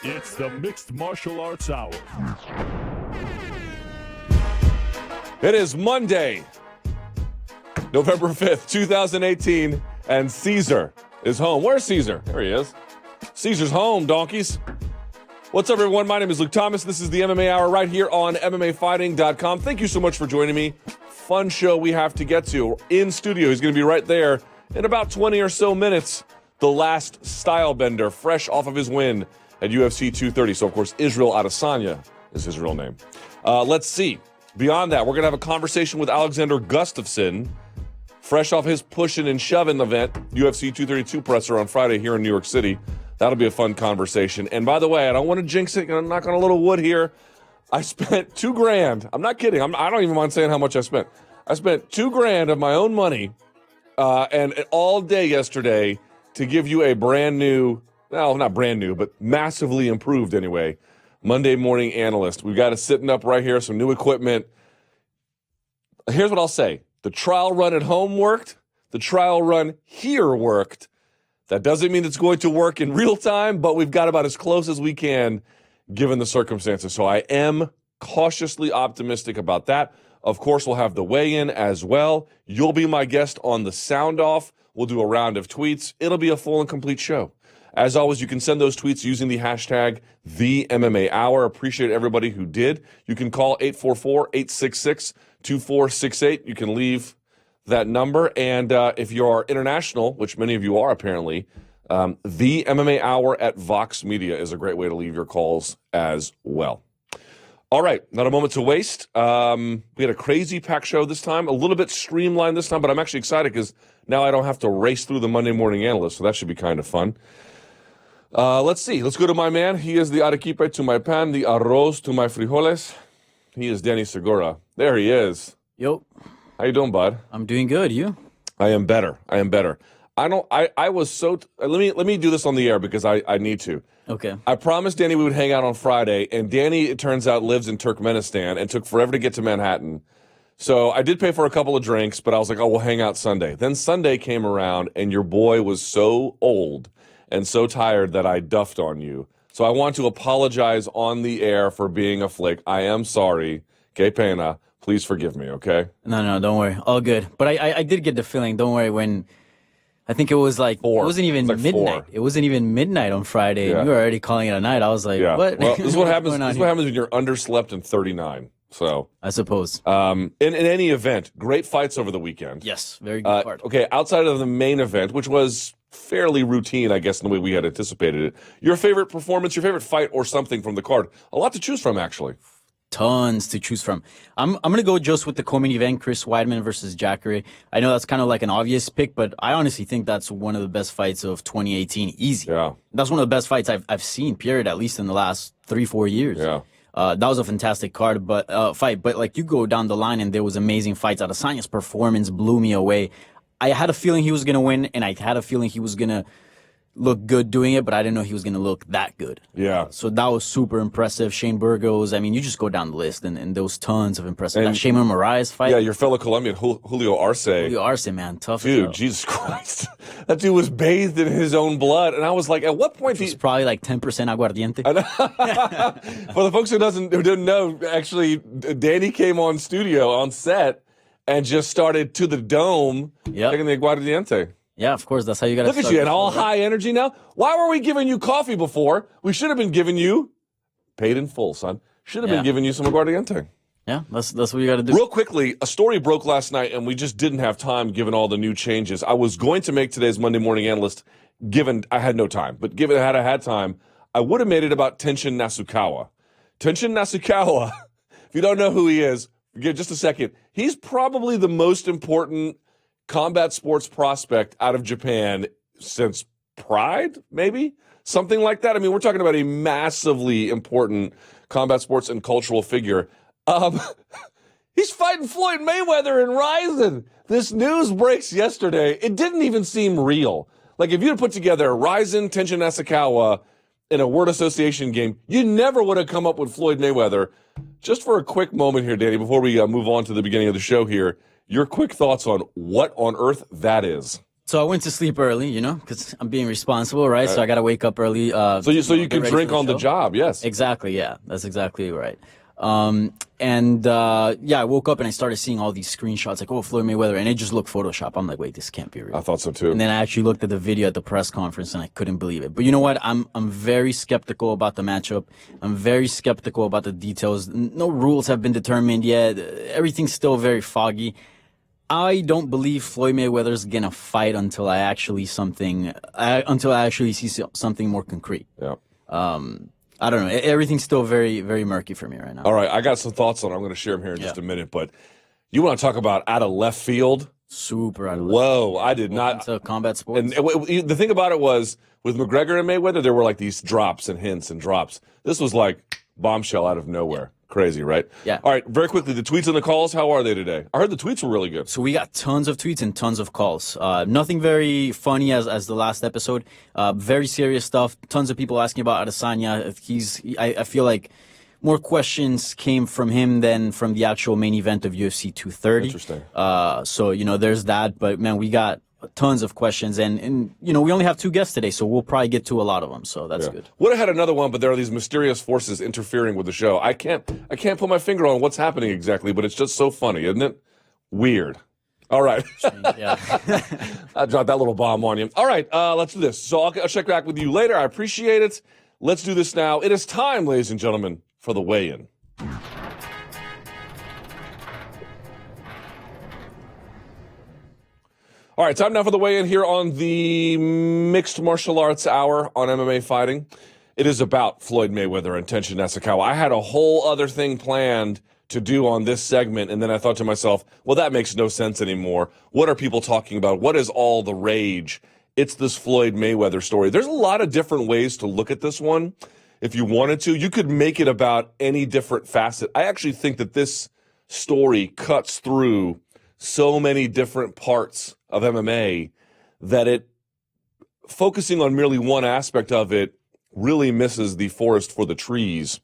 It's the Mixed Martial Arts Hour. It is Monday, November 5th, 2018, and Caesar is home. Where's Caesar? There he is. Caesar's home, donkeys. What's up, everyone? My name is Luke Thomas. This is the MMA Hour right here on MMAFighting.com. Thank you so much for joining me. Fun show we have to get to. In studio, he's going to be right there in about 20 or so minutes. The last style bender, fresh off of his win at UFC 230. So, of course, Israel Adesanya is his real name. Let's see. Beyond that, we're going to have a conversation with Alexander Gustafsson, fresh off his pushing and shoving event, UFC 232 presser on Friday here in New York City. That'll be a fun conversation. And by the way, I don't want to jinx it. I'm going to knock on a little wood here. I spent $2,000. I'm not kidding. I don't even mind saying how much I spent. I spent $2,000 of my own money and all day yesterday to give you a brand new, well, not brand new, but massively improved anyway, Monday Morning Analyst. We've got it sitting up right here, some new equipment. Here's what I'll say. The trial run at home worked. The trial run here worked. That doesn't mean it's going to work in real time, but we've got about as close as we can given the circumstances. So I am cautiously optimistic about that. Of course, we'll have the weigh-in as well. You'll be my guest on the sound off. We'll do a round of tweets. It'll be a full and complete show. As always, you can send those tweets using the hashtag #TheMMAHour. Appreciate everybody who did. You can call 844-866-2468. You can leave that number. And if you are international, which many of you are apparently, the MMA Hour at Vox Media is a great way to leave your calls as well. All right, not a moment to waste. We had a crazy packed show this time, a little bit streamlined this time, but I'm actually excited because now I don't have to race through the Monday Morning Analyst, so that should be kind of fun. Let's see. Let's go to my man. He is the arequipe to my pan, the arroz to my frijoles. He is Danny Segura. There he is. Yo. How you doing, bud? I'm doing good. You? I am better. I was so... let me do this on the air because I need to. Okay. I promised Danny we would hang out on Friday, and Danny, it turns out, lives in Turkmenistan and took forever to get to Manhattan. So I did pay for a couple of drinks, but I was like, oh, we'll hang out Sunday. Then Sunday came around, and your boy was so old and so tired that I duffed on you. So I want to apologize on the air for being a flake. I am sorry. Que pena. Please forgive me, okay? No, don't worry. All good. But I did get the feeling, don't worry, when I think it was like, 4. It wasn't even midnight. 4. It wasn't even midnight on Friday. Yeah. And you were already calling it a night. I was like, what? Well, this is what happens. This is what happens when you're underslept in 39. So I suppose. In any event, great fights over the weekend. Yes, very good card. Okay, outside of the main event, which was fairly routine, I guess, in the way we had anticipated it, your favorite performance, your favorite fight or something from the card. A lot to choose from, actually. Tons to choose from. I'm gonna go just with the co-main event, Chris Weidman versus Jacare. I know that's kind of like an obvious pick, but I honestly think that's one of the best fights of 2018. Easy. Yeah. That's one of the best fights I've seen, period, at least in the last 3-4 years. Yeah. That was a fantastic fight, but like you go down the line and there was amazing fights. Adesanya's performance blew me away. I had a feeling he was gonna win, and I had a feeling he was gonna look good doing it, but I didn't know he was going to look that good. Yeah. So that was super impressive. Shane Burgos, I mean, you just go down the list, and there was tons of impressive. That Shayman Moraes fight. Yeah, your fellow Colombian, Julio Arce. Julio Arce, man, tough. Dude, Jesus Christ. That dude was bathed in his own blood, and I was like, at what point... It's probably like 10% aguardiente. For the folks who didn't know, actually, Danny came on set, and just started to the dome, taking the aguardiente. Yeah, of course. That's how you got to look at you, and all high energy now. Why were we giving you coffee before? We should have been giving you paid in full, son. Should have been giving you some aguardiente. Yeah, that's what you got to do. Real quickly, a story broke last night, and we just didn't have time given all the new changes. I was going to make today's Monday Morning Analyst, given I had no time, but given I had time, I would have made it about Tenshin Nasukawa. Tenshin Nasukawa, if you don't know who he is, give just a second. He's probably the most important combat sports prospect out of Japan since Pride, maybe? Something like that. I mean, we're talking about a massively important combat sports and cultural figure. He's fighting Floyd Mayweather in Ryzen. This news breaks yesterday. It didn't even seem real. Like, if you had put together Ryzen, Tenshin Nasukawa in a word association game, you never would have come up with Floyd Mayweather. Just for a quick moment here, Danny, before we move on to the beginning of the show here, your quick thoughts on what on earth that is. So I went to sleep early, because I'm being responsible, right? So I got to wake up early. So you can get ready drink for on the show. job, yes. Exactly. Yeah, that's exactly right. I woke up and I started seeing all these screenshots like, oh, Floyd Mayweather, and it just looked Photoshop. I'm like, wait, this can't be real. I thought so too. And then I actually looked at the video at the press conference and I couldn't believe it. But you know what? I'm very skeptical about the matchup. I'm very skeptical about the details. No rules have been determined yet. Everything's still very foggy. I don't believe Floyd Mayweather's gonna fight until I actually see something more concrete. Yeah. I don't know. Everything's still very, very murky for me right now. All right, I got some thoughts on it. I'm going to share them here in just a minute. But you want to talk about out of left field? Super out of left. Whoa, I did not. Into combat sports. And the thing about it was, with McGregor and Mayweather, there were like these drops and hints and drops. This was like bombshell out of nowhere. Crazy, right? Yeah. All right, very quickly, the tweets and the calls, how are they today? I heard the tweets were really good. So we got tons of tweets and tons of calls. Nothing very funny as the last episode. Very serious stuff. Tons of people asking about Adesanya. I feel like more questions came from him than from the actual main event of UFC 230. Interesting. So, there's that. But, man, we got tons of questions. And we only have 2 guests today, so we'll probably get to a lot of them. So that's good. Would have had another one, but there are these mysterious forces interfering with the show. I can't put my finger on what's happening exactly, but it's just so funny, isn't it? Weird. All right. Yeah. I dropped that little bomb on you. All right, let's do this. So I'll check back with you later. I appreciate it. Let's do this now. It is time, ladies and gentlemen, for the weigh-in. All right, time now for the weigh-in here on the Mixed Martial Arts Hour on MMA Fighting. It is about Floyd Mayweather and Tenshin Nasukawa. I had a whole other thing planned to do on this segment, and then I thought to myself, well, that makes no sense anymore. What are people talking about? What is all the rage? It's this Floyd Mayweather story. There's a lot of different ways to look at this one. If you wanted to, you could make it about any different facet. I actually think that this story cuts through so many different parts of MMA that it, focusing on merely one aspect of it, really misses the forest for the trees.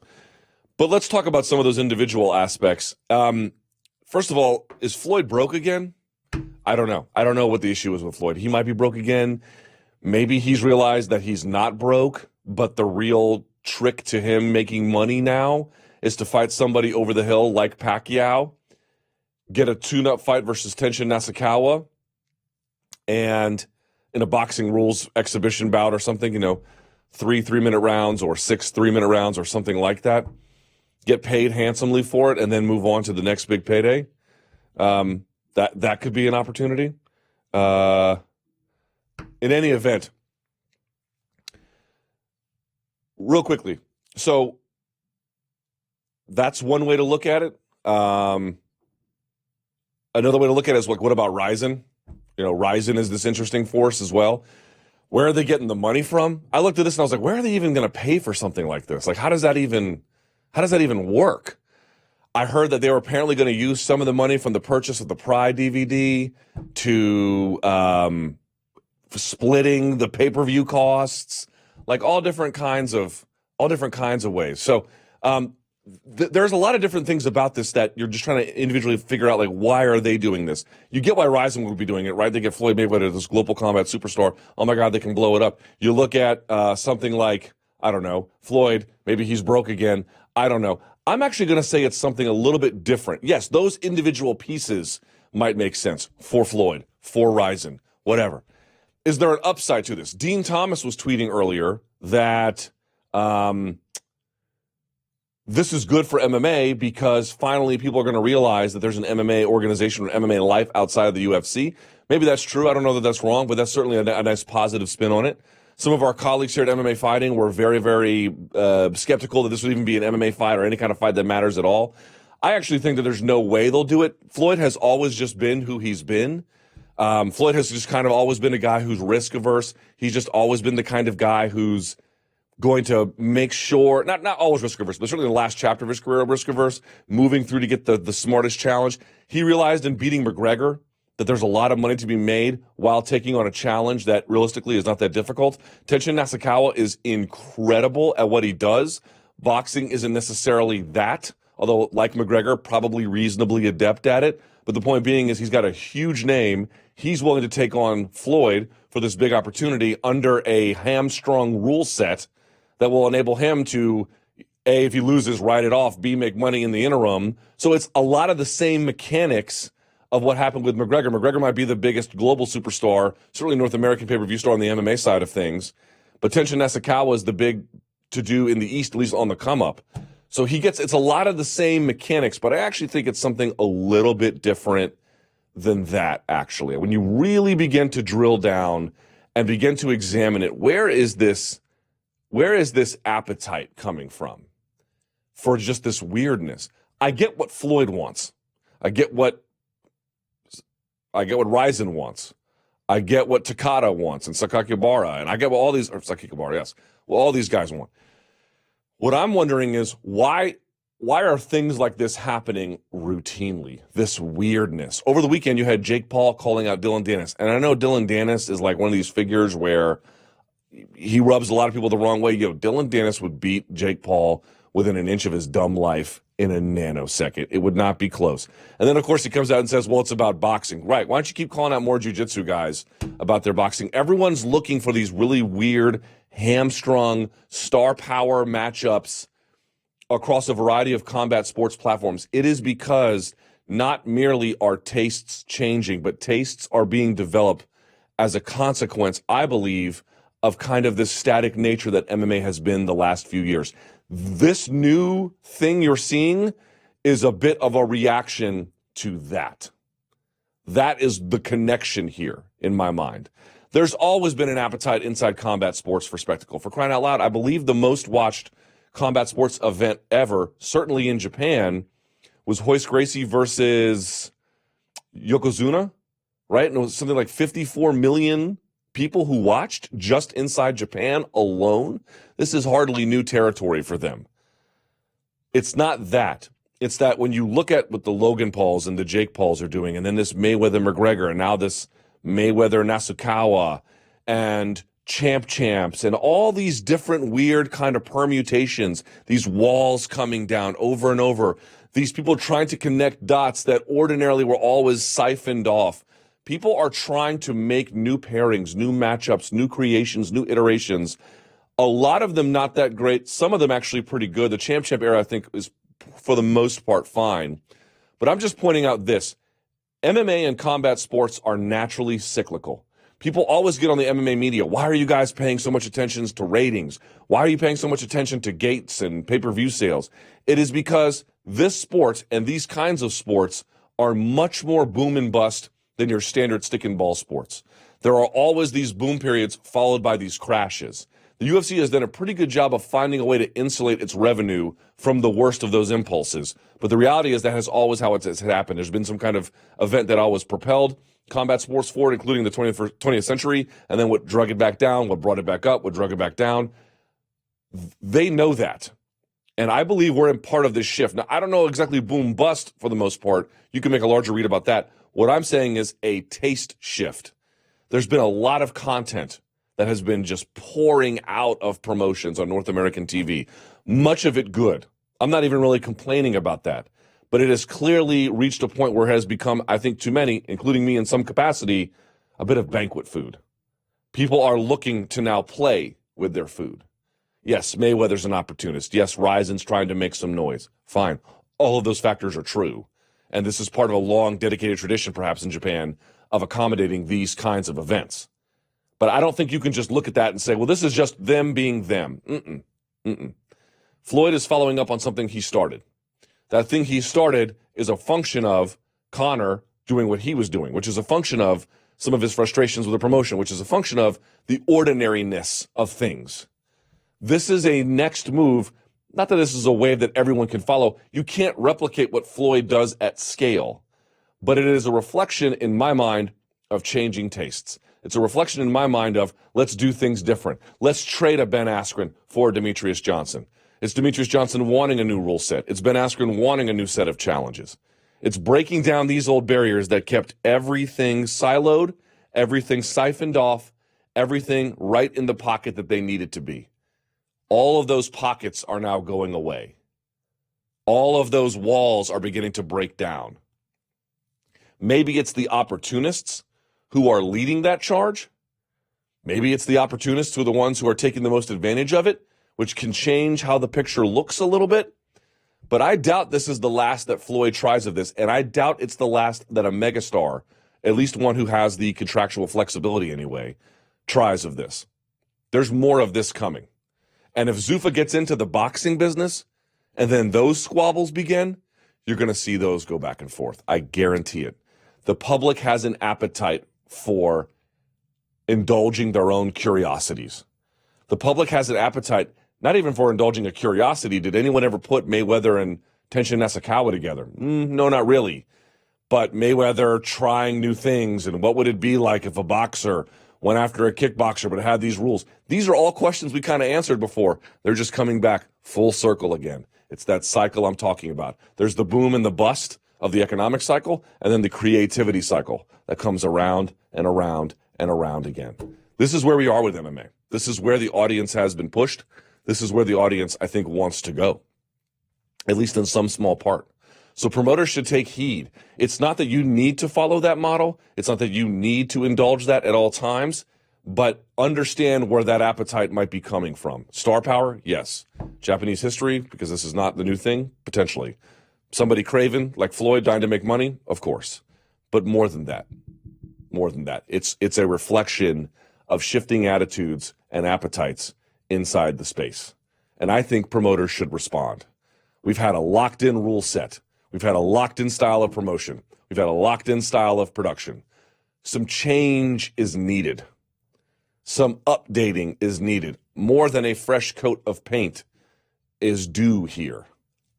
But let's talk about some of those individual aspects. First of all, is Floyd broke again? I don't know. I don't know what the issue is with Floyd. He might be broke again. Maybe he's realized that he's not broke, but the real trick to him making money now is to fight somebody over the hill like Pacquiao, get a tune-up fight versus Tenshin Nasukawa, and in a boxing rules exhibition bout or something, 3 3-minute rounds or 6 3-minute rounds or something like that, get paid handsomely for it, and then move on to the next big payday. That could be an opportunity. In any event, real quickly, so that's one way to look at it. Another way to look at it is like, what about Ryzen? Ryzen is this interesting force as well. Where are they getting the money from? I looked at this and I was like, where are they even going to pay for something like this? Like, how does that even work? I heard that they were apparently going to use some of the money from the purchase of the Pride DVD to splitting the pay-per-view costs, like all different kinds of ways. So there's a lot of different things about this that you're just trying to individually figure out, like, why are they doing this? You get why Ryzen would be doing it, right? They get Floyd Mayweather, this global combat superstar. Oh my God, they can blow it up. You look at something like, I don't know, Floyd, maybe he's broke again. I don't know. I'm actually going to say it's something a little bit different. Yes, those individual pieces might make sense for Floyd, for Ryzen, whatever. Is there an upside to this? Dean Thomas was tweeting earlier that this is good for MMA because finally people are going to realize that there's an MMA organization or MMA life outside of the UFC. Maybe that's true. I don't know that that's wrong, but that's certainly a nice positive spin on it. Some of our colleagues here at MMA Fighting were very, very skeptical that this would even be an MMA fight or any kind of fight that matters at all. I actually think that there's no way they'll do it. Floyd has always just been who he's been. Floyd has just kind of always been a guy who's risk averse. He's just always been the kind of guy who's going to make sure, not always risk averse, but certainly in the last chapter of his career, risk averse, moving through to get the smartest challenge. He realized in beating McGregor that there's a lot of money to be made while taking on a challenge that realistically is not that difficult. Tenshin Nasukawa is incredible at what he does. Boxing isn't necessarily that, although like McGregor, probably reasonably adept at it. But the point being is he's got a huge name. He's willing to take on Floyd for this big opportunity under a hamstrung rule set that will enable him to, A, if he loses, write it off, B, make money in the interim. So it's a lot of the same mechanics of what happened with McGregor. McGregor might be the biggest global superstar, certainly North American pay-per-view star on the MMA side of things. But Tenshin Nasukawa is the big to-do in the East, at least on the come-up. So it's a lot of the same mechanics, but I actually think it's something a little bit different than that, actually. When you really begin to drill down and begin to examine it, where is this appetite coming from for just this weirdness? I get what Floyd wants. I get what Ryzen wants. I get what Takada wants and Sakakibara, and I get what all these, or Sakakibara, yes, what all these guys want. What I'm wondering is why are things like this happening routinely, this weirdness? Over the weekend, you had Jake Paul calling out Dylan Dennis, and I know Dylan Dennis is like one of these figures where he rubs a lot of people the wrong way. Dylan Dennis would beat Jake Paul within an inch of his dumb life in a nanosecond. It would not be close. And then, of course, he comes out and says, well, it's about boxing. Right. Why don't you keep calling out more jiu-jitsu guys about their boxing? Everyone's looking for these really weird, hamstrung, star power matchups across a variety of combat sports platforms. It is because not merely are tastes changing, but tastes are being developed as a consequence, I believe, of kind of this static nature that MMA has been the last few years. This new thing you're seeing is a bit of a reaction to that. That is the connection here in my mind. There's always been an appetite inside combat sports for spectacle. For crying out loud, I believe the most watched combat sports event ever, certainly in Japan, was Royce Gracie versus Yokozuna, right? And it was something like 54 million people who watched just inside Japan alone. This is hardly new territory for them. It's not that. It's that when you look at what the Logan Pauls and the Jake Pauls are doing, and then this Mayweather-McGregor, and now this Mayweather-Nasukawa, and champs, and all these different weird kind of permutations, these walls coming down over and over, these people trying to connect dots that ordinarily were always siphoned off. People are trying to make new pairings, new matchups, new creations, new iterations. A lot of them not that great. Some of them actually pretty good. The champ era, I think, is for the most part fine. But I'm just pointing out this. MMA and combat sports are naturally cyclical. People always get on the MMA media. Why are you guys paying so much attention to ratings? Why are you paying so much attention to gates and pay-per-view sales? It is because this sport and these kinds of sports are much more boom and bust than your standard stick and ball sports. There are always these boom periods followed by these crashes. The UFC has done a pretty good job of finding a way to insulate its revenue from the worst of those impulses. But the reality is that is always how it's happened. There's been some kind of event that always propelled combat sports forward, including the 20th century, and then what drug it back down, what brought it back up, what drug it back down. They know that. And I believe we're in part of this shift. Now, I don't know exactly boom bust for the most part. You can make a larger read about that. What I'm saying is a taste shift. There's been a lot of content that has been just pouring out of promotions on North American TV. Much of it good. I'm not even really complaining about that. But it has clearly reached a point where it has become, I think, too many, including me in some capacity, a bit of banquet food. People are looking to now play with their food. Yes, Mayweather's an opportunist. Yes, Ryzen's trying to make some noise. Fine. All of those factors are true. And this is part of a long, dedicated tradition, perhaps in Japan, of accommodating these kinds of events. But I don't think you can just look at that and say, well, this is just them being them. Floyd is following up on something he started. That thing he started is a function of Conor doing what he was doing, which is a function of some of his frustrations with the promotion, which is a function of the ordinariness of things. This is a next move. Not that this is a wave that everyone can follow. You can't replicate what Floyd does at scale, but it is a reflection in my mind of changing tastes. It's a reflection in my mind of let's do things different. Let's trade a Ben Askren for Demetrius Johnson. It's Demetrius Johnson wanting a new rule set. It's Ben Askren wanting a new set of challenges. It's breaking down these old barriers that kept everything siloed, everything siphoned off, everything right in the pocket that they needed to be. All of those pockets are now going away. All of those walls are beginning to break down. Maybe it's the opportunists who are leading that charge. Maybe it's the opportunists who are the ones who are taking the most advantage of it, which can change how the picture looks a little bit. But I doubt this is the last that Floyd tries of this, and I doubt it's the last that a megastar, at least one who has the contractual flexibility anyway, tries of this. There's more of this coming. And if Zuffa gets into the boxing business and then those squabbles begin, you're going to see those go back and forth. I guarantee it. The public has an appetite for indulging their own curiosities. The public has an appetite not even for indulging a curiosity. Did anyone ever put Mayweather and Tenshin Nasukawa together? No, not really. But Mayweather trying new things, and what would it be like if a boxer went after a kickboxer but had these rules? These are all questions we kind of answered before. They're just coming back full circle again. It's that cycle I'm talking about. There's the boom and the bust of the economic cycle, and then the creativity cycle that comes around and around and around again. This is where we are with MMA. This is where the audience has been pushed. This is where the audience, I think, wants to go, at least in some small part. So promoters should take heed. It's not that you need to follow that model. It's not that you need to indulge that at all times, but understand where that appetite might be coming from. Star power, yes. Japanese history, because this is not the new thing, potentially. Somebody craven, like Floyd, dying to make money, of course. But more than that. More than that. It's a reflection of shifting attitudes and appetites inside the space. And I think promoters should respond. We've had a locked-in rule set. We've had a locked-in style of promotion. We've had a locked-in style of production. Some change is needed. Some updating is needed. More than a fresh coat of paint is due here.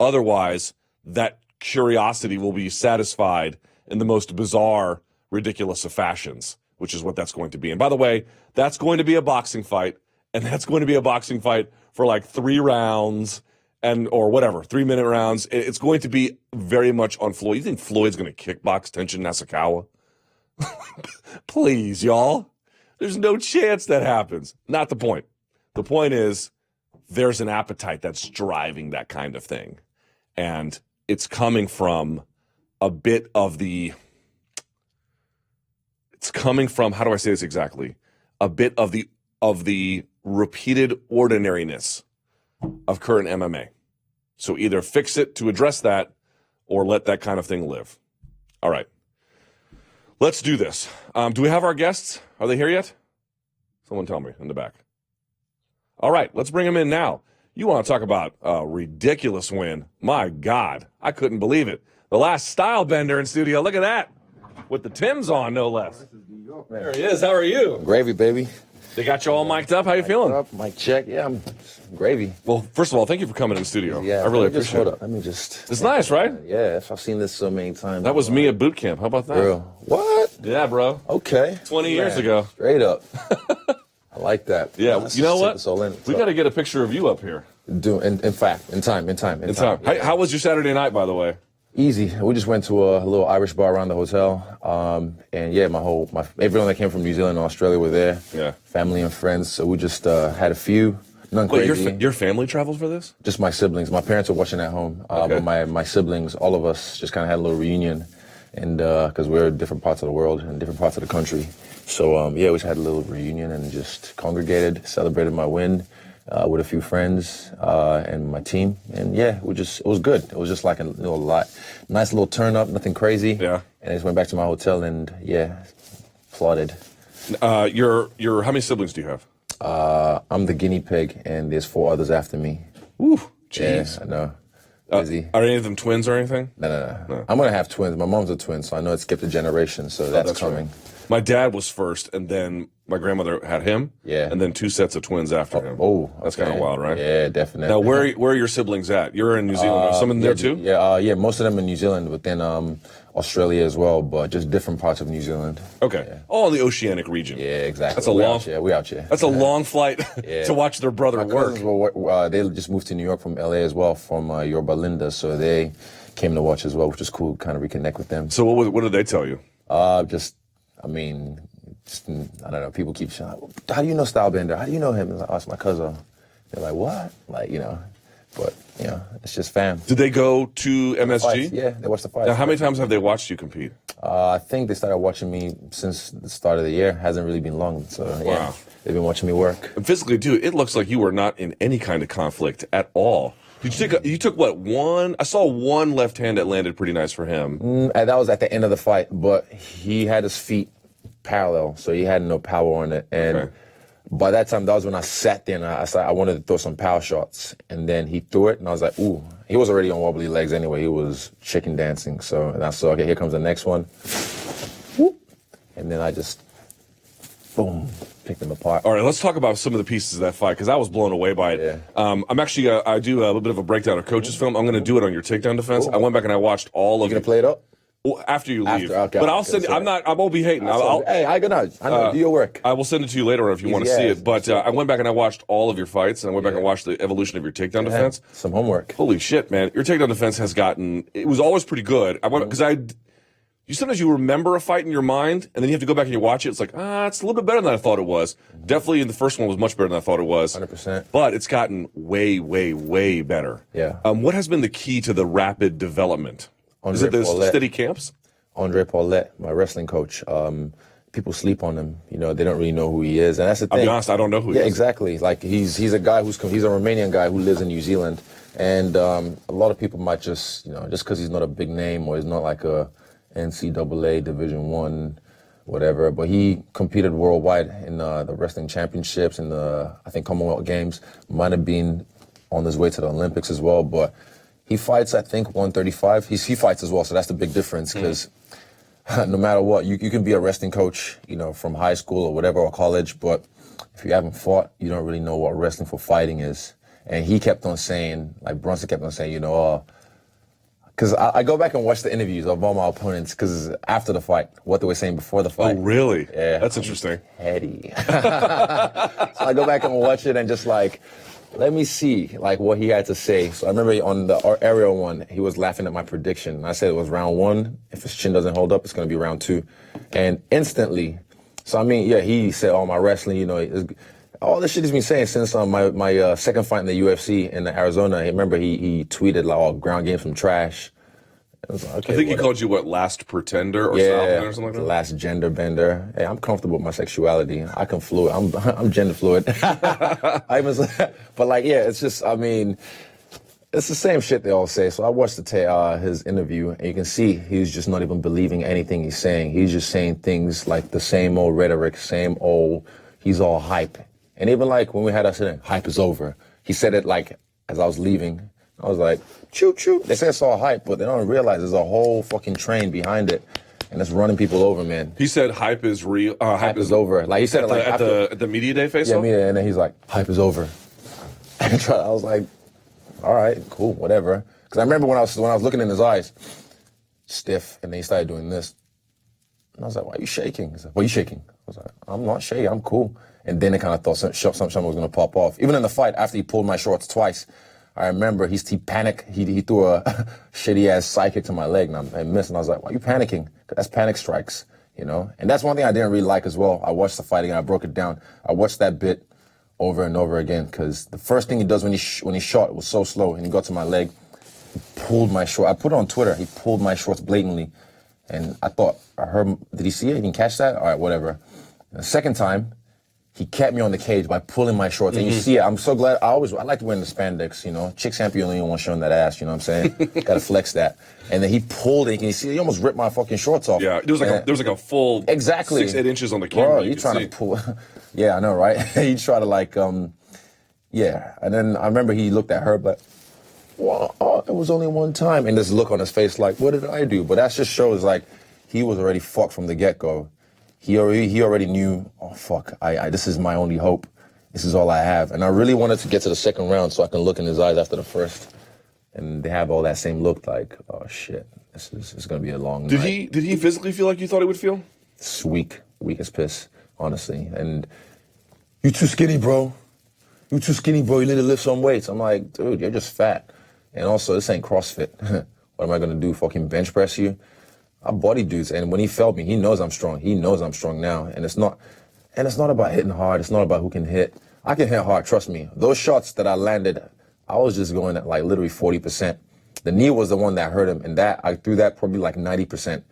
Otherwise, that curiosity will be satisfied in the most bizarre, ridiculous of fashions, which is what that's going to be. And by the way, that's going to be a boxing fight, and that's going to be a boxing fight for like 3 rounds or whatever, 3-minute rounds. It's going to be very much on Floyd. You think Floyd's going to kickbox Tenshin Nasukawa? Please, y'all. There's no chance that happens. Not the point. The point is there's an appetite that's driving that kind of thing. And it's coming from a bit of how do I say this exactly? A bit of the repeated ordinariness of current MMA. So either fix it to address that or let that kind of thing live. All right. Let's do this. Do we have our guests? Are they here yet? Someone tell me in the back. All right, let's bring them in now. You want to talk about a ridiculous win. My God, I couldn't believe it. The last style bender in studio. Look at that. With the Timbs on, no less. There he is. How are you? Gravy, baby. They got you all mic'd up. How you feeling? Up, mic check. Yeah, I'm gravy. Well, first of all, thank you for coming in the studio. Yeah, I really appreciate it. Let me just. It's nice, right? Yeah, I've seen this so many times. That was me at boot camp. How about that? Real. What? Yeah, bro. Okay. 20 years ago. Straight up. I like that. Yeah, Let's you know just what? take this all in. We got to get a picture of you up here. In time. Yeah. How was your Saturday night, by the way? Easy. We just went to a little Irish bar around the hotel. And yeah, everyone that came from New Zealand and Australia were there. Yeah. Family and friends. So we just had a few. None Wait, crazy. your family traveled for this? Just my siblings. My parents are watching at home. Okay. But my siblings, all of us, just kind of had a little reunion. And because we're in different parts of the world and different parts of the country. So, yeah, we just had a little reunion and just congregated, celebrated my win with a few friends and my team. And, yeah, it was good. It was just like a nice little turn up, nothing crazy. Yeah. And I just went back to my hotel and, yeah, applauded. How many siblings do you have? I'm the guinea pig, and there's 4 others after me. Ooh, jeez. Yeah, I know. Busy. Are any of them twins or anything? No. I'm going to have twins. My mom's a twin, so I know it skipped a generation, so that's coming. Right. My dad was first, and then my grandmother had him. Yeah. And then 2 sets of twins after him. Oh, that's okay. kind of wild, right? Yeah, definitely. Now, where are your siblings at? You're in New Zealand. Are some in there too? Yeah, most of them in New Zealand, but then Australia as well, but just different parts of New Zealand. Okay. Yeah. All in the oceanic region. Yeah, exactly. That's we out here. That's a long flight to watch their brother work. They just moved to New York from LA as well, from Yorba Linda, so they came to watch as well, which is cool, kind of reconnect with them. So what did they tell you? I don't know, people keep saying, how do you know Stylebender? How do you know him? I asked my cousin. They're like, what? But, it's just fam. Did they go to MSG? Yeah, they watched the fight. Now, how many times have they watched you compete? I think they started watching me since the start of the year. Hasn't really been long. So, yeah, Wow. they've been watching me work. And physically, too, it looks like you were not in any kind of conflict at all. You took what, one? I saw one left hand that landed pretty nice for him. And that was at the end of the fight, but he had his feet parallel, so he had no power on it. And Okay. by that time, that was when I sat there and I wanted to throw some power shots. And then he threw it, and I was like, ooh. He was already on wobbly legs anyway. He was chicken dancing. So and I saw, okay, here comes the next one. Whoop. And then I just, boom, picked him apart. All right, let's talk about some of the pieces of that fight because I was blown away by it. Yeah. I'm actually, I do a little bit of a breakdown of coach's film. I'm going to do it on your takedown defense. Cool. I went back and I watched all of You gonna it. play it up? Well, after you leave. After, okay, but I'll okay, send. sorry. I won't be hating. Hey, I know. Do your work. I will send it to you later if you want to Easy see as. it. But I went back and I watched all of your fights, and I went back and watched the evolution of your takedown defense. Some homework. Holy shit, man! Your takedown defense has gotten. It was always pretty good. I went because You sometimes you remember a fight in your mind, and then you have to go back and you watch it. It's like, it's a little bit better than I thought it was. Definitely, in the first one was much better than I thought it was. 100%. But it's gotten way, way, way better. Yeah. What has been the key to the rapid development? Is it the Paulette. steady camps? Andre Paulette, my wrestling coach. People sleep on him. You know, they don't really know who he is, and that's the thing. I'll be honest, I don't know who he Yeah, is. exactly. Like he's a guy he's a Romanian guy who lives in New Zealand, and a lot of people might just because he's not a big name or he's not like a NCAA Division I, whatever. But he competed worldwide in the wrestling championships and the I think Commonwealth Games. Might have been on his way to the Olympics as well, but. He fights, I think, 135. He fights as well, so that's the big difference. Because no matter what, you can be a wrestling coach, from high school or whatever or college, but if you haven't fought, you don't really know what wrestling for fighting is. And he kept on saying, like Brunson kept on saying, because I go back and watch the interviews of all my opponents, because after the fight, what they were saying before the fight. Oh, really? Yeah, That's interesting. Heady. So I go back and watch it and just like. Let me see, what he had to say. So I remember on the aerial one, he was laughing at my prediction. I said it was round 1. If his chin doesn't hold up, it's going to be round 2. And instantly, he said, my wrestling, all this shit he's been saying since my second fight in the UFC in Arizona. Remember, he tweeted, ground game some trash. I was like, okay, I think he whatever. called you, last pretender or something or something like that? Last gender bender. Hey, I'm comfortable with my sexuality. I can fluid. I'm gender fluid. It's just, it's the same shit they all say. So I watched his interview, and you can see he's just not even believing anything he's saying. He's just saying things like the same old rhetoric, he's all hype. And even when we had us in, hype is over. He said it as I was leaving. I was like, choo choo. They say it's all hype, but they don't realize there's a whole fucking train behind it, and it's running people over, man. He said hype is real. Hype is over. He said at the media day face-off? Yeah, media, and then he's like, hype is over. And I was like, all right, cool, whatever. Because I remember when I was looking in his eyes, stiff, and then he started doing this. And I was like, why are you shaking? He's like, why are you shaking? I was like, I'm not shaking, I'm cool. And then I kind of thought something was going to pop off. Even in the fight, after he pulled my shorts twice, I remember he panicked. He threw a shitty-ass side kick to my leg, and I missed. And I was like, why are you panicking? 'Cause that's panic strikes, And that's one thing I didn't really like as well. I watched the fight again. I broke it down. I watched that bit over and over again because the first thing he does when he shot it was so slow, and he got to my leg, he pulled my short. I put it on Twitter. He pulled my shorts blatantly, and I thought, did he see it? He didn't catch that? All right, whatever. And the second time, he kept me on the cage by pulling my shorts. And you see it. I'm so glad. I like wearing the spandex, Chicks can't be the only one showing that ass, you know what I'm saying? Gotta flex that. And then he pulled it. Can you see? He almost ripped my fucking shorts off. Yeah, there was a full exactly 6-8 inches on the camera. Bro, you trying to pull. Yeah, I know, right? He tried to yeah. And then I remember he looked at her, but, it was only one time. And this look on his face like, what did I do? But that just shows he was already fucked from the get-go. He already knew, oh, fuck, this is my only hope. This is all I have. And I really wanted to get to the second round so I can look in his eyes after the first. And they have all that same look like, oh, shit, this is going to be a long night. Did he physically feel like you thought he would feel? It's weak as piss, honestly. And you too skinny, bro. You too skinny, bro. You need to lift some weights. I'm like, dude, you're just fat. And also, this ain't CrossFit. What am I going to do, fucking bench press you? I'm body dudes, and when he felt me, he knows I'm strong. He knows I'm strong now, and it's not about hitting hard. It's not about who can hit. I can hit hard, trust me. Those shots that I landed, I was just going at literally 40%. The knee was the one that hurt him, and I threw that probably 90%.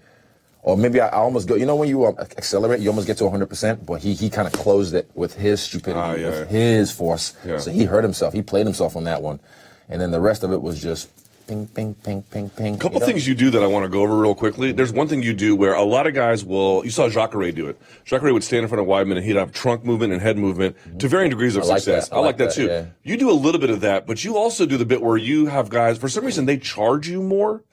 Or maybe I almost go, you know, when you accelerate, you almost get to 100%, but he kind of closed it with his stupidity, with his force. Yeah. So he hurt himself. He played himself on that one. And then the rest of it was just ping, ping, ping, ping, ping. A couple things you do that I want to go over real quickly. There's one thing you do where a lot of guys will, you saw Jacare do it. Jacare would stand in front of Weidman and he'd have trunk movement and head movement to varying degrees of success. I like that too. Yeah. You do a little bit of that, but you also do the bit where you have guys, for some reason, they charge you more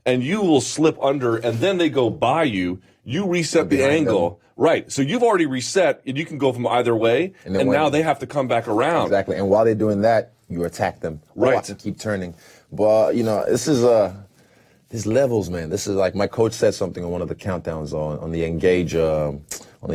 and you will slip under and then they go by you. You reset the angle. Them. Right. So you've already reset and you can go from either way. And now they have to come back around. Exactly. And while they're doing that, you attack them. Right. Watch them keep turning. But, you know, this is, these levels, man. This is like my coach said something on one of the countdowns on the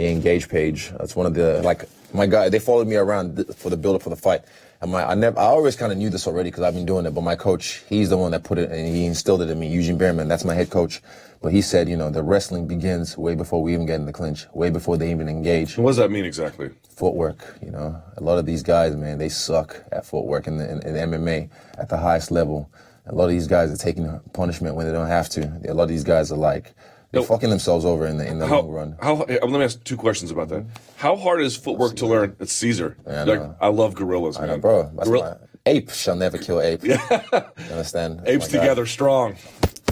Engage page. That's one of the, like, my guy, they followed me around for the build-up for the fight. And I always kind of knew this already because I've been doing it. But my coach, he's the one that put it and he instilled it in me. Eugene Behrman, that's my head coach. But he said, you know, the wrestling begins way before we even get in the clinch, way before they even engage. What does that mean exactly? Footwork, you know. A lot of these guys, man, they suck at footwork in MMA at the highest level. A lot of these guys are taking punishment when they don't have to. A lot of these guys are like, they're fucking themselves over in the long run. Let me ask two questions about that. How hard is footwork to learn? It's Caesar. Yeah, I love gorillas, man. I know, bro. Ape shall never kill ape. Yeah. You understand? Apes together strong.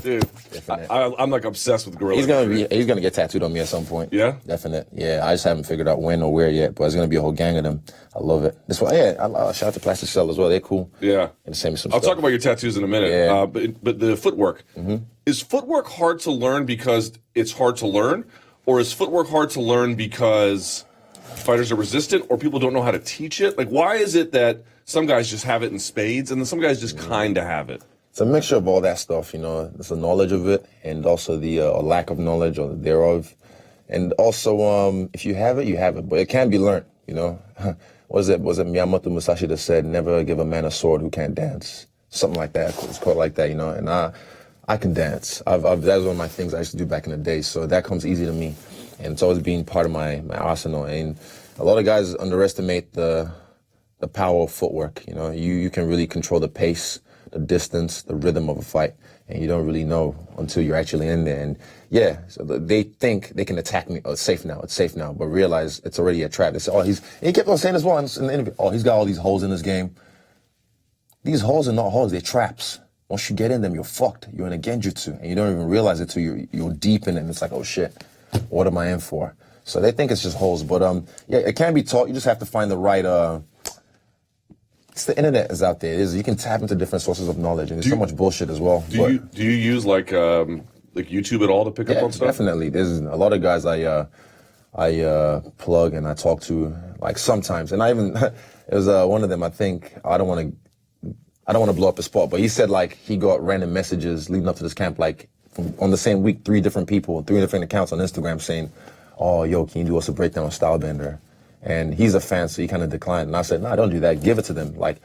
Dude, I'm like obsessed with gorillas. He's gonna get tattooed on me at some point. Yeah? Definite. Yeah, I just haven't figured out when or where yet, but there's gonna be a whole gang of them. I love it. This one, yeah, shout out to Plastic Cell as well. They're cool. Yeah. And send me some I'll stuff. talk about your tattoos in a minute. Yeah. But the footwork. Is footwork hard to learn because it's hard to learn? Or is footwork hard to learn because fighters are resistant or people don't know how to teach it? Like, why is it that some guys just have it in spades and then some guys just kind of have it? It's a mixture of all that stuff, you know. It's the knowledge of it and also the lack of knowledge or thereof. And also, if you have it, you have it. But it can be learned, you know. Was it Miyamoto Musashi that said, never give a man a sword who can't dance? Something like that. It's called like that, you know. And I can dance. That was one of my things I used to do back in the day. So that comes easy to me. And it's always been part of my arsenal. And a lot of guys underestimate the power of footwork, you know. You can really control the pace, the distance, the rhythm of a fight, and you don't really know until you're actually in there. And yeah, so they think they can attack me. Oh, it's safe now, but realize it's already a trap. They say, and he kept on saying as well in the interview, he's got all these holes in his game. These holes are not holes, they're traps. Once you get in them, you're fucked. You're in a genjutsu, and you don't even realize it till you're deep in it, and it's like, oh shit, what am I in for? So they think it's just holes, but yeah, it can be taught. You just have to find the right it's the internet is out there. You can tap into different sources of knowledge, and there's so much bullshit as well. Do you use like YouTube at all to pick up on stuff? Definitely. There's a lot of guys I plug and I talk to like sometimes, and I even it was one of them. I think I don't want to blow up his spot, but he said like he got random messages leading up to this camp, like on the same week, 3 different people, 3 different accounts on Instagram saying, "Oh, yo, can you do us a breakdown on Stylebender?" And he's a fan, so he kind of declined. And I said, "No, don't do that. Give it to them. Like,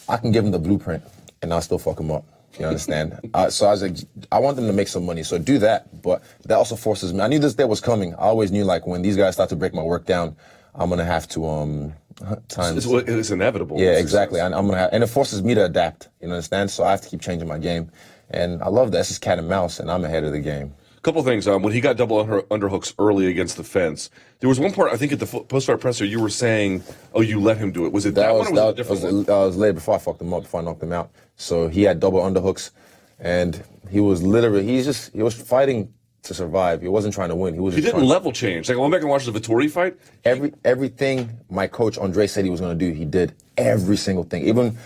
I can give them the blueprint, and I'll still fuck them up. You understand?" So I was like, I want them to make some money, so do that. But that also forces me. I knew this day was coming. I always knew, like, when these guys start to break my work down, I'm gonna have to It's inevitable. Yeah, exactly. I'm gonna have, and it forces me to adapt. You understand? So I have to keep changing my game, and I love that. It's just cat and mouse, and I'm ahead of the game. Couple things. When he got double underhooks early against the fence, there was one part I think at the post-fight presser you were saying, "Oh, you let him do it." Was it that one or was it a different one? That was later before I fucked him up, before I knocked him out. So he had double underhooks, and he was fighting to survive. He wasn't trying to win. He didn't level change. Like I went back and watched the Vettori fight. Everything my coach Andre said he was going to do, he did every single thing. Even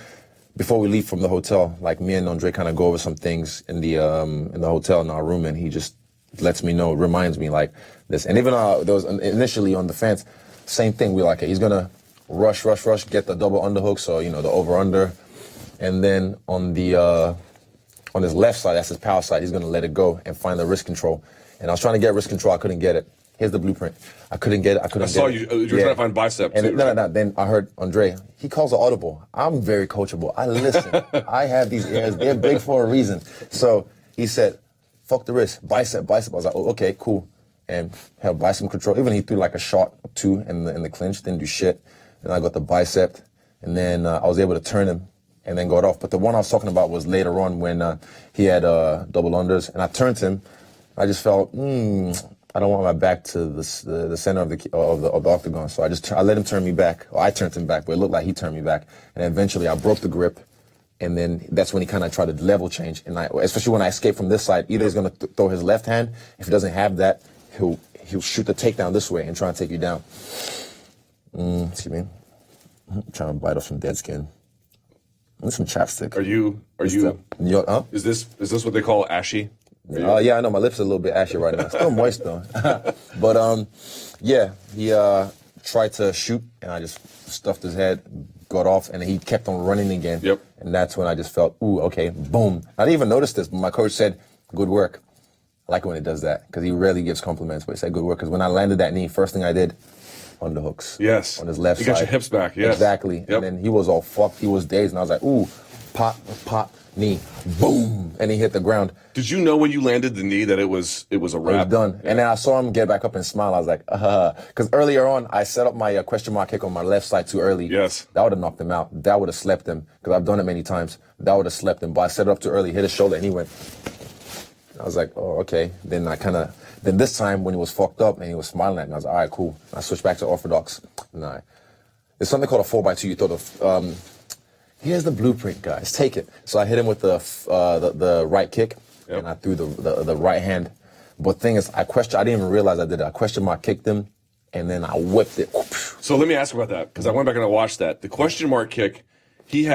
before we leave from the hotel, like me and Andre kind of go over some things in the hotel in our room, and he just lets me know, reminds me like this. And even there was initially on the fence, same thing. We're like, he's gonna rush, get the double underhook, so you know the over under, and then on his left side, that's his power side, he's gonna let it go and find the wrist control. And I was trying to get wrist control, I couldn't get it. Here's the blueprint. I couldn't get it. I saw you. You were trying to find bicep too. No. Then I heard Andre. He calls an audible. I'm very coachable. I listen. I have these ears. They're big for a reason. So he said, "Fuck the wrist. Bicep." I was like, "Oh, okay, cool." And have bicep control. Even he threw like a shot or 2 in the clinch. Didn't do shit. And I got the bicep, and then I was able to turn him and then got off. But the one I was talking about was later on when he had double unders, and I turned him. I just felt, I don't want my back to the center of the octagon. So I let him turn me back. Or I turned him back, but it looked like he turned me back. And eventually I broke the grip. And then that's when he kind of tried to level change. And especially when I escape from this side, either he's going to throw his left hand. If he doesn't have that, he'll shoot the takedown this way and try and take you down. Excuse me. I'm trying to bite off some dead skin. There's some chapstick. Are you? Is this what they call ashy? Yeah, I know my lips are a little bit ashy right now. Still moist though. But yeah, he tried to shoot, and I just stuffed his head, got off, and he kept on running again. Yep. And that's when I just felt, ooh, okay, boom. I didn't even notice this, but my coach said, "Good work." I like it when he does that because he rarely gives compliments, but he said, "Good work." Because when I landed that knee, first thing I did, underhooks. Yes. On his left side. You got your hips back. Yes. Exactly. Yep. And then he was all fucked. He was dazed, and I was like, ooh, pop, knee, boom, and he hit the ground. Did you know when you landed the knee that it was a wrap? It was done. Yeah. And then I saw him get back up and smile. I was like, because earlier on, I set up my question mark kick on my left side too early. Yes. That would have knocked him out. That would have slept him, because I've done it many times. That would have slept him. But I set it up too early, hit his shoulder, and he went. I was like, oh, okay. Then this time when he was fucked up and he was smiling at me, I was like, all right, cool. And I switched back to orthodox. Nah. There's something called a 4x2 you thought of. Here's the blueprint, guys. Take it. So I hit him with the right kick, yep. And I threw the right hand. But thing is, I didn't even realize I did it. I question mark kicked him, and then I whipped it. So let me ask about that, because I went back and I watched that. The question mark kick, he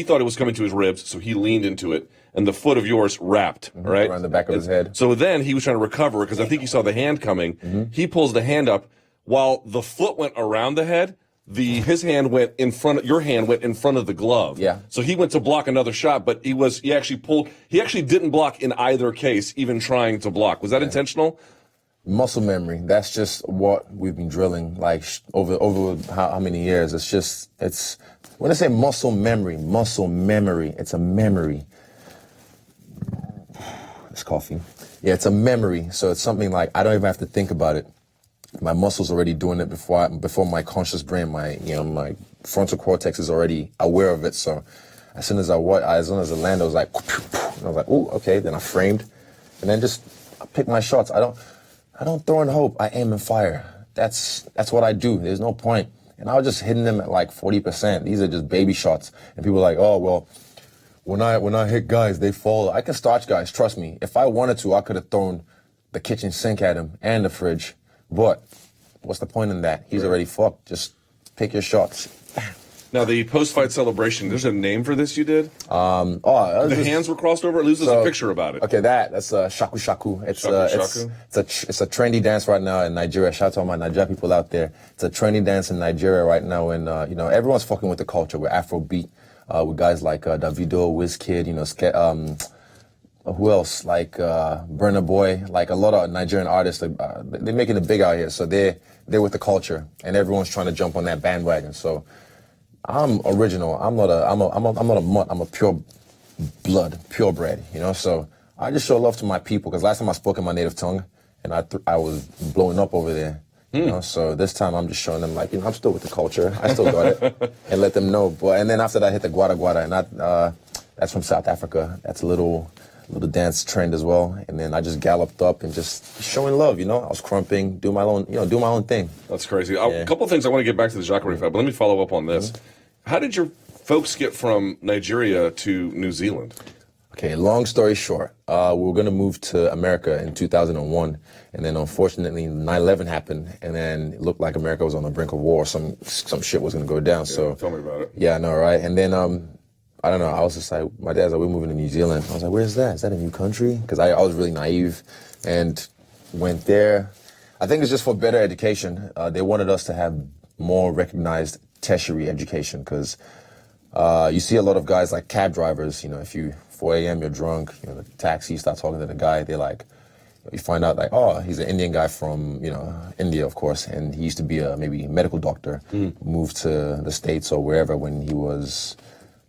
thought it was coming to his ribs, so he leaned into it, and the foot of yours wrapped, right? Around the back of his head. So then he was trying to recover, because I think he saw the hand coming. Mm-hmm. He pulls the hand up, while the foot went around the head. His hand went in front. Your hand went in front of the glove. Yeah. So he went to block another shot, but he actually didn't block in either case, even trying to block. Was that intentional? Muscle memory. That's just what we've been drilling, like over how many years. It's when I say muscle memory, it's a memory. It's coffee. Yeah, it's a memory. So it's something like I don't even have to think about it. My muscles already doing it before my conscious brain, my frontal cortex is already aware of it. So as soon as it landed, I was like, and I was like, ooh, okay. Then I framed, and then I pick my shots. I don't throw and hope. I aim and fire. That's what I do. There's no point. And I was just hitting them at like 40%. These are just baby shots. And people are like, oh well, when I hit guys, they fall. I can starch guys. Trust me. If I wanted to, I could have thrown the kitchen sink at him and the fridge. But what's the point in that? He's already fucked. Just pick your shots. Now, the post-fight celebration, there's a name for this you did? The hands were crossed over? There's a picture about it. Okay, that's shaku shaku. It's a trendy dance right now in Nigeria. Shout out to all my Nigeria people out there. It's a trendy dance in Nigeria right now, and everyone's fucking with the culture. We're Afrobeat, with guys like Davido, Wizkid, who else? Like Burna Boy, like a lot of Nigerian artists. They're making it big out here, so they're with the culture, and everyone's trying to jump on that bandwagon. So I'm original. I'm not a mutt. I'm a pure blood, purebred. So I just show love to my people, because last time I spoke in my native tongue, and I was blowing up over there. So this time I'm just showing them, like, I'm still with the culture. I still got it, and let them know. And then after that, I hit the Guara Guara, and that's from South Africa. That's a little dance trend as well. And then I just galloped up and just showing love, I was crumping, do my own thing. That's crazy. A couple of things I want to get back to the Jacare fight, but let me follow up on this. Mm-hmm. How did your folks get from Nigeria to New Zealand? Okay, long story short, we were going to move to America in 2001, and then unfortunately 9/11 happened, and then it looked like America was on the brink of war. Some shit was going to go down. So tell me about it. Yeah, I know, right? And then I don't know. I was just like, my dad's like, we're moving to New Zealand. I was like, where's that? Is that a new country? Because I was really naive and went there. I think it's just for better education. They wanted us to have more recognized tertiary education, because you see a lot of guys like cab drivers. If you 4 a.m. you're drunk, the taxi, you start talking to the guy. They're like, you find out like, oh, he's an Indian guy from India, of course, and he used to be a maybe medical doctor. Moved to the States or wherever when he was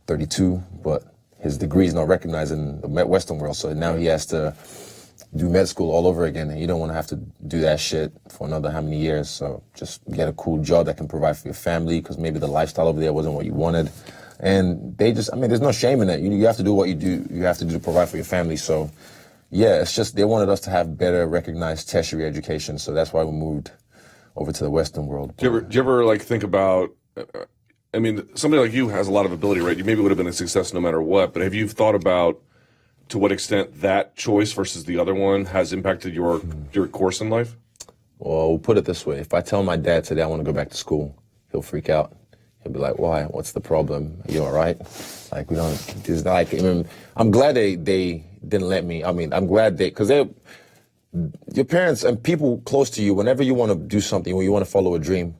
32, but his degree is not recognized in the Western world, so now he has to do med school all over again, and you don't want to have to do that shit for another how many years. So just get a cool job that can provide for your family, because maybe the lifestyle over there wasn't what you wanted. And there's no shame in it. You have to do what you have to do to provide for your family. So Yeah, it's just they wanted us to have better recognized tertiary education, so that's why we moved over to the Western world. Do you ever like think about? I mean, somebody like you has a lot of ability, right? You maybe would have been a success no matter what. But have you thought about to what extent that choice versus the other one has impacted your course in life? Well, we'll put it this way: if I tell my dad today I want to go back to school, he'll freak out. He'll be like, "Why? What's the problem? Are you all right?" Like we don't. Just like I mean, I'm glad they didn't let me. I mean, I'm glad because your parents and people close to you, whenever you want to do something, when you want to follow a dream,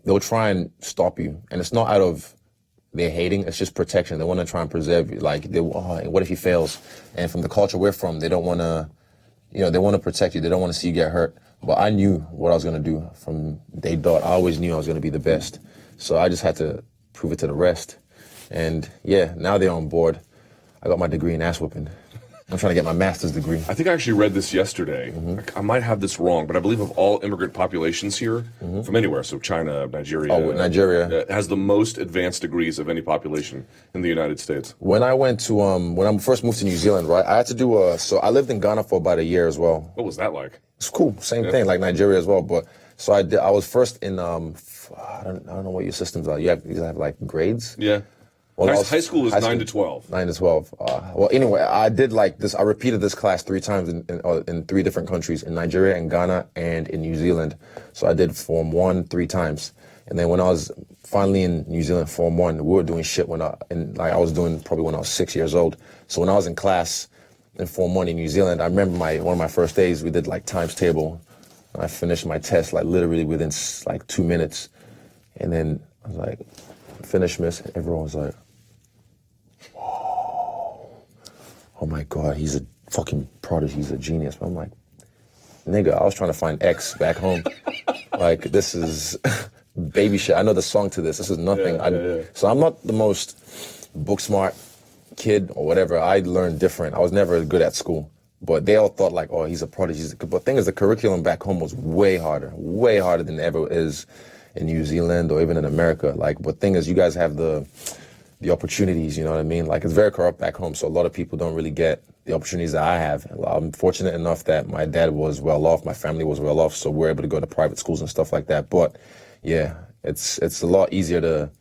they'll try and stop you. And it's not out of their hating, it's just protection. They want to try and preserve you. Like, what if he fails? And from the culture we're from, they don't want to, they want to protect you. They don't want to see you get hurt. But I knew what I was going to do from day dot. I always knew I was going to be the best. So I just had to prove it to the rest. And yeah, now they're on board. I got my degree in ass whooping. I'm trying to get my master's degree. I think I actually read this yesterday. I might have this wrong, but I believe of all immigrant populations here, from anywhere, so China, Nigeria. Oh, Nigeria. Has the most advanced degrees of any population in the United States. When I went to, when I first moved to New Zealand, right, I had to do so I lived in Ghana for about a year as well. What was that like? It's cool, same thing, like Nigeria as well. But, so I was first in, I don't know what your systems are. You have like grades? Yeah. Well, high school is 9 to 12. 9 to 12. Well, anyway, I did like this. I repeated this class 3 times in 3 different countries, in Nigeria, in Ghana, and in New Zealand. So I did Form 1 3 times. And then when I was finally in New Zealand, Form 1, we were doing shit I was doing probably when I was 6 years old. So when I was in class in Form 1 in New Zealand, I remember one of my first days, we did like times table. And I finished my test like literally within like 2 minutes. And then I was like, finish, miss. Everyone was like, oh my God, he's a fucking prodigy, he's a genius. But I'm like, nigga, I was trying to find X back home. Like, this is baby shit. I know the song to this. This is nothing. So I'm not the most book smart kid or whatever. I learned different. I was never good at school. But they all thought like, oh, he's a prodigy. But the thing is, the curriculum back home was way harder than it ever is in New Zealand or even in America. Like, but thing is, you guys have the opportunities, you know what I mean? Like, it's very corrupt back home, so a lot of people don't really get the opportunities that I have. I'm fortunate enough that my dad was well off, my family was well off, so we're able to go to private schools and stuff like that. But yeah, it's a lot easier to.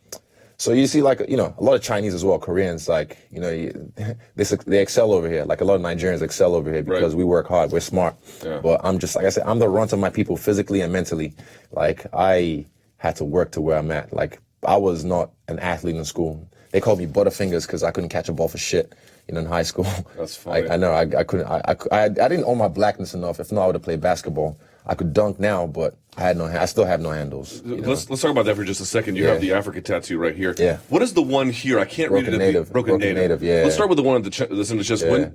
So you see, like, a lot of Chinese as well, Koreans, like, they excel over here. Like, a lot of Nigerians excel over here because we work hard, we're smart. Yeah. But I'm just, like I said, I'm the runt of my people physically and mentally. Like, I had to work to where I'm at. Like, I was not an athlete in school. They called me Butterfingers because I couldn't catch a ball for shit, in high school. That's funny. I know, I couldn't, I didn't own my blackness enough. If not, I would have played basketball. I could dunk now, but I still have no handles. Let's talk about that for just a second. You have the Africa tattoo right here. Yeah. What is the one here? I can't read it. Broken Native. Yeah. Let's start with the one that's in the chest. Yeah.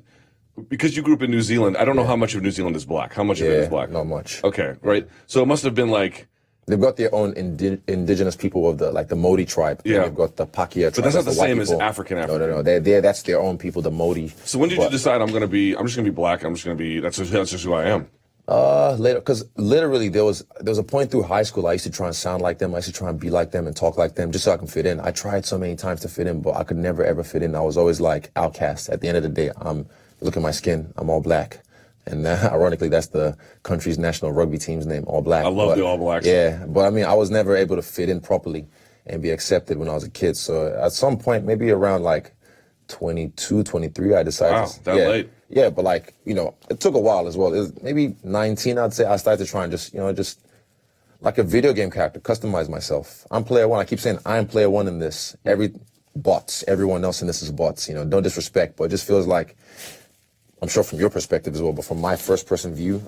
Because you grew up in New Zealand, I don't know how much of New Zealand is black. How much of it is black? Not much. Okay, right. So it must have been like. They've got their own indigenous people of the Modi tribe. Yeah. They've got the Pakia tribe. But that's not the same as African. No. That's their own people, the Modi. So when did you decide I'm just going to be black. That's just who I am. Later, because literally there was a point through high school I used to try and sound like them. I used to try and be like them and talk like them just so I can fit in. I tried so many times to fit in, but I could never ever fit in. I was always like outcast. At the end of the day, look at my skin. I'm all black. And ironically, that's the country's national rugby team's name, All Black. I love the All Blacks. Yeah, but I mean, I was never able to fit in properly and be accepted when I was a kid. So at some point, maybe around like 22, 23, I decided. Wow, that late. Yeah, but like, it took a while as well. It was maybe 19, I'd say. I started to try and just like a video game character, customize myself. I'm player one. I keep saying I'm player one in this. Everyone else in this is bots. No disrespect, but it just feels like, I'm sure from your perspective as well, but from my first person view,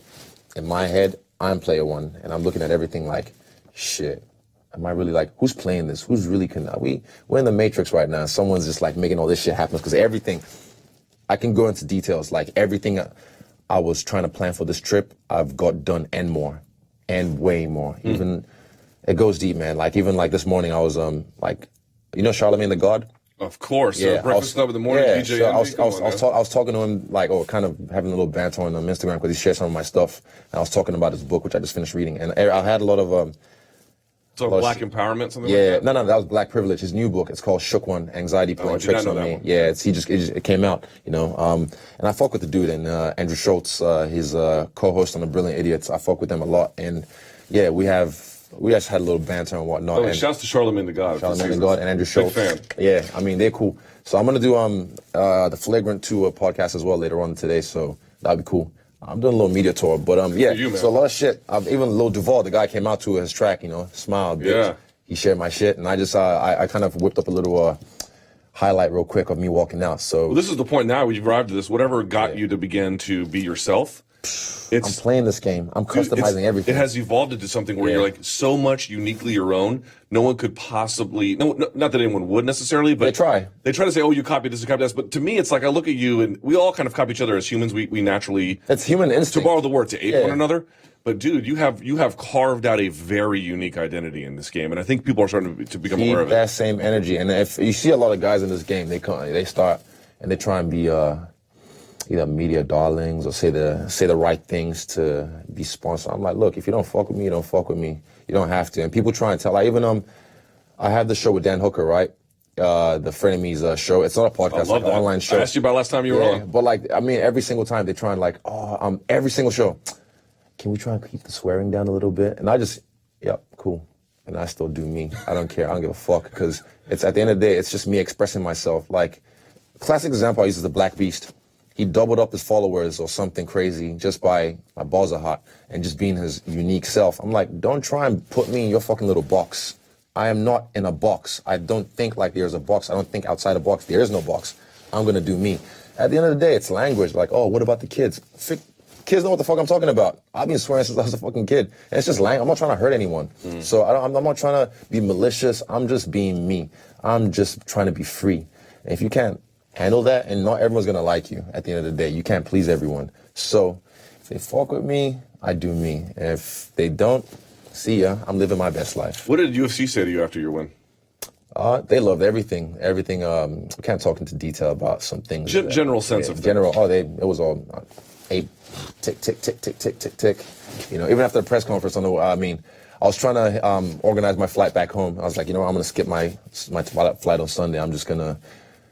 in my head, I'm player one, and I'm looking at everything like, shit, am I really like, who's playing this? Who's really we're in the Matrix right now. Someone's just like making all this shit happen, because everything, I can go into details, like everything I was trying to plan for this trip, I've got done and more, and way more. Even, it goes deep, man. Like, even like this morning, I was, Charlemagne the God? Of course. Breakfast Club in the morning, DJ. So I was talking to him, like, kind of having a little banter on Instagram because he shared some of my stuff. And I was talking about his book, which I just finished reading. And I had a lot of, So Black Empowerment, something yeah, like that? No, that was Black Privilege. His new book, it's called Shook One, Anxiety Playing Tricks on Me. Yeah, it came out, you know. And I fuck with the dude, and Andrew Schultz, he's a co-host on The Brilliant Idiots. I fuck with them a lot. And yeah, we just had a little banter and whatnot. Oh, shouts to Charlamagne the God. Charlamagne the God and Andrew Schultz. Big fan. Yeah, I mean, they're cool. So I'm going to do the Flagrant 2 podcast as well later on today, so that'll be cool. I'm doing a little media tour, but yeah, so a lot of shit. Even Lil Duval, the guy came out to his track, you know, smiled, bitch. Yeah. He shared my shit, and I just, I kind of whipped up a little highlight real quick of me walking out. So this is the point now, we've arrived at this, whatever got you to begin to be yourself. I'm playing this game. I'm customizing everything. It has evolved into something where you're like so much uniquely your own. No one could possibly, no, not that anyone would necessarily, but they try to say, oh, you copied this, you copied this. But to me, it's like I look at you and we all kind of copy each other as humans. We naturally, it's human instinct. To borrow the word, to ape one another. But dude, you have carved out a very unique identity in this game, and I think people are starting to become aware of it. That same energy, and if you see a lot of guys in this game, they start and they try and be either media darlings or say the right things to be sponsored. I'm like, look, if you don't fuck with me, you don't fuck with me. You don't have to. And people try and tell. Like even I have the show with Dan Hooker, right? The Frenemies show. It's not a podcast, it's like an online show. I asked you about last time you were on. But like, I mean, every single time they try and like, every single show. Can we try and keep the swearing down a little bit? And I just, cool. And I still do me. I don't care. I don't give a fuck because it's at the end of the day, it's just me expressing myself. Like, classic example I use is the Black Beast. He doubled up his followers or something crazy just by my balls are hot and just being his unique self. I'm like, don't try and put me in your fucking little box. I am not in a box. I don't think like there's a box. I don't think outside a box. There is no box. I'm going to do me. At the end of the day, it's language. Like, oh, what about the kids? Kids know what the fuck I'm talking about. I've been swearing since I was a fucking kid. And it's just language. I'm not trying to hurt anyone. So I'm not trying to be malicious. I'm just being me. I'm just trying to be free. And if you can't handle that, and not everyone's going to like you at the end of the day. You can't please everyone. So if they fuck with me, I do me. And if they don't, see ya. I'm living my best life. What did UFC say to you after your win? They loved everything. Everything. We can't talk into detail about some things. General sense of things. It was all tick, tick, tick, tick, tick, tick, tick. You know, even after the press conference, I was trying to organize my flight back home. I was like, you know what, I'm going to skip my flight on Sunday. I'm just going to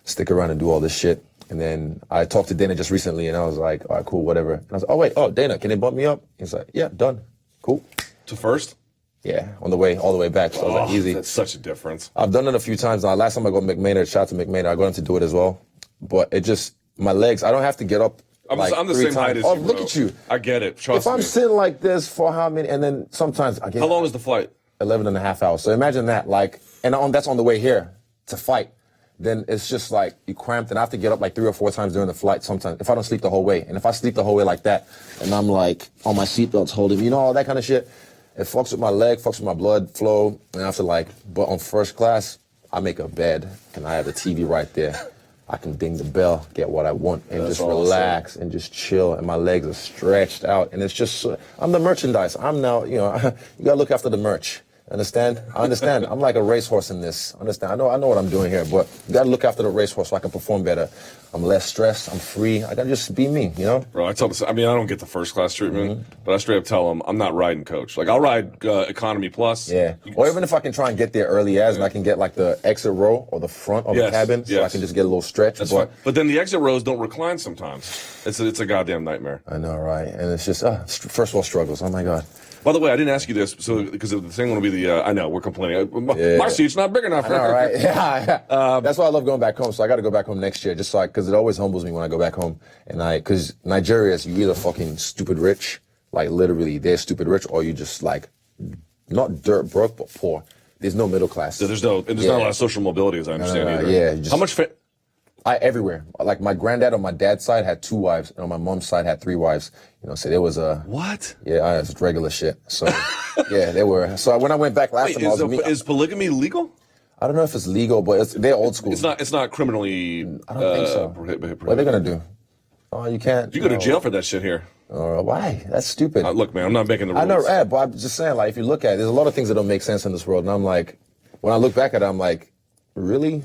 stick around and do all this shit. And then I talked to Dana just recently, and I was like, all right, cool, whatever. And I was like, Dana, can they bump me up? He's like, yeah, done. Cool. To first? Yeah, all the way back. So I was like, easy. That's such a difference. I've done it a few times now. Last time I go to McMahon, shout out to McMahon, I got him to do it as well. But it just, my legs, I don't have to get up. I'm the same height as you. Oh, look at you. I get it. Trust me. If I'm sitting like this for how many, and then sometimes I get. How long is the flight? 11 and a half hours. So imagine that, like, and that's on the way here to fight. Then it's just like you cramped, and I have to get up like 3 or 4 times during the flight sometimes if I don't sleep the whole way. And if I sleep the whole way like that, and I'm like on my seatbelts holding, you know, all that kind of shit, it fucks with my leg, fucks with my blood flow. And I have to but on first class, I make a bed, and I have the TV right there. I can ding the bell, get what I want, and just relax and just chill. And my legs are stretched out, and it's just, I'm the merchandise. I'm now, you gotta look after the merch. Understand? I understand. I'm like a racehorse in this. Understand? I know what I'm doing here, but you gotta look after the racehorse so I can perform better. I'm less stressed. I'm free. I gotta just be me, you know? Bro, I don't get the first class treatment, but I straight up tell them I'm not riding coach. Like, I'll ride economy plus. Yeah. Or even if I can try and get there early and I can get like the exit row or the front of the cabin so I can just get a little stretch. That's fine. But then the exit rows don't recline sometimes. It's a goddamn nightmare. I know, right? And it's just, first world struggles. Oh my God. By the way, I didn't ask you this, because the thing will be I know, we're complaining. My seat's not big enough. I know, right? Yeah. That's why I love going back home. So I got to go back home next year, just so because it always humbles me when I go back home. And because Nigeria is, you either fucking stupid rich, like literally they're stupid rich, or you just like, not dirt broke, but poor. There's no middle class. So there's not a lot of social mobility, as I understand either. Yeah. How much everywhere. Like my granddad on my dad's side had 2 wives, and on my mom's side had 3 wives. So there was a... What? Yeah, it's regular shit. So, yeah, they were. So when I went back last time, is polygamy legal? I don't know if it's legal, but they're old school. It's not criminally... I don't think so. What are they going to do? Oh, you can't... You go to jail for that shit here. Why? That's stupid. Look, man, I'm not making the rules. I know, but I'm just saying, like, if you look at it, there's a lot of things that don't make sense in this world, and I'm like, when I look back at it, I'm like, really?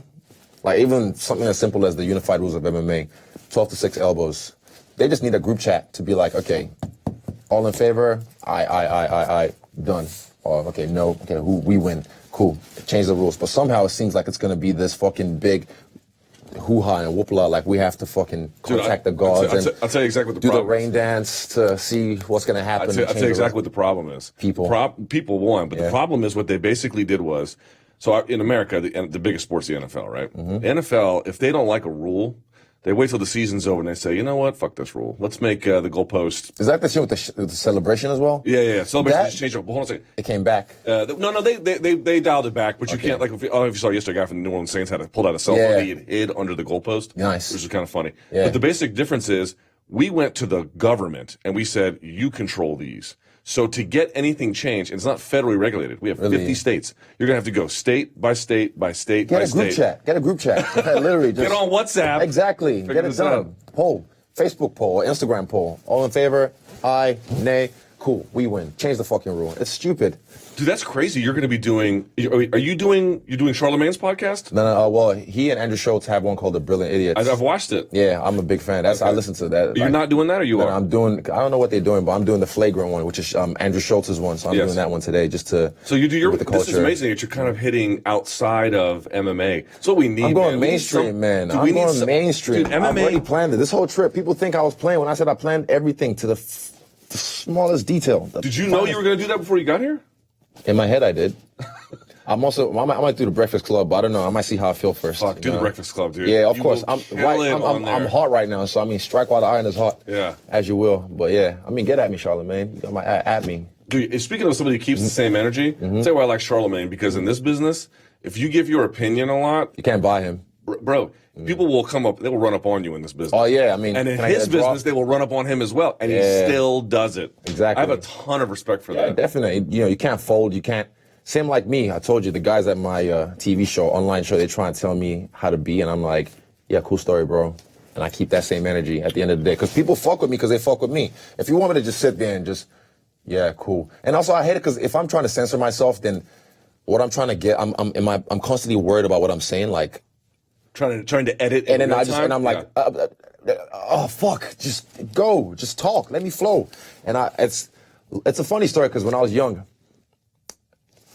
Like, even something as simple as the unified rules of MMA, 12 to 6 elbows. They just need a group chat to be like, okay, all in favor, I, done. or okay, no, okay, who we win, cool, change the rules. But somehow it seems like it's gonna be this fucking big hoo-ha and whoopla, like we have to fucking contact the gods I'll tell you exactly what the do the problem rain dance to see what's gonna happen. I'll tell you exactly what the problem is. People won, but the problem is what they basically did was, in America, the biggest sport's the NFL, right? Mm-hmm. The NFL, if they don't like a rule, they wait till the season's over and they say, you know what, fuck this rule. Let's make the goalpost. Is that the thing with the celebration as well? Yeah. Celebration just changed up. Hold on a second. It came back. No, they dialed it back, but you can't, like, if you saw yesterday, a guy from the New Orleans Saints had pulled out a cell phone he had hid under the goalpost. Nice. Which is kind of funny. Yeah. But the basic difference is we went to the government and we said, you control these. So to get anything changed, and it's not federally regulated. We have 50 states. You're going to have to go state by state by state by state. Get a group chat. Literally just get on WhatsApp. Exactly. Get it done. Poll. Facebook poll. Instagram poll. All in favor? Aye. Nay. Cool. We win. Change the fucking rule. It's stupid. Dude, that's crazy. You're going to be doing. You're doing Charlemagne's podcast? No. Well, he and Andrew Schultz have one called The Brilliant Idiots. I've watched it. Yeah, I'm a big fan. I listen to that. You're not doing that, or you are? I'm doing. I don't know what they're doing, but I'm doing the flagrant one, which is Andrew Schultz's one. So I'm doing that one today, just to. So you do your. With the culture. This is amazing that you're kind of hitting outside of MMA. That's what we need. I'm going mainstream, man. Dude, I'm going mainstream. Dude, MMA. I've already planned it. This whole trip, people think I was playing when I said I planned everything to the smallest detail. Did you know you were going to do that before you got here? In my head, I did. I might do the Breakfast Club, but I don't know. I might see how I feel first. Fuck, do the Breakfast Club, dude. Yeah, of course. I'm hot right now, so I mean, strike while the iron is hot. Yeah. As you will. But yeah, I mean, get at me, Charlemagne. You got at me. Dude, speaking of somebody who keeps the same energy, I'll tell you why I like Charlemagne, because in this business, if you give your opinion a lot, you can't buy him. Bro, people will they will run up on you in this business. Oh, yeah, I mean. And in his business, they will run up on him as well, and he still does it. Exactly. I have a ton of respect for that. Definitely. You can't fold, you can't. Same like me. I told you, the guys at my TV show, online show, they try and tell me how to be, and I'm like, yeah, cool story, bro. And I keep that same energy at the end of the day. Because people fuck with me because they fuck with me. If you want me to just sit there and just, yeah, cool. And also, I hate it because if I'm trying to censor myself, then what I'm trying to get, I'm constantly worried about what I'm saying, like. Trying to edit and then I'm like, oh, fuck, just go, just talk, let me flow. And it's a funny story because when I was young,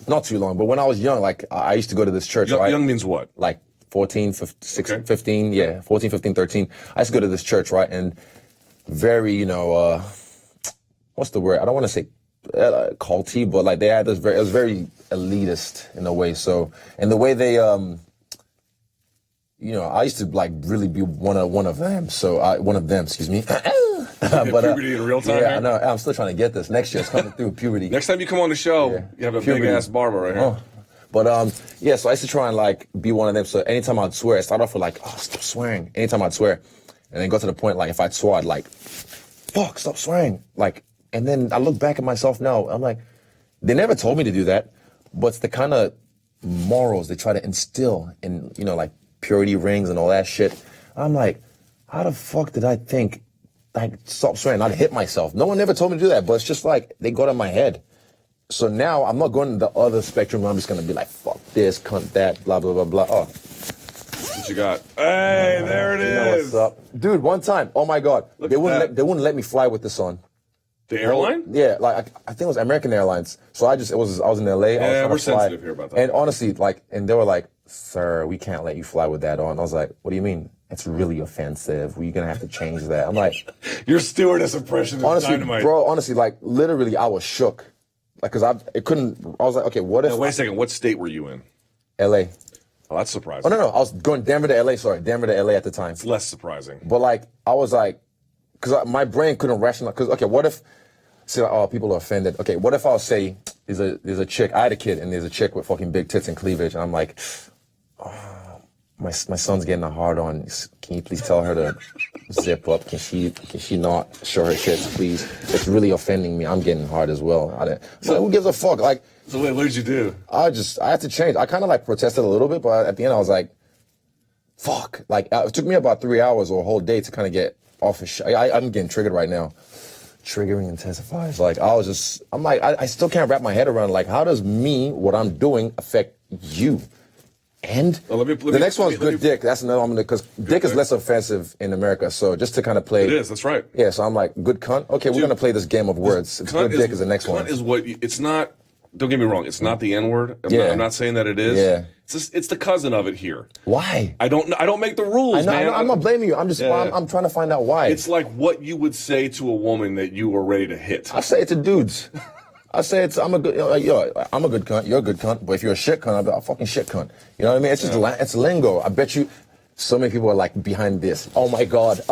not too long, but when I was young, like, I used to go to this church, right? Young means what? Like 14, 15, 15, yeah, 14, 15, 13. I used to go to this church, right? And very, what's the word? I don't want to say culty, but like they had this it was very elitist in a way. So, and the way they, I used to like really be one of them. So one of them, excuse me. But, puberty in real time. Yeah, I know. I'm still trying to get this. Next year, it's coming through puberty. Next time you come on the show, you have a big ass barber right here. Oh. But so I used to try and like be one of them. So anytime I'd swear, I start off with like, oh, stop swearing. Anytime I'd swear, and then go to the point like if I'd swore, I'd like, fuck, stop swearing. Like, and then I look back at myself now. I'm like, they never told me to do that, but it's the kind of morals they try to instill in, like purity rings and all that shit. I'm like, how the fuck did I think? Like, stop swearing, I'd hit myself. No one ever told me to do that, but it's just like, they got in my head. So now, I'm not going to the other spectrum where I'm just going to be like, fuck this, cunt that, blah, blah, blah, blah. Oh. What you got? Hey, there it is. What's up? Dude, one time, oh my God, they wouldn't let me fly with this on. The airline? Yeah, like, I think it was American Airlines. So I was in LA. Yeah, we're sensitive here about that. And honestly, and they were like, sir, we can't let you fly with that on. I was like, what do you mean? It's really offensive. We're going to have to change that. I'm like... Your stewardess impression is dynamite. Bro, honestly, like, literally, I was shook. Like, because I was like, okay, what if... Now, wait a second. What state were you in? L.A. Oh, that's surprising. Oh, no. I was going Denver to L.A., sorry. Denver to L.A. at the time. It's less surprising. But, like, I was like... Because my brain couldn't rationalize... Because, okay, what if... See, like, oh, people are offended. Okay, what if I was say, there's a chick... I had a kid, and there's a chick with fucking big tits and cleavage, and I'm like... Oh, my son's getting a hard on. Can you please tell her to zip up? Can she not show her tits, please? It's really offending me. I'm getting hard as well. So who gives a fuck? Like, so wait, what did you do? I had to change. I kind of like protested a little bit, but at the end I was like, fuck. Like, it took me about 3 hours or a whole day to kind of get off of shit. I'm getting triggered right now. Triggering intensifies. Like, I'm like, I still can't wrap my head around, like, how does what I'm doing affect you? And the next one's good dick. That's another one because dick is less offensive in America. So just to kind of play. It is. That's right. Yeah. So I'm like, good cunt. Okay, we're gonna play this game of words. Good dick is the next one. Cunt is what it's not. don't get me wrong, it's not the N-word. I'm not saying that it is. Yeah. It's the cousin of it here. Why? I don't make the rules, man. I'm not blaming you. I'm just I'm trying to find out why. It's like what you would say to a woman that you were ready to hit. I say it to dudes. I say I'm a good cunt. You're a good cunt. But if you're a shit cunt, I'll be a fucking shit cunt. You know what I mean? It's just it's lingo. I bet you so many people are like behind this. Oh my God.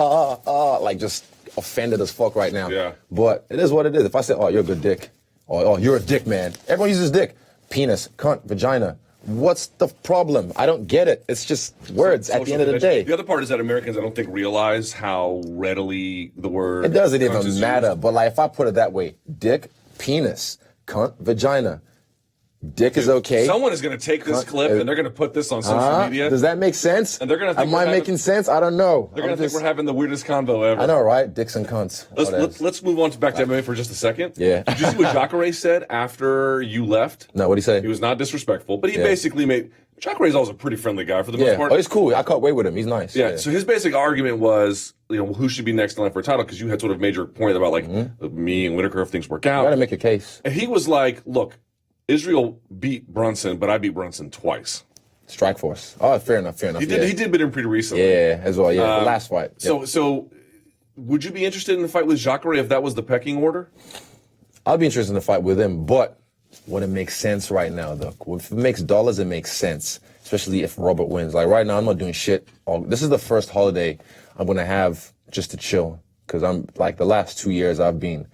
Like just offended as fuck right now. Yeah. But it is what it is. If I say, oh, you're a good dick. Or, oh, you're a dick, man. Everyone uses dick. Penis, cunt, vagina. What's the problem? I don't get it. It's just words at the end of the day. The other part is that Americans, I don't think, realize how readily the word. It doesn't even matter. But like, if I put it that way, dick, penis, cunt, vagina. Dick is okay. Someone is going to take this clip and they're going to put this on social media. Does that make sense? And they're going to think am I making sense? I don't know. They're going to think we're having the weirdest convo ever. I know, right? Dicks and cunts. Let's move on back to MMA for just a second. Yeah. Did you see what Jacare said after you left? No, what'd he say? He was not disrespectful, but he basically made. Jacare's always a pretty friendly guy for the most part. Oh, he's cool. I caught way with him. He's nice. Yeah. So his basic argument was, who should be next in line for a title? Because you had sort of made your point about me and Whitaker if things work out. You gotta make a case. And he was like, look, Israel beat Brunson, but I beat Brunson twice. Strike Force. Oh, fair enough. He did beat him pretty recently. Yeah, as well. Yeah, the last fight. So would you be interested in a fight with Jacare if that was the pecking order? I'd be interested in a fight with him, but would it make sense right now, though? If it makes dollars, it makes sense, especially if Robert wins. Like right now, I'm not doing shit. This is the first holiday I'm gonna have just to chill, because I'm like the last 2 years I've been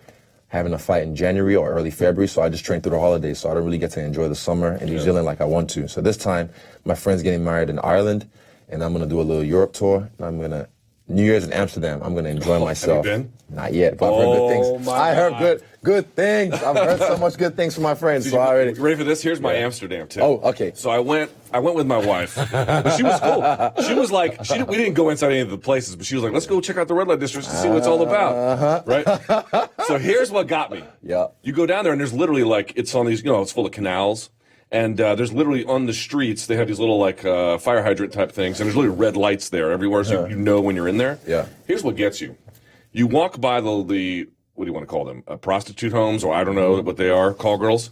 having a fight in January or early February, so I just train through the holidays, so I don't really get to enjoy the summer in New Zealand like I want to. So this time, my friend's getting married in Ireland, and I'm gonna do a little Europe tour, and I'm gonna New Year's in Amsterdam. I'm gonna enjoy myself. Have you been? Not yet, but I've heard good things. I heard good things. I've heard so much good things from my friends. So I already. You ready for this? Here's my Amsterdam tip. Oh, okay. So I went with my wife, but she was cool. She was like, we didn't go inside any of the places, but she was like, let's go check out the red light districts and see what it's all about. Right? So here's what got me. Yeah. You go down there and there's literally like, it's on these, it's full of canals. And there's literally on the streets, they have these little like fire hydrant type things. And there's literally red lights there everywhere, so you know when you're in there. Yeah. Here's what gets you. You walk by the what do you want to call them? Prostitute homes, or I don't know what they are, call girls.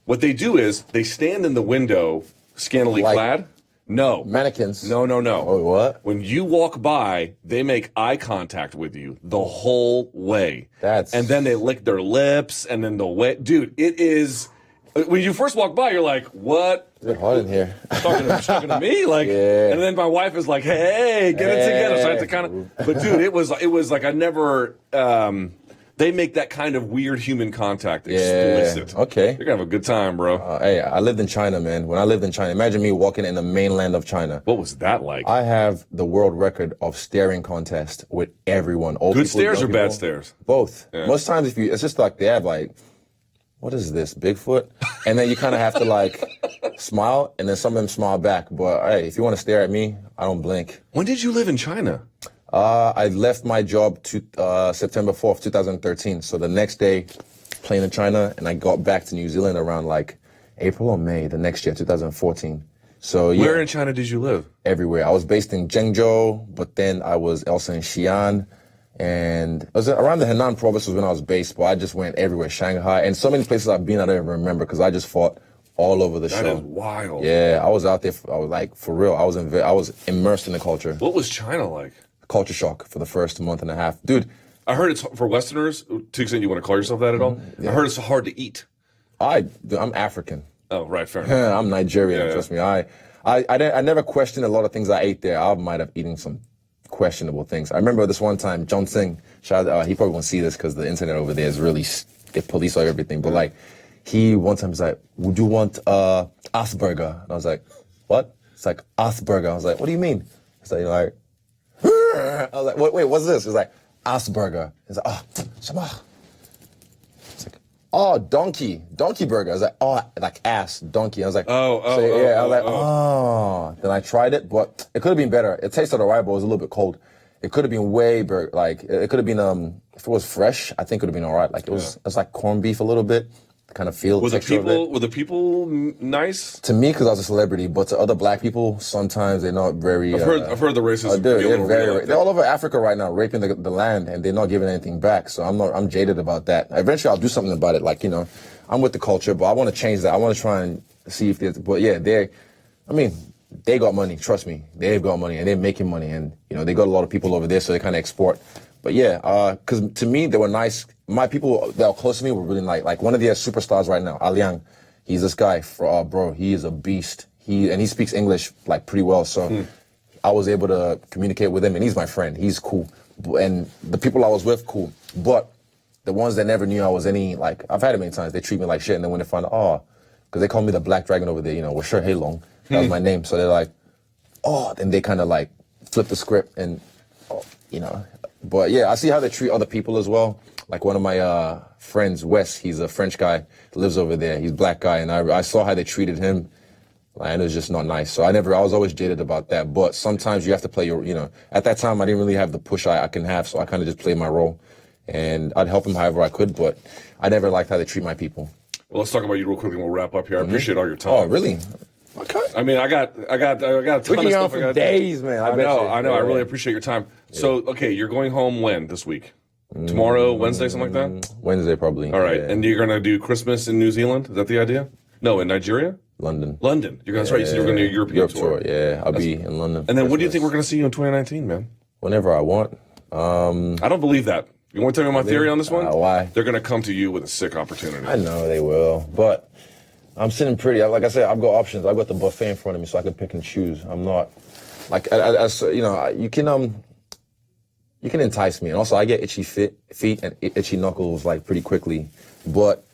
What they do is they stand in the window, scantily clad. No. Mannequins. No. Oh, what? When you walk by, they make eye contact with you the whole way. And then they lick their lips, and then dude, it is. When you first walk by, you're like, what? It's hot in here. Talking to me? Like, yeah. And then my wife is like, hey, get it together. So I had to kind of, but dude, it was like I never, they make that kind of weird human contact explicit. Yeah. Okay. You're going to have a good time, bro. Hey, I lived in China, man. When I lived in China, imagine me walking in the mainland of China. What was that like? I have the world record of staring contest with everyone. Old good people, stares or people. bad stares? Both. Yeah. Most times, it's just like they have like, what is this, Bigfoot? And then you kind of have to like smile, and then some of them smile back. But hey, if you want to stare at me, I don't blink. When did you live in China? I left my job September 4th, 2013. So the next day, plane to China, and I got back to New Zealand around like April or May the next year, 2014. So yeah. Where in China did you live? Everywhere. I was based in Zhengzhou, but then I was also in Xi'an. And it was around the Henan province was when I was based, but I just went everywhere, Shanghai, and so many places I've been I don't even remember because I just fought all over the show. That is wild. Yeah, I was out there. I was like, for real. I was immersed in the culture. What was China like? Culture shock for the first month and a half, dude. I heard it's for Westerners. To the extent you want to call yourself that at all, I heard it's hard to eat. I'm African. Oh, right, fair enough. I'm Nigerian. Yeah. Trust me. I never questioned a lot of things I ate there. I might have eaten some questionable things. I remember this one time, John Singh, he probably won't see this because the internet over there is really, they police everything, but like, he one time was like, would you want Asperger? And I was like, what? It's like, Asperger. I was like, what do you mean? It's like, I was like, wait, what's this? It's like, Asperger. He's like, oh, Shama. It's like, oh, donkey burger. I was like, oh, like ass, donkey. I was like, I was like, oh. Then I tried it, but it could have been better. It tasted alright, but it was a little bit cold. It could have been way better. Like, it could have been, if it was fresh, I think it would have been alright. Like, it was like corned beef a little bit. kind of feel. Were the people nice? To me, because I was a celebrity, but to other black people, sometimes they're not very. I've heard the racism. They're all over Africa right now, raping the land, and they're not giving anything back. So I'm jaded about that. Eventually, I'll do something about it. Like, I'm with the culture, but I want to change that. I want to try and see if there's. But yeah, they got money. Trust me, they've got money, and they're making money, and they got a lot of people over there, so they kind of export. But yeah, because to me, they were nice. My people that were close to me were really nice. Like one of their superstars right now, Aliang. He's this guy, bro. He is a beast. He speaks English like pretty well. So I was able to communicate with him, and he's my friend. He's cool. And the people I was with, cool. But the ones that never knew I was I've had it many times. They treat me like shit, and then when they find out, because they call me the Black Dragon over there, with Sure Hey Long. That was my name. So they're like, then they kind of like flip the script and, But yeah, I see how they treat other people as well. Like one of my friends, Wes, he's a French guy, lives over there. He's a black guy, and I saw how they treated him, and it was just not nice. So I was always jaded about that. But sometimes you have to play your, at that time I didn't really have the push I can have, so I kind of just played my role, and I'd help him however I could. But I never liked how they treat my people. Well, let's talk about you real quickly, and we'll wrap up here. I appreciate all your time. Oh, really? Okay. I mean, I got a ton of stuff. For days, man. I know. I really appreciate your time. Yeah. So, okay, you're going home when this week? Tomorrow, Wednesday, something like that? Wednesday, probably. All right. Yeah. And you're going to do Christmas in New Zealand? Is that the idea? No, in Nigeria? London. That's right. You said you were going to do a Europe tour. Yeah, I'll be in London. And then what do you think we're going to see you in 2019, man? Whenever I want. I don't believe that. You want to tell me my theory on this one? Why? They're going to come to you with a sick opportunity. I know they will, but I'm sitting pretty. Like I said, I've got options. I've got the buffet in front of me, so I can pick and choose. I'm not you can entice me, and also I get itchy feet and itchy knuckles like pretty quickly. But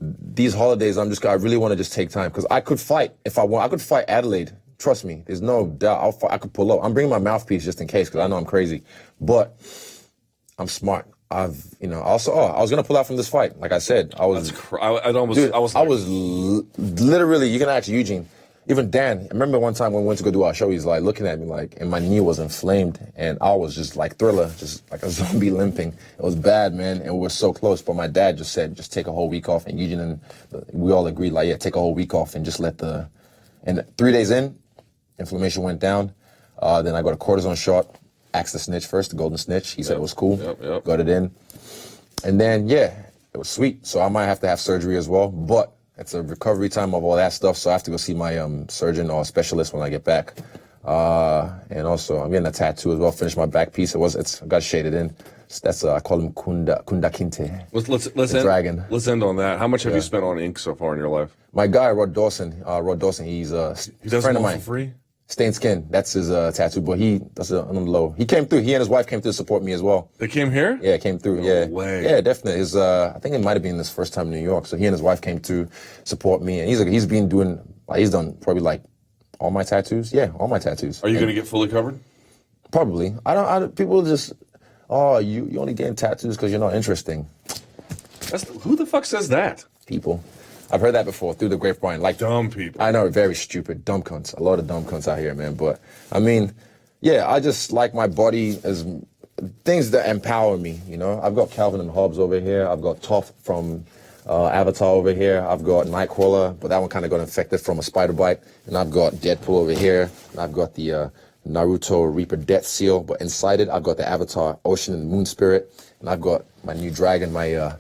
these holidays, I really want to just take time because I could fight if I want. I could fight Adelaide. Trust me, there's no doubt. I could pull up. I'm bringing my mouthpiece just in case because I know I'm crazy, but I'm smart. I was gonna pull out from this fight. Like I said, I was. Literally. You can ask Eugene, even Dan. I remember one time when we went to go do our show, he's like looking at me like, and my knee was inflamed, and I was just like Thriller, just like a zombie limping. It was bad, man, and we were so close. But my dad just said, just take a whole week off, and Eugene and we all agreed, like, yeah, take a whole week off and just And 3 days in, inflammation went down. Then I got a cortisone shot. Asked the snitch first, the golden snitch. He said it was cool. Yep. Got it in. And then, yeah, it was sweet. So I might have to have surgery as well. But it's a recovery time of all that stuff. So I have to go see my surgeon or specialist when I get back. And also, I'm getting a tattoo as well. Finish my back piece. I got shaded in. That's I call him Kunda Kinte. Let's end, dragon. Let's end on that. How much have you spent on ink so far in your life? My guy, Rod Dawson, he's a friend of mine. For free? Stained Skin, that's his tattoo, but he does it on the low. He came through. He and his wife came through to support me as well. They came here? Yeah, came through. No way. Yeah, definitely. I think it might have been his first time in New York. So he and his wife came to support me, and he's done probably like all my tattoos. Yeah, all my tattoos. Are you going to get fully covered? Probably. People just, you only getting tattoos because you're not interesting. Who the fuck says that? People. I've heard that before through the grapevine. Like dumb people. I know, very stupid, dumb cunts. A lot of dumb cunts out here, man. But I mean, yeah, I just like my body as things that empower me. I've got Calvin and Hobbes over here. I've got Toph from Avatar over here. I've got Nightcrawler, but that one kind of got infected from a spider bite. And I've got Deadpool over here. And I've got the Naruto Reaper Death Seal. But inside it, I've got the Avatar Ocean and Moon Spirit. And I've got my new dragon, my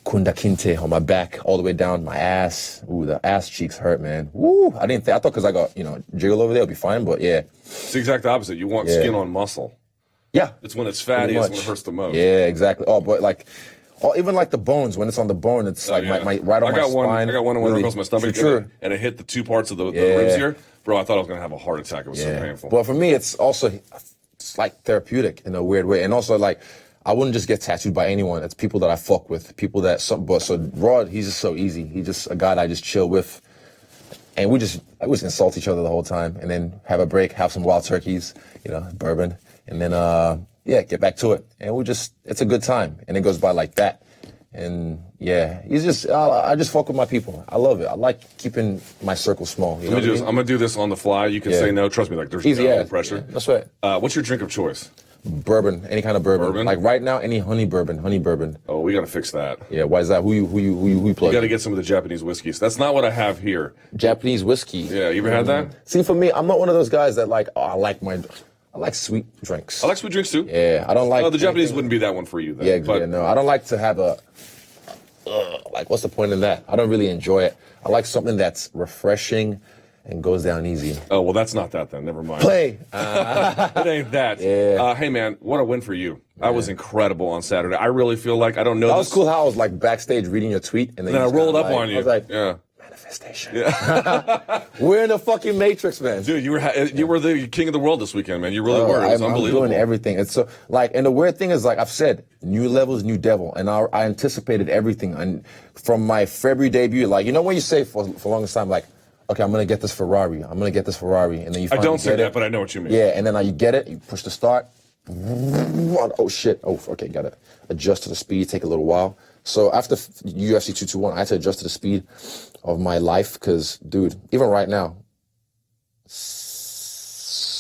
Kunda Kinte on my back, all the way down my ass. Ooh, the ass cheeks hurt, man. Woo! I thought because I got, jiggle over there, it'll be fine, but yeah. It's the exact opposite. You want skin on muscle. Yeah. It's when it's fatty, it's when it hurts the most. Yeah, exactly. Oh, but even like the bones, when it's on the bone, it's like my right on my spine. I got one really, across my stomach, and it hit the two parts of the ribs here. Bro, I thought I was going to have a heart attack. It was so painful. But for me, it's like therapeutic in a weird way. And also like, I wouldn't just get tattooed by anyone. It's people that I fuck with, people that so Rod, he's just so easy. He's just a guy that I just chill with, and I just insult each other the whole time, and then have a break, have some wild turkeys, bourbon, and then get back to it, and it's a good time, and it goes by like that, and yeah, I just fuck with my people. I love it. I like keeping my circle small. I'm gonna do this on the fly. You can say no. Trust me, like there's easy, no pressure. Yeah, that's right. What's your drink of choice? bourbon, any kind of bourbon. Like right now, any honey bourbon. Oh, we got to fix that. Yeah, why is that? Who you plug? You got to get some of the Japanese whiskeys. That's not what I have here. Japanese whiskey. Yeah, you ever had that? See, for me, I'm not one of those guys that like, I like sweet drinks. I like sweet drinks too. Yeah, I don't like. Oh, the Japanese wouldn't be that one for you then. Yeah, no, I don't like to have a. Like, what's the point in that? I don't really enjoy it. I like something that's refreshing and goes down easy. Oh, well, that's not that then. Never mind. Play. It ain't that. Yeah. Hey, man, what a win for you. That was incredible on Saturday. I really feel like I don't know. That was cool how I was like backstage reading your tweet. And then I rolled up on you. I was like, yeah. Manifestation. Yeah. We're in the fucking Matrix, man. Dude, you were the king of the world this weekend, man. You really were. It was unbelievable. I'm doing everything. It's so like, and the weird thing is, like I've said, new levels, new devil, and I anticipated everything. And from my February debut, like, you know when you say for the longest time, like, okay, I'm gonna get this Ferrari, and then you. I don't say that, but I know what you mean. Yeah, and then you get it, you push the start. Oh shit! Oh, okay, got it. Adjust to the speed, take a little while. So after UFC 221, I had to adjust to the speed of my life because, dude, even right now,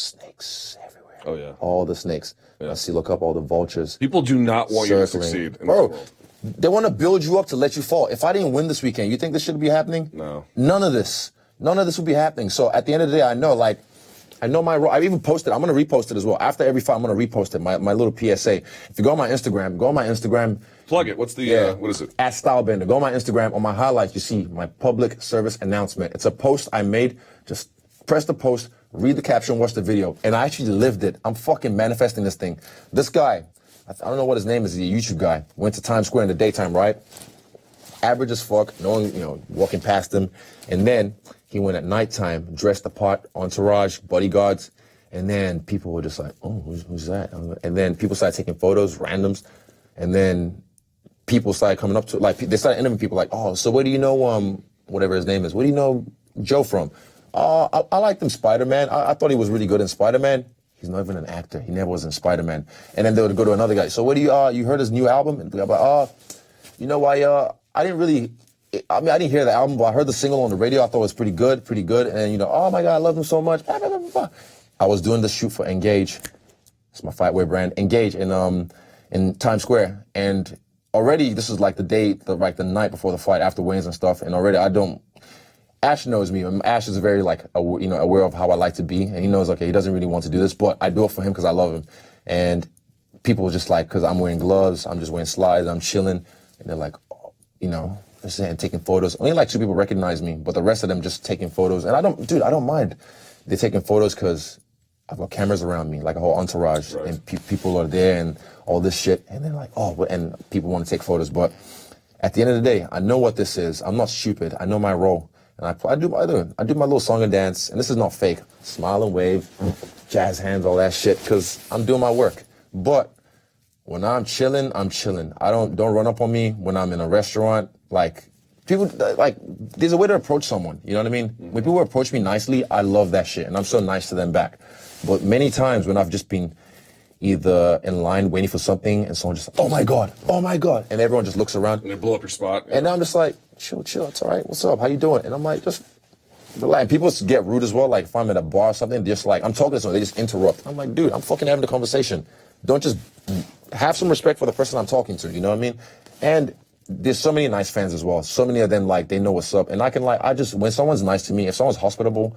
snakes everywhere. Oh yeah, all the snakes. Yeah. I see. Look up all the vultures. People do not want you to succeed, bro. They want to build you up to let you fall. If I didn't win this weekend, you think this should be happening? No. None of this would be happening. So at the end of the day, I know my role. I even posted. I'm going to repost it as well. After every fight, I'm going to repost it. My little PSA. If you go on my Instagram. Plug it. What's the, what is it? At Stylebender. Go on my Instagram. On my highlights, you see my public service announcement. It's a post I made. Just press the post, read the caption, watch the video. And I actually lived it. I'm fucking manifesting this thing. This guy, I don't know what his name is. He's a YouTube guy. Went to Times Square in the daytime, right? Average as fuck. No one, walking past him. And then he went at nighttime, dressed the part, entourage, bodyguards. And then people were just like, oh, who's that? And then people started taking photos, randoms. And then people started coming up to, like, they started interviewing people like, oh, so where do you know, whatever his name is, where do you know Joe from? I liked him Spider-Man. I thought he was really good in Spider-Man. He's not even an actor. He never was in Spider-Man. And then they would go to another guy. So what do you heard his new album? And I'm like, I didn't hear the album, but I heard the single on the radio. I thought it was pretty good. And, oh my God, I love him so much. I was doing the shoot for Engage. It's my fightwear brand. Engage in Times Square. And already, this is like the night before the fight, after weigh-ins and stuff. And already Ash knows me. Ash is very aware of how I like to be. And he knows, okay, he doesn't really want to do this, but I do it for him because I love him. And people were just like, because I'm wearing gloves, I'm just wearing slides, I'm chilling. And they're like, and taking photos. Only like 2 people recognize me, but the rest of them just taking photos. And I don't mind. They're taking photos because I've got cameras around me, like a whole entourage, right. And people are there and all this shit. And they're like, and people want to take photos. But at the end of the day, I know what this is. I'm not stupid. I know my role. And I do my little song and dance. And this is not fake. Smile and wave, jazz hands, all that shit, because I'm doing my work. But when I'm chilling, I'm chilling. Don't run up on me when I'm in a restaurant. Like, people, like, there's a way to approach someone, you know what I mean? When people approach me nicely, I love that shit, and I'm so nice to them back. But many times when I've just been either in line waiting for something, and someone just, oh my God, and everyone just looks around. And they blow up your spot. Yeah. And I'm just like, chill, it's all right, what's up, how you doing? And I'm like, just relax. People get rude as well, like if I'm at a bar or something, just like, I'm talking to someone, they just interrupt. I'm like, dude, I'm fucking having the conversation. Don't just have some respect for the person I'm talking to, you know what I mean? And there's so many nice fans as well. So many of them, like, they know what's up. And when someone's nice to me, if someone's hospitable,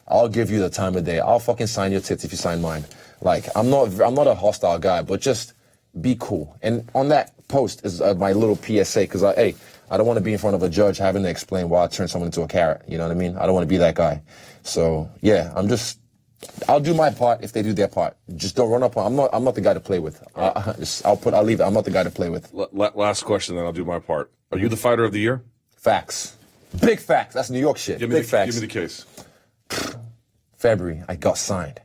I'll give you the time of day. I'll fucking sign your tits if you sign mine. Like, I'm not a hostile guy, but just be cool. And on that post is my little PSA, because I don't want to be in front of a judge having to explain why I turned someone into a carrot. You know what I mean? I don't want to be that guy. So, yeah, I'll do my part if they do their part. Just don't run up on. I'm not the guy to play with. I'll leave it. I'm not the guy to play with. Last question, then I'll do my part. Are you the fighter of the year? Facts. Big facts. That's New York shit. Big facts. Give me the case. February, I got signed.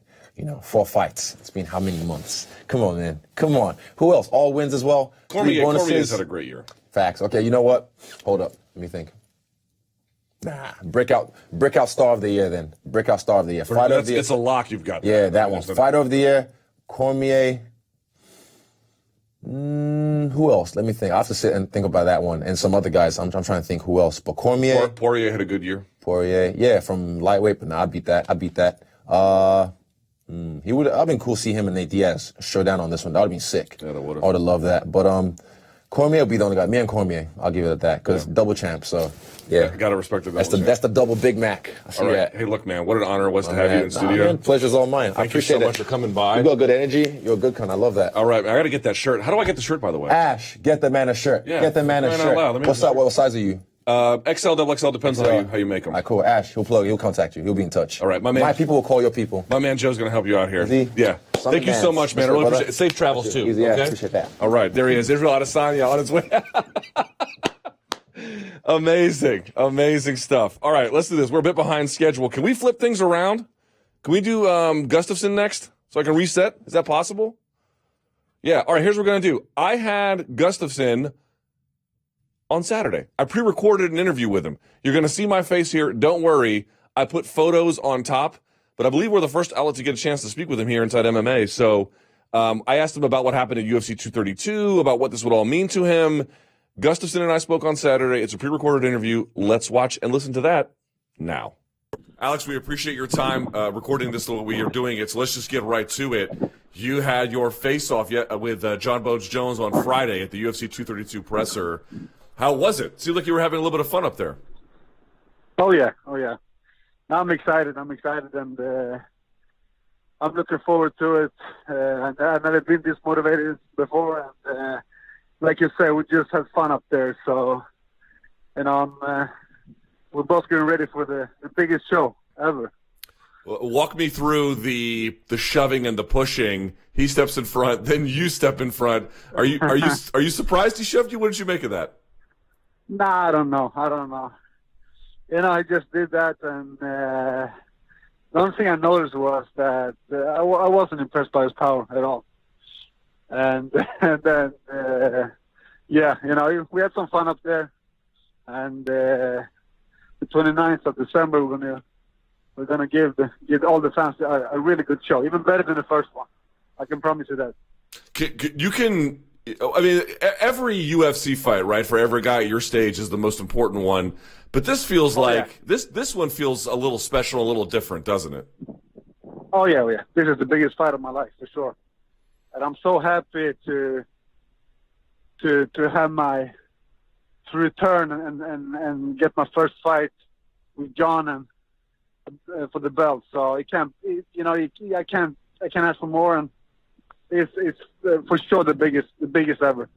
4 fights. It's been how many months? Come on, man. Come on. Who else? All wins as well. Cormier's had a great year. Facts. Okay, you know what? Hold up. Let me think. Nah, breakout star of the year then. Breakout star of the year. Fighter of the year. It's a lock you've got. Yeah, that one. Fighter of the year, Cormier. Who else? Let me think. I have to sit and think about that one. And some other guys. I'm trying to think who else. But Cormier. Poirier had a good year. Poirier. Yeah, from lightweight, but I beat that. He would. I've been cool to see him and Nate Diaz showdown on this one. That would have been sick. Yeah, that would've. I would have loved that. But Cormier will be the only guy. Me and Cormier, I'll give it at that because double champ. So yeah, Gotta respect the that's double champ. that's the double Big Mac. I see All right. that. Hey, look, man, what an honor it was to have you in studio. Man, pleasure's all mine. I Thank you appreciate so it. much for coming by. You got good energy. You're a good kind. I love that. All right, I got to get that shirt. How do I get the shirt, by the way? Ash, get the man a shirt. Yeah, Get the man a crying out shirt. loud. Let me What's know. up? What size are you? XL, double XL, depends on how you make them. All right, cool. Ash, he'll contact you. He'll be in touch. All right, my man. My people will call your people. My man Joe's going to help you out here. Is he? Yeah. Thank you so much, man. I really appreciate it. Safe travels, too. Easy, yeah, okay? appreciate that. All right, there he is. Israel Adesanya on his way. Amazing stuff. All right, let's do this. We're a bit behind schedule. Can we flip things around? Can we do Gustafsson next so I can reset? Is that possible? Yeah. All right, here's what we're going to do. I had Gustafsson on Saturday. I pre-recorded an interview with him. You're going to see my face here. Don't worry. I put photos on top, but I believe we're the first outlet to get a chance to speak with him here inside MMA. So I asked him about what happened at UFC 232, about what this would all mean to him. Gustafsson and I spoke on Saturday. It's a pre-recorded interview. Let's watch and listen to that now. Alex, we appreciate your time recording this the way you're doing it, so let's just get right to it. You had your face-off with Jon Jones on Friday at the UFC 232 presser. How was it? Seemed like you were having a little bit of fun up there. Oh yeah. I'm excited, and I'm looking forward to it. And I've never been this motivated before, and like you said, we just had fun up there. So, we're both getting ready for the biggest show ever. Walk me through the shoving and the pushing. He steps in front, then you step in front. Are you surprised he shoved you? What did you make of that? Nah, I don't know. I just did that, and the only thing I noticed was that I wasn't impressed by his power at all. And then, we had some fun up there. And the 29th of December, we're gonna give all the fans a really good show, even better than the first one. I can promise you that. Every UFC fight, right, for every guy at your stage is the most important one. But this feels this one feels a little special, a little different, doesn't it? Oh yeah. This is the biggest fight of my life for sure, and I'm so happy to have to return and get my first fight with Jon and for the belt. So I can't ask for more, and it's for sure the biggest ever.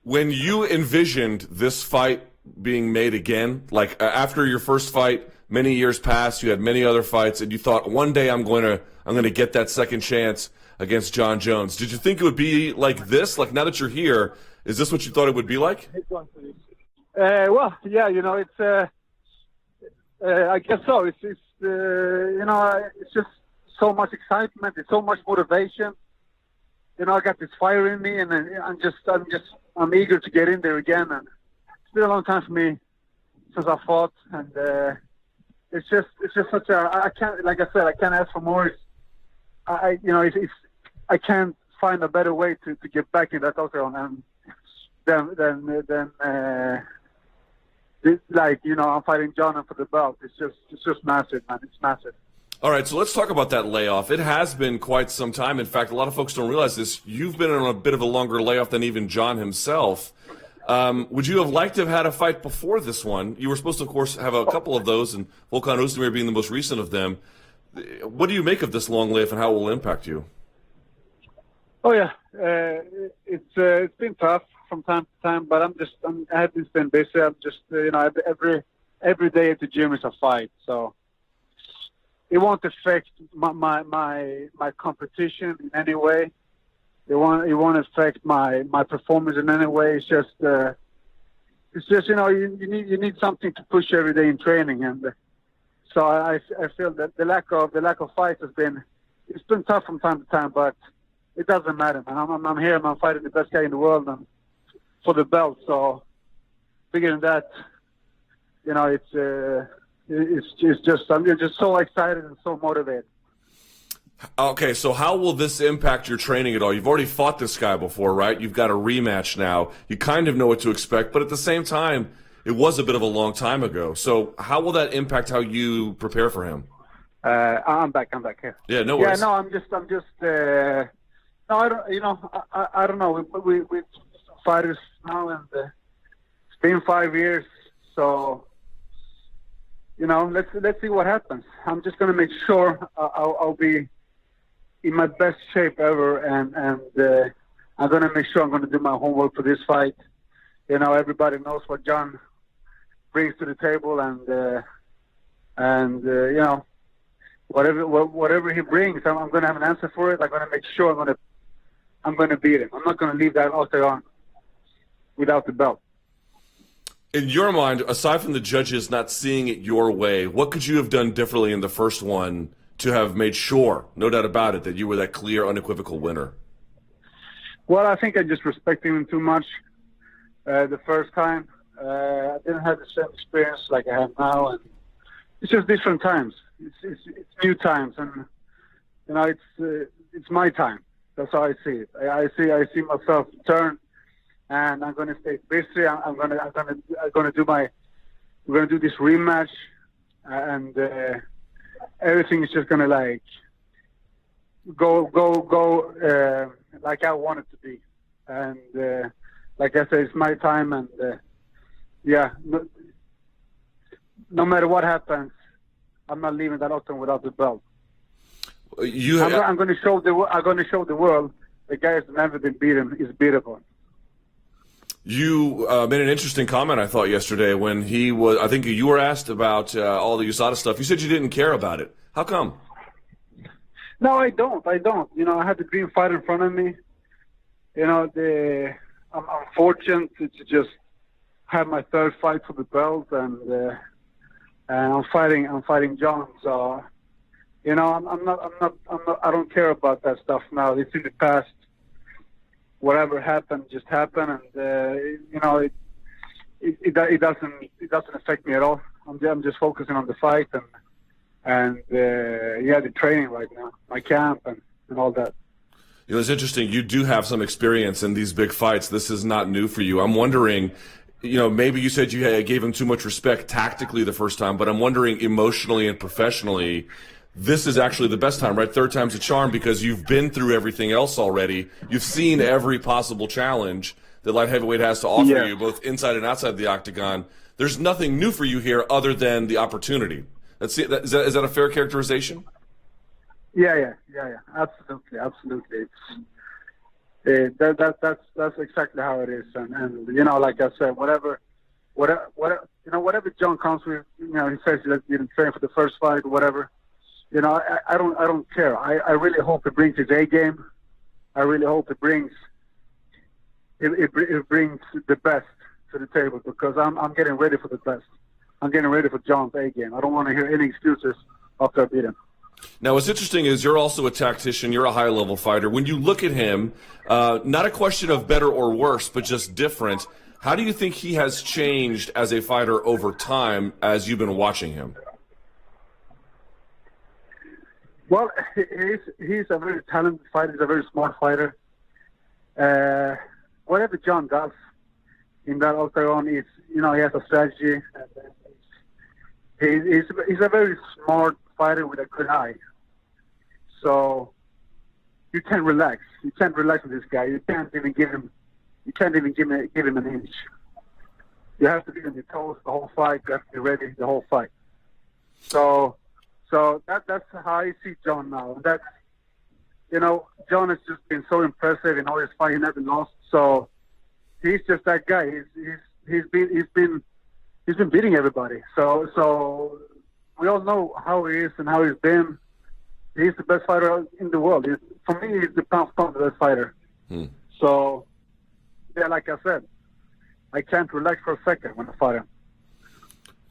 When you envisioned this fight being made again, like after your first fight, many years passed, you had many other fights, and you thought one day I'm going to get that second chance against Jon Jones. Did you think it would be like this? Like now that you're here, is this what you thought it would be like? Well, yeah, it's I guess so. It's it's just so much excitement. It's so much motivation. I got this fire in me, and I'm eager to get in there again. And it's been a long time for me since I fought, and it's just such a. I can't, like I said, I can't ask for more. I can't find a better way to get back in that octagon and than I'm fighting Jon for the belt. It's just massive, man. It's massive. All right, so let's talk about that layoff. It has been quite some time. In fact, a lot of folks don't realize this. You've been on a bit of a longer layoff than even Jon himself. Would you have liked to have had a fight before this one? You were supposed to, of course, have a couple of those, and Volkan Ozdemir being the most recent of them. What do you make of this long layoff and how it will impact you? Oh yeah, it's been tough from time to time, but I haven't been busy. I'm just every day at the gym is a fight, so it won't affect my competition in any way. It won't affect my performance in any way. It's just you need something to push every day in training, and so I feel that the lack of fights it's been tough from time to time, but it doesn't matter, man. I'm here and I'm fighting the best guy in the world and for the belt. So bigger than that, I'm just so excited and so motivated. Okay, so how will this impact your training at all? You've already fought this guy before, right? You've got a rematch now. You kind of know what to expect, but at the same time, it was a bit of a long time ago. So how will that impact how you prepare for him? I'm back here. Yeah, no worries. Yeah, no, I'm just. No, I don't. You know, I don't know. We fighters now, and it's been 5 years. So, you know, let's see what happens. I'm just gonna make sure I'll be in my best shape ever, and I'm gonna make sure I'm gonna do my homework for this fight. You know, everybody knows what Jon brings to the table, and you know, whatever he brings, I'm gonna have an answer for it. I'm gonna make sure I'm gonna beat him. I'm not gonna leave that octagon without the belt. In your mind, aside from the judges not seeing it your way, what could you have done differently in the first one to have made sure, no doubt about it, that you were that clear, unequivocal winner? Well, I think I just respected him too much the first time. I didn't have the same experience like I have now, and it's just different times. It's new times, and you know, it's my time. That's how I see it. I see myself turn, and I'm gonna stay busy. I'm gonna do we're gonna do this rematch, and everything is just gonna like go like I want it to be, and like I said, it's my time, and yeah, no matter what happens, I'm not leaving that octagon without the belt. I'm going to show the world the guy who's never been beaten is beatable. You made an interesting comment, I thought, yesterday when I think you were asked about all the USADA stuff. You said you didn't care about it. How come? No, I don't. You know, I had the dream fight in front of me. You know, I'm fortunate to just have my third fight for the belt, and I'm fighting Jon. So, you know, I'm not. I don't care about that stuff now. It's in the past. Whatever happened, just happened, and you know, it doesn't affect me at all. I'm just focusing on the fight and yeah, the training right now, my camp and all that. You know, it's interesting. You do have some experience in these big fights. This is not new for you. I'm wondering, you know, maybe you said you gave him too much respect tactically the first time, but I'm wondering emotionally and professionally, this is actually the best time, right? Third time's a charm because you've been through everything else already. You've seen every possible challenge that light heavyweight has to offer you, both inside and outside the octagon. There's nothing new for you here other than the opportunity. Is that a fair characterization? Yeah. Absolutely. That's exactly how it is, and you know, like I said, whatever Jon comes with, you know, he says he didn't train for the first fight or whatever. You know, I don't care. I really hope it brings his A game. I really hope it brings the best to the table, because I'm getting ready for the best. I'm getting ready for Jon's A game. I don't want to hear any excuses after I beat him. Now, what's interesting is you're also a tactician. You're a high-level fighter. When you look at him, not a question of better or worse, but just different, how do you think he has changed as a fighter over time as you've been watching him? Well, he's a very talented fighter. He's a very smart fighter. Whatever Jon does in that octagon, is, you know, he has a strategy. He's a very smart fighter with a good eye. So you can't relax. You can't relax with this guy. You can't even give him an inch. You have to be on your toes the whole fight. You have to be ready the whole fight. So that's how I see Jon now. That's, you know, Jon has just been so impressive in all his fights. He never lost. So he's just that guy. He's been beating everybody. So we all know how he is and how he's been. He's the best fighter in the world. For me, he's the pound for pound best fighter. So yeah, like I said, I can't relax for a second when I fight him.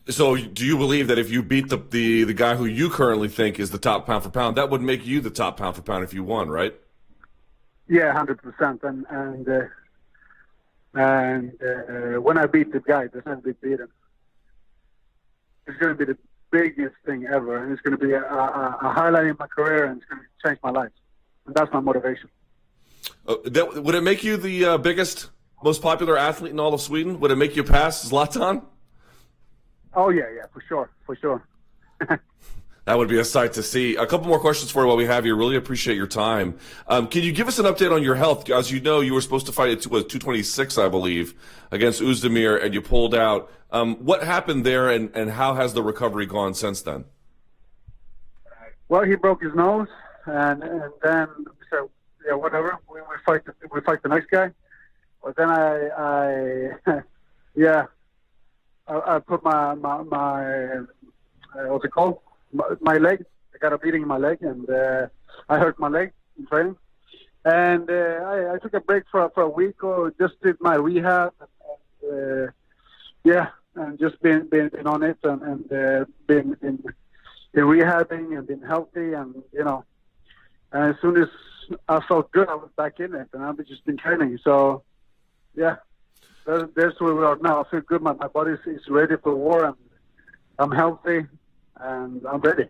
So do you believe that if you beat the guy who you currently think is the top pound for pound, that would make you the top pound for pound if you won, right? Yeah, 100%. And when I beat the guy, there's not be beaten. It's going to be the biggest thing ever, and it's going to be a highlight in my career, and it's going to change my life. And that's my motivation. Would it make you the biggest, most popular athlete in all of Sweden? Would it make you pass Zlatan? Oh, yeah, for sure. That would be a sight to see. A couple more questions for you while we have you. Really appreciate your time. Can you give us an update on your health? As you know, you were supposed to fight at 226, I believe, against Özdemir, and you pulled out. What happened there, and how has the recovery gone since then? Well, he broke his nose, and then so yeah, whatever. We fight the next guy. But then I put my what's it called? My leg. I got a bleeding in my leg, and I hurt my leg in training. And I took a break for a week, or just did my rehab. And just been on it, and been rehabbing and been healthy, and and as soon as I felt good, I was back in it, and I've just been training. So yeah, there's where we are now. I feel good. My body is ready for war, and I'm healthy, and I'm ready.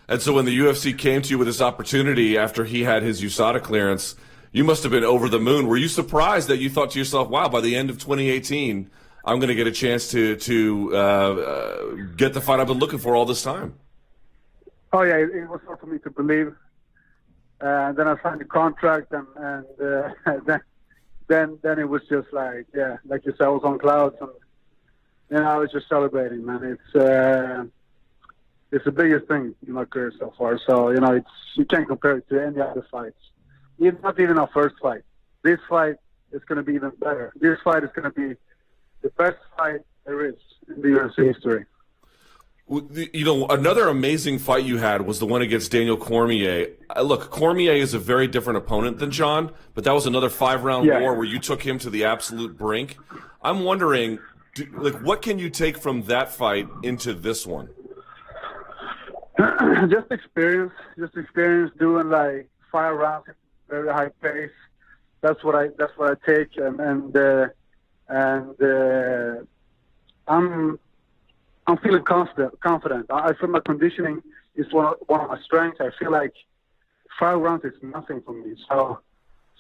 And so when the UFC came to you with this opportunity after he had his USADA clearance, you must have been over the moon. Were you surprised that you thought to yourself, wow, by the end of 2018, I'm going to get a chance to get the fight I've been looking for all this time? Oh, yeah, it was hard for me to believe. Then I signed the contract, and then it was just like, yeah, like you said, I was on clouds, and I was just celebrating, man. It's the biggest thing in my career so far. So, you can't compare it to any other fights. Not even our first fight. This fight is going to be even better. This fight is going to be the best fight there is in the UFC history. Another amazing fight you had was the one against Daniel Cormier. Look, Cormier is a very different opponent than Jon, but that was another 5-round war where you took him to the absolute brink. I'm wondering, what can you take from that fight into this one? Just experience doing like 5 rounds at very high pace. That's what I take, and I'm feeling confident. I feel my conditioning is one of my strengths. I feel like 5 rounds is nothing for me. So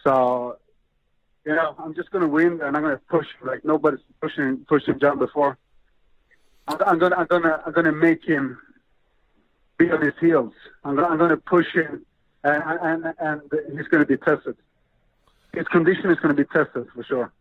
I'm just gonna win, and I'm gonna push like nobody's pushing Jon before. I'm gonna make him be on his heels. I'm gonna push him, and he's gonna be tested. His condition is gonna be tested for sure.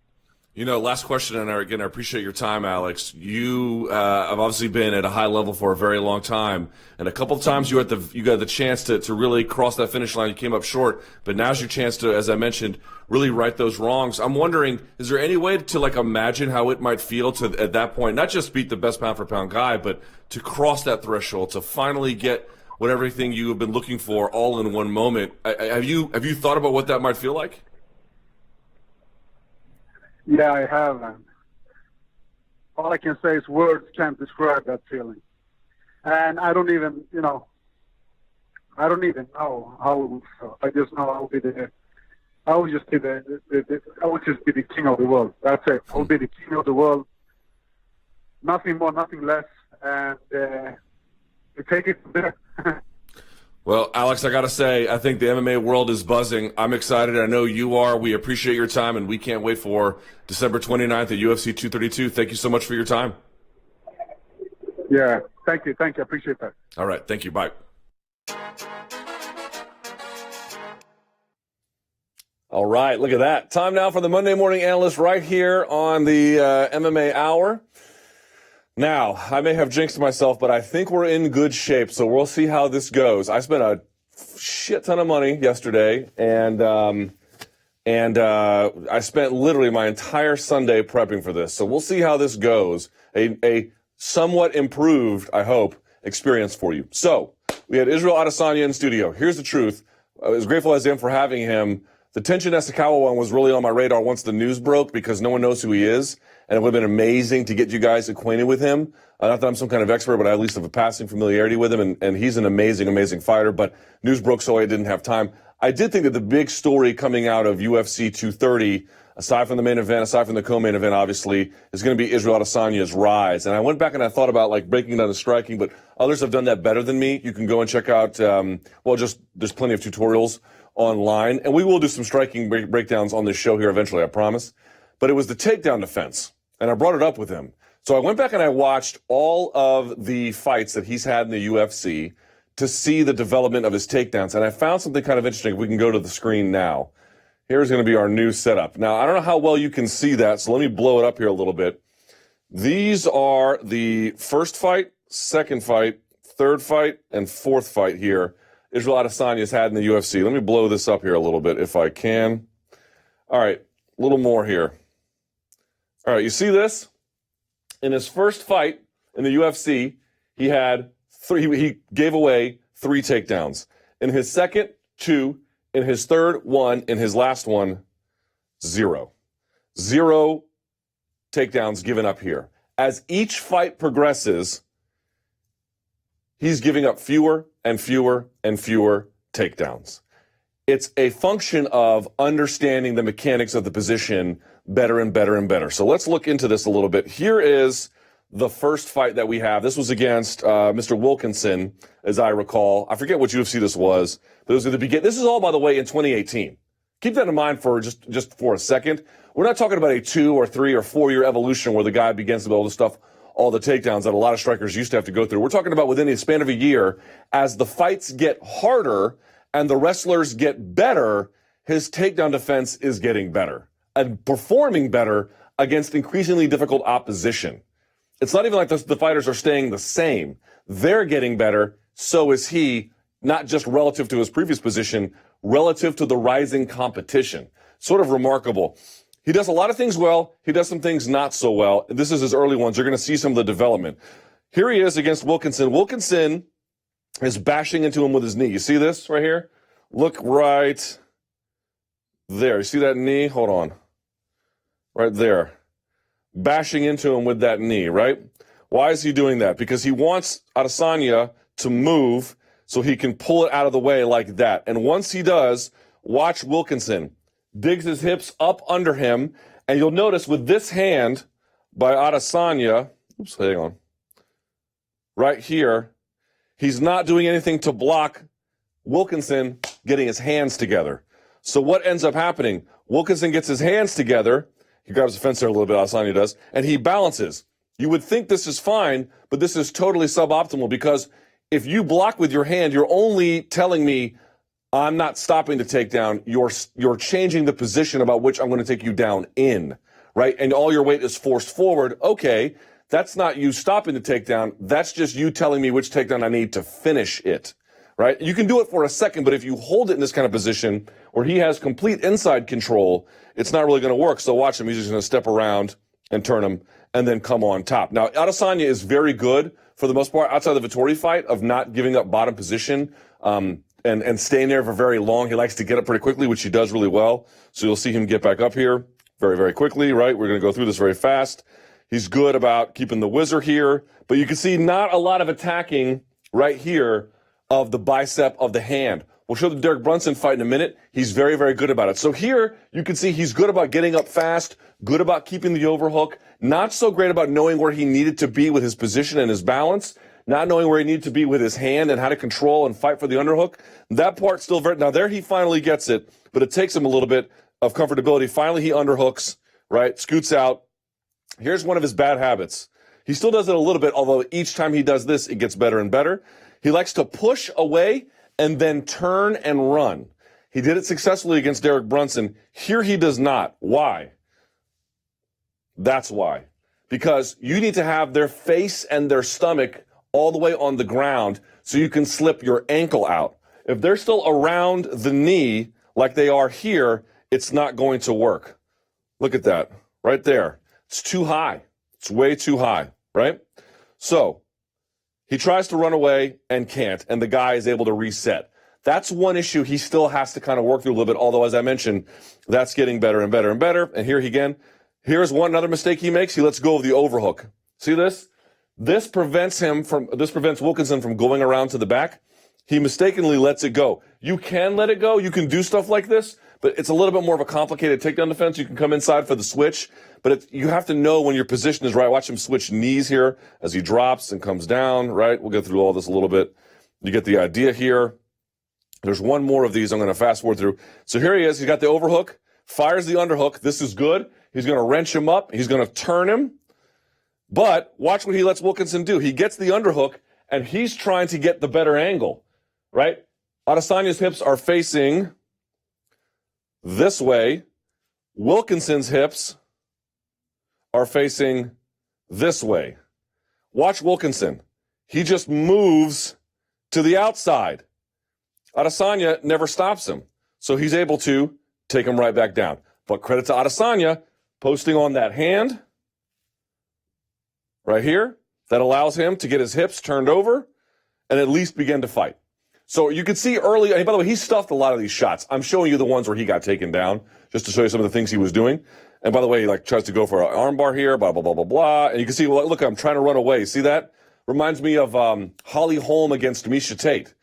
Last question, and again, I appreciate your time, Alex. You have obviously been at a high level for a very long time, and a couple of times you got the chance to really cross that finish line. You came up short, but now's your chance to, as I mentioned, really right those wrongs. I'm wondering, is there any way to imagine how it might feel to at that point, not just beat the best pound for pound guy, but to cross that threshold, to finally get what everything you have been looking for all in one moment? Have you thought about what that might feel like? Yeah, I have. All I can say is words can't describe that feeling. And I don't even know how it will feel. I just know I will just be the king of the world. That's it. I will be the king of the world. Nothing more, nothing less. And to take it from there. Well, Alex, I got to say, I think the MMA world is buzzing. I'm excited. I know you are. We appreciate your time, and we can't wait for December 29th at UFC 232. Thank you so much for your time. Yeah, thank you. I appreciate that. All right. Thank you. Bye. All right. Look at that. Time now for the Monday Morning Analyst right here on the MMA Hour. Now, I may have jinxed myself, but I think we're in good shape, so we'll see how this goes. I spent a shit ton of money yesterday, and I spent literally my entire Sunday prepping for this. So we'll see how this goes. A somewhat improved, I hope, experience for you. So we had Israel Adesanya in studio. Here's the truth. As grateful as I am for having him, the Tenshin Nasukawa one was really on my radar once the news broke because no one knows who he is. And it would have been amazing to get you guys acquainted with him. Not that I'm some kind of expert, but I at least have a passing familiarity with him. And he's an amazing, amazing fighter. But news broke, so I didn't have time. I did think that the big story coming out of UFC 230, aside from the main event, aside from the co-main event, obviously, is going to be Israel Adesanya's rise. And I went back and I thought about breaking down the striking, but others have done that better than me. You can go and check out, there's plenty of tutorials online. And we will do some striking breakdowns on this show here eventually, I promise. But it was the takedown defense. And I brought it up with him. So I went back and I watched all of the fights that he's had in the UFC to see the development of his takedowns. And I found something kind of interesting. If we can go to the screen now. Here's going to be our new setup. Now, I don't know how well you can see that, so let me blow it up here a little bit. These are the first fight, second fight, third fight, and fourth fight here Israel Adesanya's had in the UFC. Let me blow this up here a little bit if I can. All right, a little more here. All right, you see this? In his first fight in the UFC, he had he gave away 3 takedowns. In his second, 2. In his third, 1. In his last one, 0. 0 takedowns given up here. As each fight progresses, he's giving up fewer and fewer and fewer takedowns. It's a function of understanding the mechanics of the position better and better and better. So let's look into this a little bit. Here is the first fight that we have. This was against Mr. Wilkinson, as I recall. I forget which UFC this was, but it was at the beginning. This is all, by the way, in 2018. Keep that in mind for just for a second. We're not talking about a 2 or 3 or 4 year evolution where the guy begins to be able to stuff all the takedowns that a lot of strikers used to have to go through. We're talking about within the span of a year, as the fights get harder and the wrestlers get better, his takedown defense is getting better and performing better against increasingly difficult opposition. It's not even like the fighters are staying the same. They're getting better. So is he, not just relative to his previous position, relative to the rising competition. Sort of remarkable. He does a lot of things well. He does some things not so well. This is his early ones. You're going to see some of the development. Here he is against Wilkinson. Wilkinson is bashing into him with his knee. You see this right here? Look right there. You see that knee? Hold on. Right there. Bashing into him with that knee, right? Why is he doing that? Because he wants Adesanya to move so he can pull it out of the way like that. And once he does, watch Wilkinson. Digs his hips up under him. And you'll notice with this hand by Adesanya, oops, hang on, right here, he's not doing anything to block Wilkinson getting his hands together. So what ends up happening? Wilkinson gets his hands together. He grabs the fence there a little bit, Adesanya does, and he balances. You would think this is fine, but this is totally suboptimal because if you block with your hand, you're only telling me I'm not stopping the takedown. You're changing the position about which I'm going to take you down in, right? And all your weight is forced forward. Okay, that's not you stopping the takedown. That's just you telling me which takedown I need to finish it, right? You can do it for a second, but if you hold it in this kind of position where he has complete inside control, it's not really going to work. So watch him. He's just going to step around and turn him and then come on top. Now, Adesanya is very good for the most part outside the Vettori fight of not giving up bottom position and staying there for very long. He likes to get up pretty quickly, which he does really well. So you'll see him get back up here very, very quickly, right? We're going to go through this very fast. He's good about keeping the whizzer here, but you can see not a lot of attacking right here of the bicep of the hand. We'll show the Derek Brunson fight in a minute. He's very, very good about it. So here you can see he's good about getting up fast, good about keeping the overhook, not so great about knowing where he needed to be with his position and his balance, not knowing where he needed to be with his hand and how to control and fight for the underhook. That part's still very, now there he finally gets it, but it takes him a little bit of comfortability. Finally he underhooks, right, scoots out. Here's one of his bad habits. He still does it a little bit, although each time he does this, it gets better and better. He likes to push away and then turn and run. He did it successfully against Derek Brunson. Here he does not. Why? That's why. Because you need to have their face and their stomach all the way on the ground so you can slip your ankle out. If they're still around the knee like they are here, it's not going to work. Look at that right there. It's too high. It's way too high, right? So he tries to run away and can't, and the guy is able to reset. That's one issue he still has to kind of work through a little bit, although, as I mentioned, that's getting better and better and better. And here again, here's one other mistake he makes. He lets go of the overhook. See this? This prevents Wilkinson from going around to the back. He mistakenly lets it go. You can let it go. You can do stuff like this, but it's a little bit more of a complicated takedown defense. You can come inside for the switch, but you have to know when your position is right. Watch him switch knees here as he drops and comes down, right? We'll get through all this a little bit. You get the idea here. There's one more of these I'm going to fast forward through. So here he is. He's got the overhook, fires the underhook. This is good. He's going to wrench him up. He's going to turn him. But watch what he lets Wilkinson do. He gets the underhook, and he's trying to get the better angle, right? Adesanya's hips are facing this way. Wilkinson's hips are facing this way. Watch Wilkinson. He just moves to the outside. Adesanya never stops him, so he's able to take him right back down. But credit to Adesanya posting on that hand right here that allows him to get his hips turned over and at least begin to fight. So you can see early, and by the way, he stuffed a lot of these shots. I'm showing you the ones where he got taken down just to show you some of the things he was doing. And by the way, he like tries to go for an armbar here, blah, blah, blah, blah, blah. And you can see, well, look, I'm trying to run away. See that? Reminds me of Holly Holm against Miesha Tate.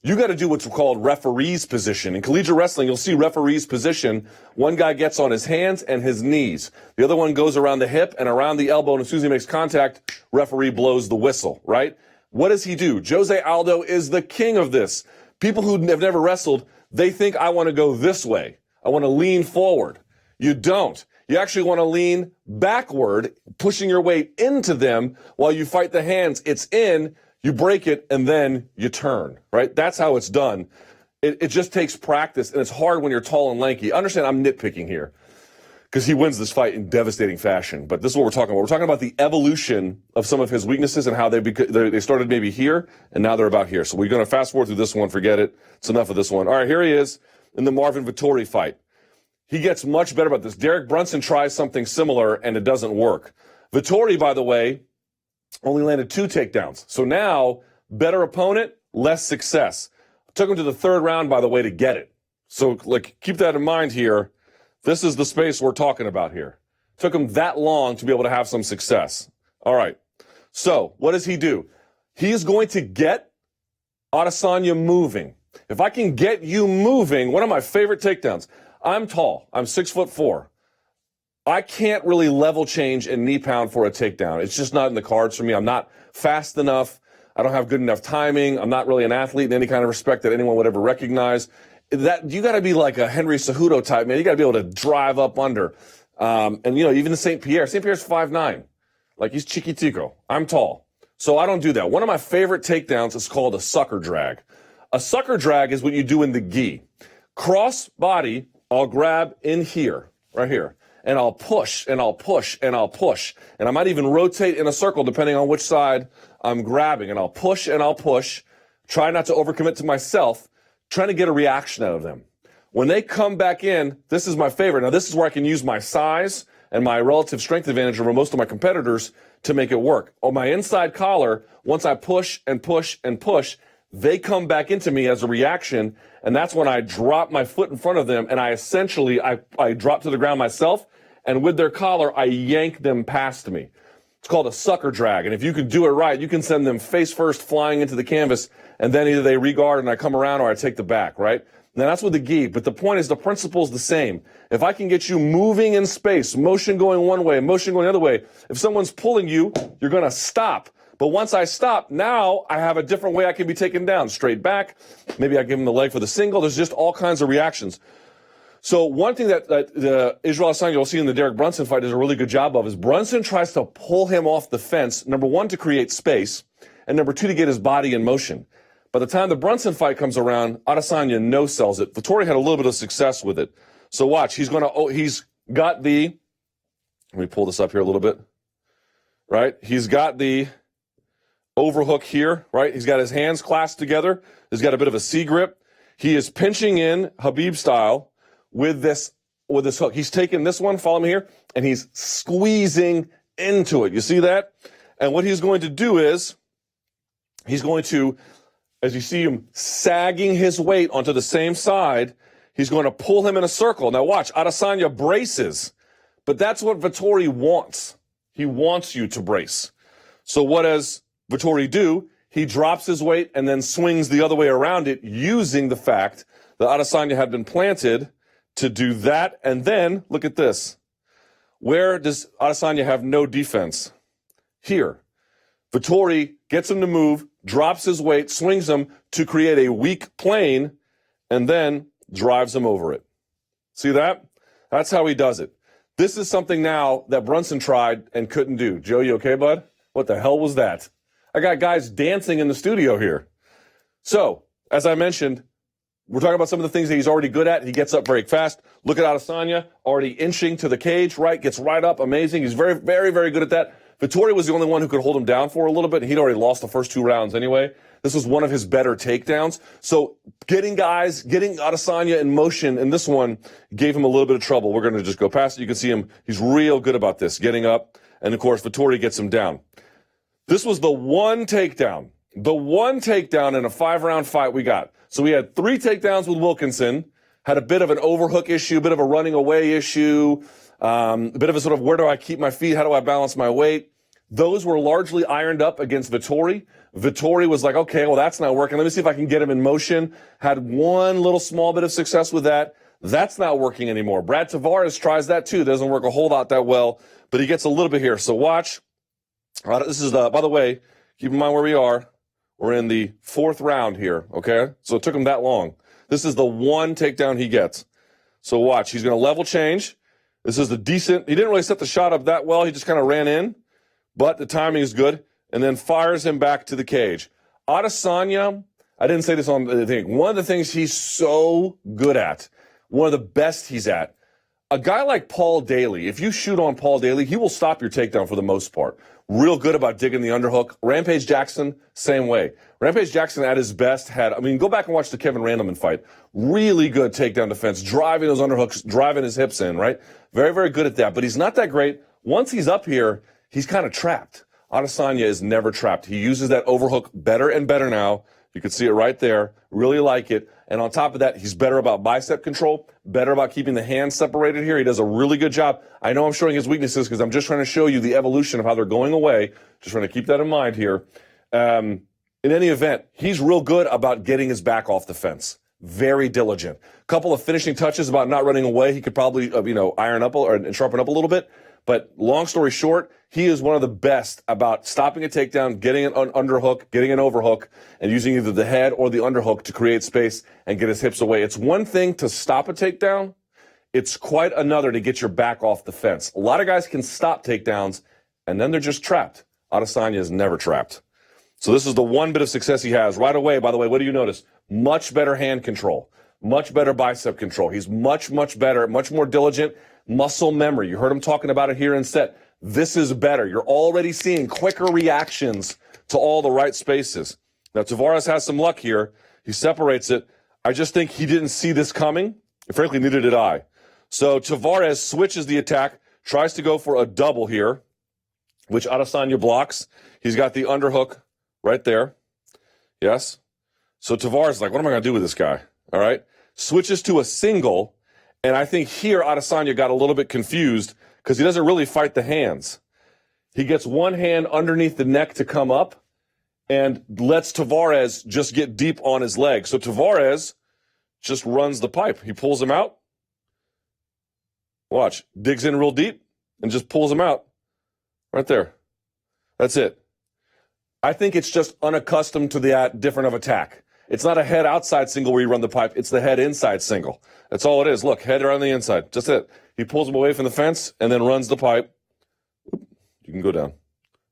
You got to do what's called referee's position. In collegiate wrestling, you'll see referee's position. One guy gets on his hands and his knees. The other one goes around the hip and around the elbow, and as soon as he makes contact, referee blows the whistle, right? What does he do? Jose Aldo is the king of this. People who have never wrestled, they think I want to go this way. I want to lean forward. You don't. You actually want to lean backward, pushing your weight into them while you fight the hands. It's in. You break it, and then you turn, right? That's how it's done. It just takes practice, and it's hard when you're tall and lanky. Understand, I'm nitpicking here because he wins this fight in devastating fashion. But this is what we're talking about. We're talking about the evolution of some of his weaknesses and how they started maybe here, and now they're about here. So we're going to fast forward through this one. Forget it. It's enough of this one. All right, here he is in the Marvin Vettori fight. He gets much better about this. Derek Brunson tries something similar, and it doesn't work. Vettori, by the way, only landed 2 takedowns. So now, better opponent, less success. Took him to the 3rd round, by the way, to get it. So, like, keep that in mind here. This is the space we're talking about here. Took him that long to be able to have some success. All right. So, what does he do? He is going to get Adesanya moving. If I can get you moving, one of my favorite takedowns. I'm tall. I'm 6'4". I can't really level change and knee pound for a takedown. It's just not in the cards for me. I'm not fast enough. I don't have good enough timing. I'm not really an athlete in any kind of respect that anyone would ever recognize. That you got to be like a Henry Cejudo type, man. You got to be able to drive up under. And, you know, even the St. Pierre's 5'9". Like, he's chiquitico. I'm tall. So I don't do that. One of my favorite takedowns is called a sucker drag. A sucker drag is what you do in the gi. Cross body, I'll grab in here, right here. And I'll push, and I'll push, and I'll push. And I might even rotate in a circle depending on which side I'm grabbing. And I'll push, and I'll push. Try not to overcommit to myself. Trying to get a reaction out of them. When they come back in, this is my favorite. Now, this is where I can use my size and my relative strength advantage over most of my competitors to make it work. On my inside collar, once I push and push and push, they come back into me as a reaction, and that's when I drop my foot in front of them, and I essentially drop to the ground myself, and with their collar, I yank them past me. It's called a sucker drag, and if you can do it right, you can send them face first flying into the canvas, and then either they regard and I come around or I take the back, right? Now, that's with the gi, but the point is the principle is the same. If I can get you moving in space, motion going one way, motion going the other way, if someone's pulling you, you're going to stop. But once I stop, now I have a different way I can be taken down. Straight back, maybe I give him the leg for the single. There's just all kinds of reactions. So one thing that Israel Adesanya will see in the Derek Brunson fight does a really good job of is Brunson tries to pull him off the fence, number one, to create space, and number two, to get his body in motion. By the time the Brunson fight comes around, Adesanya no-sells it. Vettori had a little bit of success with it. So watch, he's got the, let me pull this up here a little bit, right? He's got the overhook here, right? He's got his hands clasped together. He's got a bit of a C grip. He is pinching in Habib style with this hook. He's taking this one, follow me here, and he's squeezing into it. You see that? And what he's going to do is he's going to, as you see him sagging his weight onto the same side, he's going to pull him in a circle. Now watch, Adesanya braces, but that's what Vettori wants. He wants you to brace. So what does Vettori do? He drops his weight and then swings the other way around it, using the fact that Adesanya had been planted to do that. And then, look at this. Where does Adesanya have no defense? Here. Vettori gets him to move, drops his weight, swings him to create a weak plane, and then drives him over it. See that? That's how he does it. This is something now that Brunson tried and couldn't do. Joe, you okay, bud? What the hell was that? I got guys dancing in the studio here. So, as I mentioned, we're talking about some of the things that he's already good at. He gets up very fast. Look at Adesanya, already inching to the cage, right? Gets right up, amazing. He's very, very, very good at that. Vettori was the only one who could hold him down for a little bit. He'd already lost the first 2 rounds anyway. This was one of his better takedowns. So getting Adesanya in motion in this one gave him a little bit of trouble. We're going to just go past it. You can see him. He's real good about this, getting up. And, of course, Vettori gets him down. This was the one takedown in a 5-round fight we got. So we had 3 takedowns with Wilkinson, had a bit of an overhook issue, a bit of a running away issue, a bit of a sort of where do I keep my feet, how do I balance my weight. Those were largely ironed up against Vettori. Vettori was like, okay, well, that's not working. Let me see if I can get him in motion. Had one little small bit of success with that. That's not working anymore. Brad Tavares tries that too. Doesn't work a whole lot that well, but he gets a little bit here. So watch. This is, by the way, keep in mind where we are. We're in the 4th round here, okay? So it took him that long. This is the one takedown he gets. So watch. He's going to level change. This is the decent. He didn't really set the shot up that well. He just kind of ran in. But the timing is good, and then fires him back to the cage. Adesanya, I didn't say this on the thing. One of the things he's so good at, one of the best he's at, a guy like Paul Daly, if you shoot on Paul Daly, he will stop your takedown for the most part. Real good about digging the underhook. Rampage Jackson, same way. Rampage Jackson at his best go back and watch the Kevin Randleman fight. Really good takedown defense, driving those underhooks, driving his hips in, right? Very, very good at that, but he's not that great. Once he's up here, he's kind of trapped. Adesanya is never trapped. He uses that overhook better and better now. You can see it right there. Really like it. And on top of that, he's better about bicep control, better about keeping the hands separated here. He does a really good job. I know I'm showing his weaknesses because I'm just trying to show you the evolution of how they're going away. Just trying to keep that in mind here. In any event, he's real good about getting his back off the fence. Very diligent. Couple of finishing touches about not running away. He could probably, iron up and sharpen up a little bit. But long story short, he is one of the best about stopping a takedown, getting an underhook, getting an overhook, and using either the head or the underhook to create space and get his hips away. It's one thing to stop a takedown. It's quite another to get your back off the fence. A lot of guys can stop takedowns, and then they're just trapped. Adesanya is never trapped. So this is the one bit of success he has. Right away, by the way, what do you notice? Much better hand control. Much better bicep control. He's much, much better, much more diligent. Muscle memory. You heard him talking about it here in set. This is better. You're already seeing quicker reactions to all the right spaces. Now, Tavares has some luck here. He separates it. I just think he didn't see this coming. And frankly, neither did I. So Tavares switches the attack, tries to go for a double here, which Adesanya blocks. He's got the underhook right there. Yes. So Tavares is like, what am I going to do with this guy? All right. Switches to a single. And I think here Adesanya got a little bit confused because he doesn't really fight the hands. He gets one hand underneath the neck to come up and lets Tavares just get deep on his leg. So Tavares just runs the pipe. He pulls him out. Watch. Digs in real deep and just pulls him out. Right there. That's it. I think it's just unaccustomed to that different of attack. It's not a head outside single where you run the pipe. It's the head inside single. That's all it is. Look, head around the inside. Just it. He pulls him away from the fence and then runs the pipe. You can go down.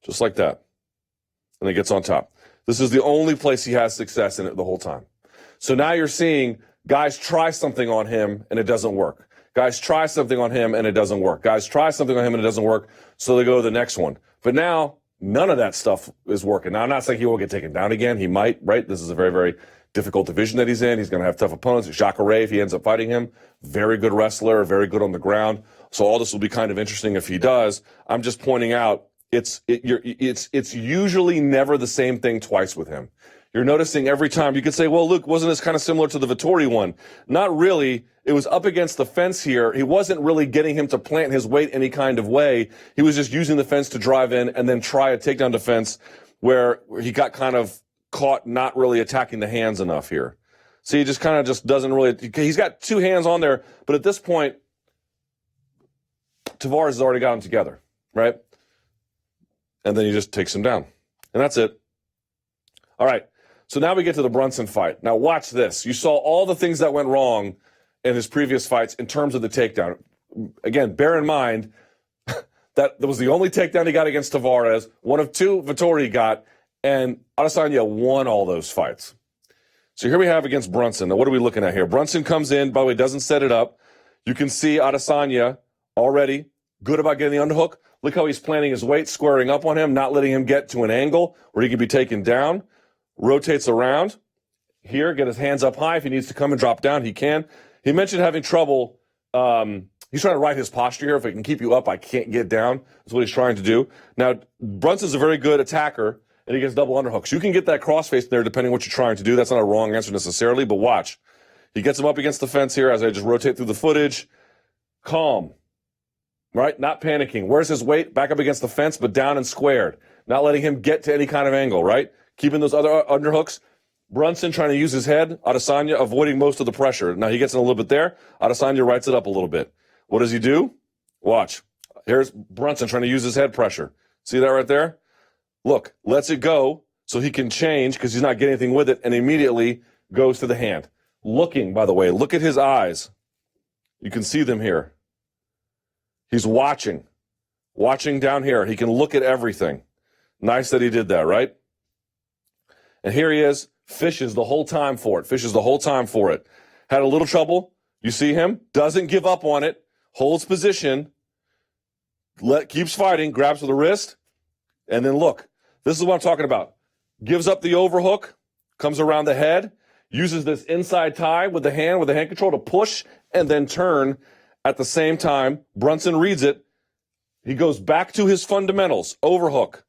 Just like that. And he gets on top. This is the only place he has success in it the whole time. So now you're seeing guys try something on him and it doesn't work. Guys try something on him and it doesn't work. Guys try something on him and it doesn't work. So they go to the next one. But now none of that stuff is working. Now, I'm not saying he won't get taken down again. He might, right? This is a very, very difficult division that he's in. He's going to have tough opponents. Jacare, if he ends up fighting him, very good wrestler, very good on the ground. So all this will be kind of interesting if he does. I'm just pointing out it's usually never the same thing twice with him. You're noticing every time. You could say, well, Luke, wasn't this kind of similar to the Vettori one? Not really. It was up against the fence here. He wasn't really getting him to plant his weight any kind of way. He was just using the fence to drive in and then try a takedown defense where he got kind of caught not really attacking the hands enough here. So he just kind of just doesn't really – he's got two hands on there, but at this point, Tavares has already got him together, right? And then he just takes him down. And that's it. All right. So now we get to the Brunson fight. Now watch this. You saw all the things that went wrong in his previous fights in terms of the takedown. Again, bear in mind that was the only takedown he got against Tavares, one of two Vettori got, And Adesanya won all those fights. So here we have against Brunson. Now, what are we looking at here? Brunson comes in, by the way, doesn't set it up. You can see Adesanya already good about getting the underhook. Look how he's planning his weight, squaring up on him, not letting him get to an angle where he can be taken down. Rotates around. Here, get his hands up high. If he needs to come and drop down, he can. He mentioned having trouble. He's trying to right his posture here. If I can keep you up, I can't get down. That's what he's trying to do. Now, Brunson's a very good attacker, and he gets double underhooks. You can get that crossface there depending on what you're trying to do. That's not a wrong answer necessarily, but watch. He gets him up against the fence here as I just rotate through the footage. Calm, right? Not panicking. Where's his weight? Back up against the fence, but down and squared. Not letting him get to any kind of angle, right? Keeping those other underhooks. Brunson trying to use his head. Adesanya avoiding most of the pressure. Now he gets in a little bit there. Adesanya rights it up a little bit. What does he do? Watch. Here's Brunson trying to use his head pressure. See that right there? Look, lets it go so he can change because he's not getting anything with it and immediately goes to the hand. Looking, by the way, look at his eyes. You can see them here. He's watching down here. He can look at everything. Nice that he did that, right? And here he is, fishes the whole time for it. Had a little trouble. You see him? Doesn't give up on it. Holds position. Keeps fighting. Grabs for the wrist. And then look. This is what I'm talking about. Gives up the overhook. Comes around the head. Uses this inside tie with the hand control to push and then turn at the same time. Brunson reads it. He goes back to his fundamentals. Overhook.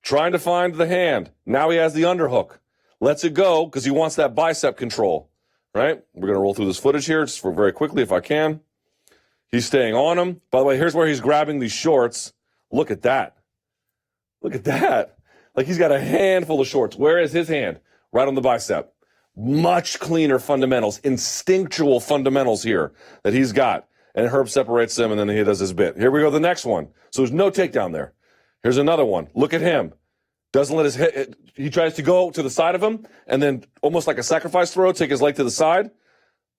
Trying to find the hand. Now he has the underhook. Lets it go because he wants that bicep control. Right? We're going to roll through this footage here just for very quickly if I can. He's staying on him. By the way, here's where he's grabbing these shorts. Look at that. Look at that. Like he's got a handful of shorts. Where is his hand? Right on the bicep. Much cleaner fundamentals, instinctual fundamentals here that he's got. And Herb separates them, and then he does his bit. Here we go, the next one. So there's no takedown there. Here's another one. Look at him. Doesn't let his head, he tries to go to the side of him, and then almost like a sacrifice throw, take his leg to the side.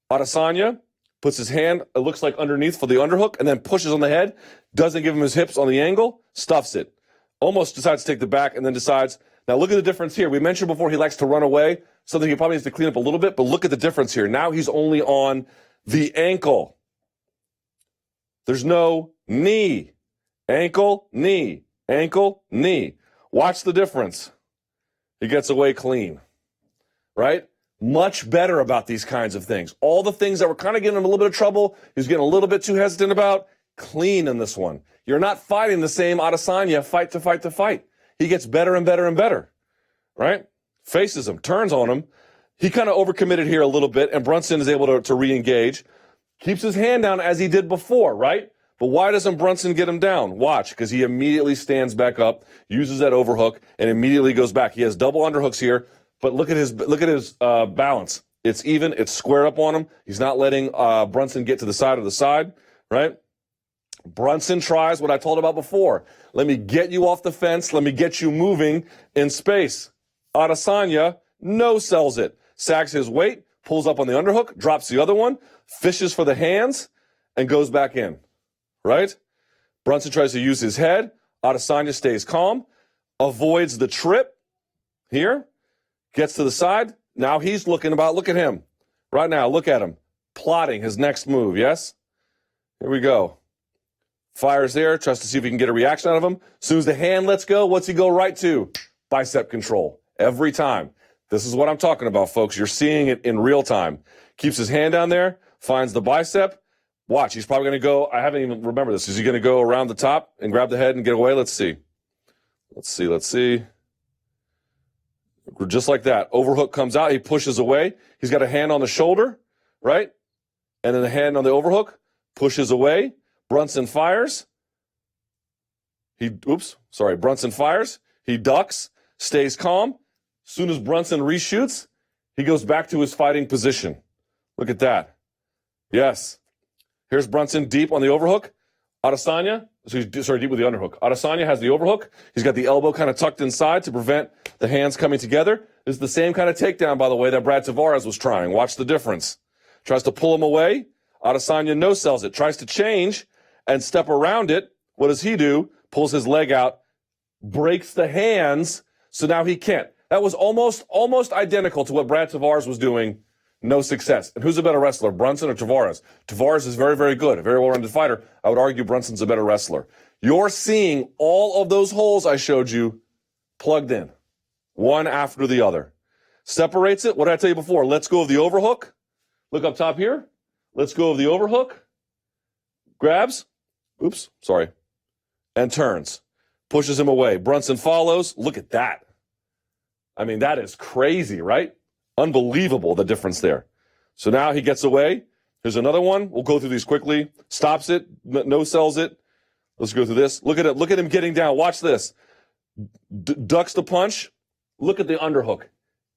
Adesanya puts his hand, it looks like underneath for the underhook, and then pushes on the head. Doesn't give him his hips on the angle, stuffs it. Almost decides to take the back, and then decides. Now look at the difference here. We mentioned before he likes to run away, something he probably needs to clean up a little bit, but look at the difference here. Now he's only on the ankle. There's no knee. Ankle, knee. Ankle, knee. Watch the difference. He gets away clean. Right? Much better about these kinds of things. All the things that were kind of getting him a little bit of trouble, he's getting a little bit too hesitant about, clean in this one. You're not fighting the same Adesanya fight to fight to fight. He gets better and better and better. Right? Faces him, turns on him. He kind of overcommitted here a little bit, and Brunson is able to re-engage. Keeps his hand down as he did before, right? But why doesn't Brunson get him down? Watch, because he immediately stands back up, uses that overhook, and immediately goes back. He has double underhooks here, but look at his balance. It's even. It's squared up on him. He's not letting Brunson get to the side, right? Brunson tries what I told about before. Let me get you off the fence. Let me get you moving in space. Adesanya no-sells it. Sags his weight, pulls up on the underhook, drops the other one, fishes for the hands, and goes back in. Right? Brunson tries to use his head. Adesanya stays calm, avoids the trip here, gets to the side. Now he's look at him. Right now, look at him. Plotting his next move, yes? Here we go. Fires there, tries to see if he can get a reaction out of him. As soon as the hand lets go, what's he go right to? Bicep control. Every time. This is what I'm talking about, folks. You're seeing it in real time. Keeps his hand down there, finds the bicep. Watch, he's probably going to go, I haven't even remembered this. Is he going to go around the top and grab the head and get away? Let's see. Just like that. Overhook comes out. He pushes away. He's got a hand on the shoulder, right? And then a hand on the overhook. Pushes away. Brunson fires. Brunson fires. He ducks. Stays calm. As soon as Brunson reshoots, he goes back to his fighting position. Look at that. Yes. Here's Brunson deep on the overhook. Adesanya, deep with the underhook. Adesanya has the overhook. He's got the elbow kind of tucked inside to prevent the hands coming together. This is the same kind of takedown, by the way, that Brad Tavares was trying. Watch the difference. Tries to pull him away. Adesanya no-sells it. Tries to change and step around it. What does he do? Pulls his leg out, breaks the hands, So now he can't. That was almost identical to what Brad Tavares was doing. No success. And who's a better wrestler, Brunson or Tavares? Tavares is very, very good, a very well-rounded fighter. I would argue Brunson's a better wrestler. You're seeing all of those holes I showed you plugged in, one after the other. Separates it. What did I tell you before? Let's go of the overhook. Look up top here. Let's go of the overhook. Grabs. Oops, sorry. And turns. Pushes him away. Brunson follows. Look at that. I mean, that is crazy, right? Unbelievable, the difference there. So now he gets away. Here's another one. We'll go through these quickly. Stops it. No sells it. Let's go through this. Look at it. Look at him getting down. Watch this. Ducks the punch. Look at the underhook.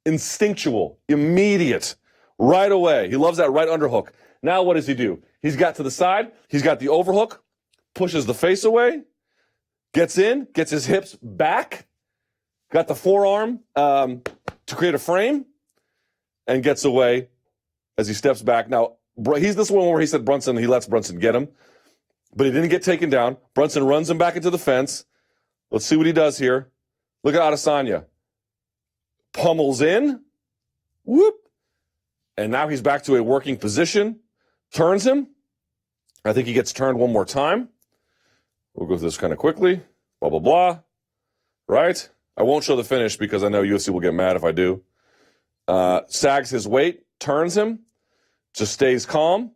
Instinctual. Immediate. Right away. He loves that right underhook. Now what does he do? He's got to the side. He's got the overhook. Pushes the face away. Gets in. Gets his hips back. Got the forearm to create a frame. And gets away as he steps back. Now, he's this one where he said Brunson, he lets Brunson get him. But he didn't get taken down. Brunson runs him back into the fence. Let's see what he does here. Look at Adesanya. Pummels in. Whoop. And now he's back to a working position. Turns him. I think he gets turned one more time. We'll go through this kind of quickly. Blah, blah, blah. Right? I won't show the finish because I know UFC will get mad if I do. Sags his weight. Turns him. Just stays calm.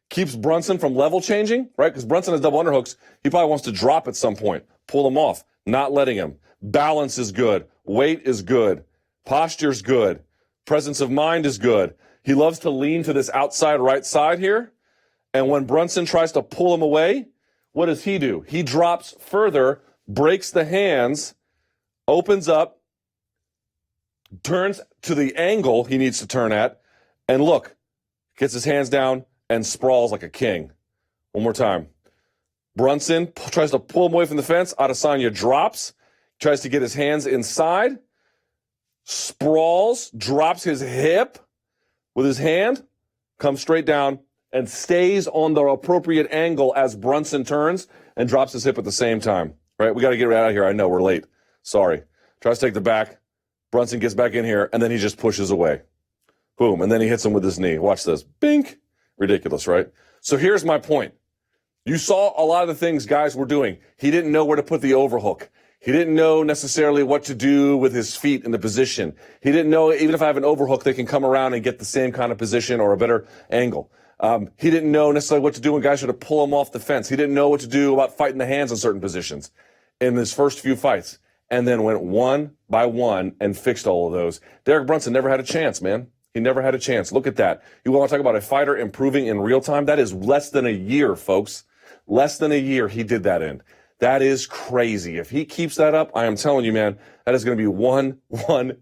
Keeps Brunson from level changing, right? Because Brunson has double underhooks. He probably wants to drop at some point. Pull him off. Not letting him. Balance is good. Weight is good. Posture's good. Presence of mind is good. He loves to lean to this outside right side here. And when Brunson tries to pull him away, what does he do? He drops further, breaks the hands, opens up, turns to the angle he needs to turn at, and look, gets his hands down and sprawls like a king. One more time. Brunson tries to pull him away from the fence. Adesanya drops, tries to get his hands inside, sprawls, drops his hip with his hand, comes straight down, and stays on the appropriate angle as Brunson turns and drops his hip at the same time. Right? We got to get right out of here. I know we're late. Sorry. Tries to take the back. Brunson gets back in here, and then he just pushes away. Boom. And then he hits him with his knee. Watch this. Bink. Ridiculous, right? So here's my point. You saw a lot of the things guys were doing. He didn't know where to put the overhook. He didn't know necessarily what to do with his feet in the position. He didn't know, even if I have an overhook, they can come around and get the same kind of position or a better angle. He didn't know necessarily what to do when guys should have pull him off the fence. He didn't know what to do about fighting the hands in certain positions in his first few fights. And then went one by one and fixed all of those. Derek Brunson never had a chance, man. He never had a chance. Look at that. You want to talk about a fighter improving in real time? That is less than a year, folks. Less than a year he did that in. That is crazy. If he keeps that up, I am telling you, man, that is going to be one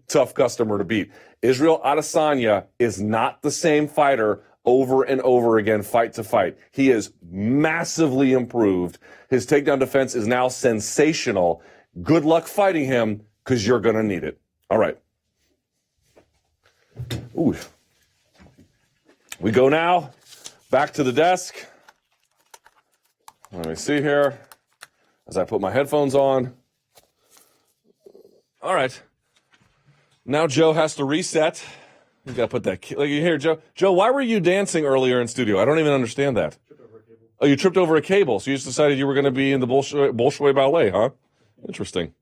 tough customer to beat. Israel Adesanya is not the same fighter over and over again, fight to fight. He is massively improved. His takedown defense is now sensational. Good luck fighting him because you're going to need it. All right. Ooh. We go now back to the desk. Let me see here as I put my headphones on. All right. Now Joe has to reset. You got to put that. Like you hear, Joe. Joe, why were you dancing earlier in studio? I don't even understand that. Oh, you tripped over a cable, so you just decided you were going to be in the Bolshoi Ballet, huh? Interesting.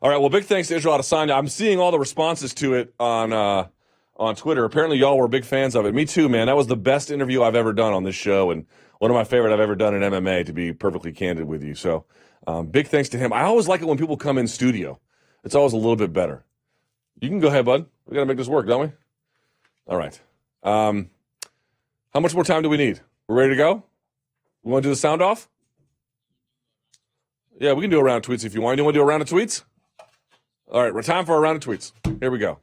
All right. Well, big thanks to Israel Adesanya. I'm seeing all the responses to it on Twitter. Apparently, y'all were big fans of it. Me too, man. That was the best interview I've ever done on this show, and one of my favorite I've ever done in MMA, to be perfectly candid with you. So, big thanks to him. I always like it when people come in studio. It's always a little bit better. You can go ahead, bud. We got to make this work, don't we? All right. How much more time do we need? We're ready to go? We want to do the sound off? Yeah, we can do a round of tweets if you want. You want to do a round of tweets? All right, time for a round of tweets. Here we go.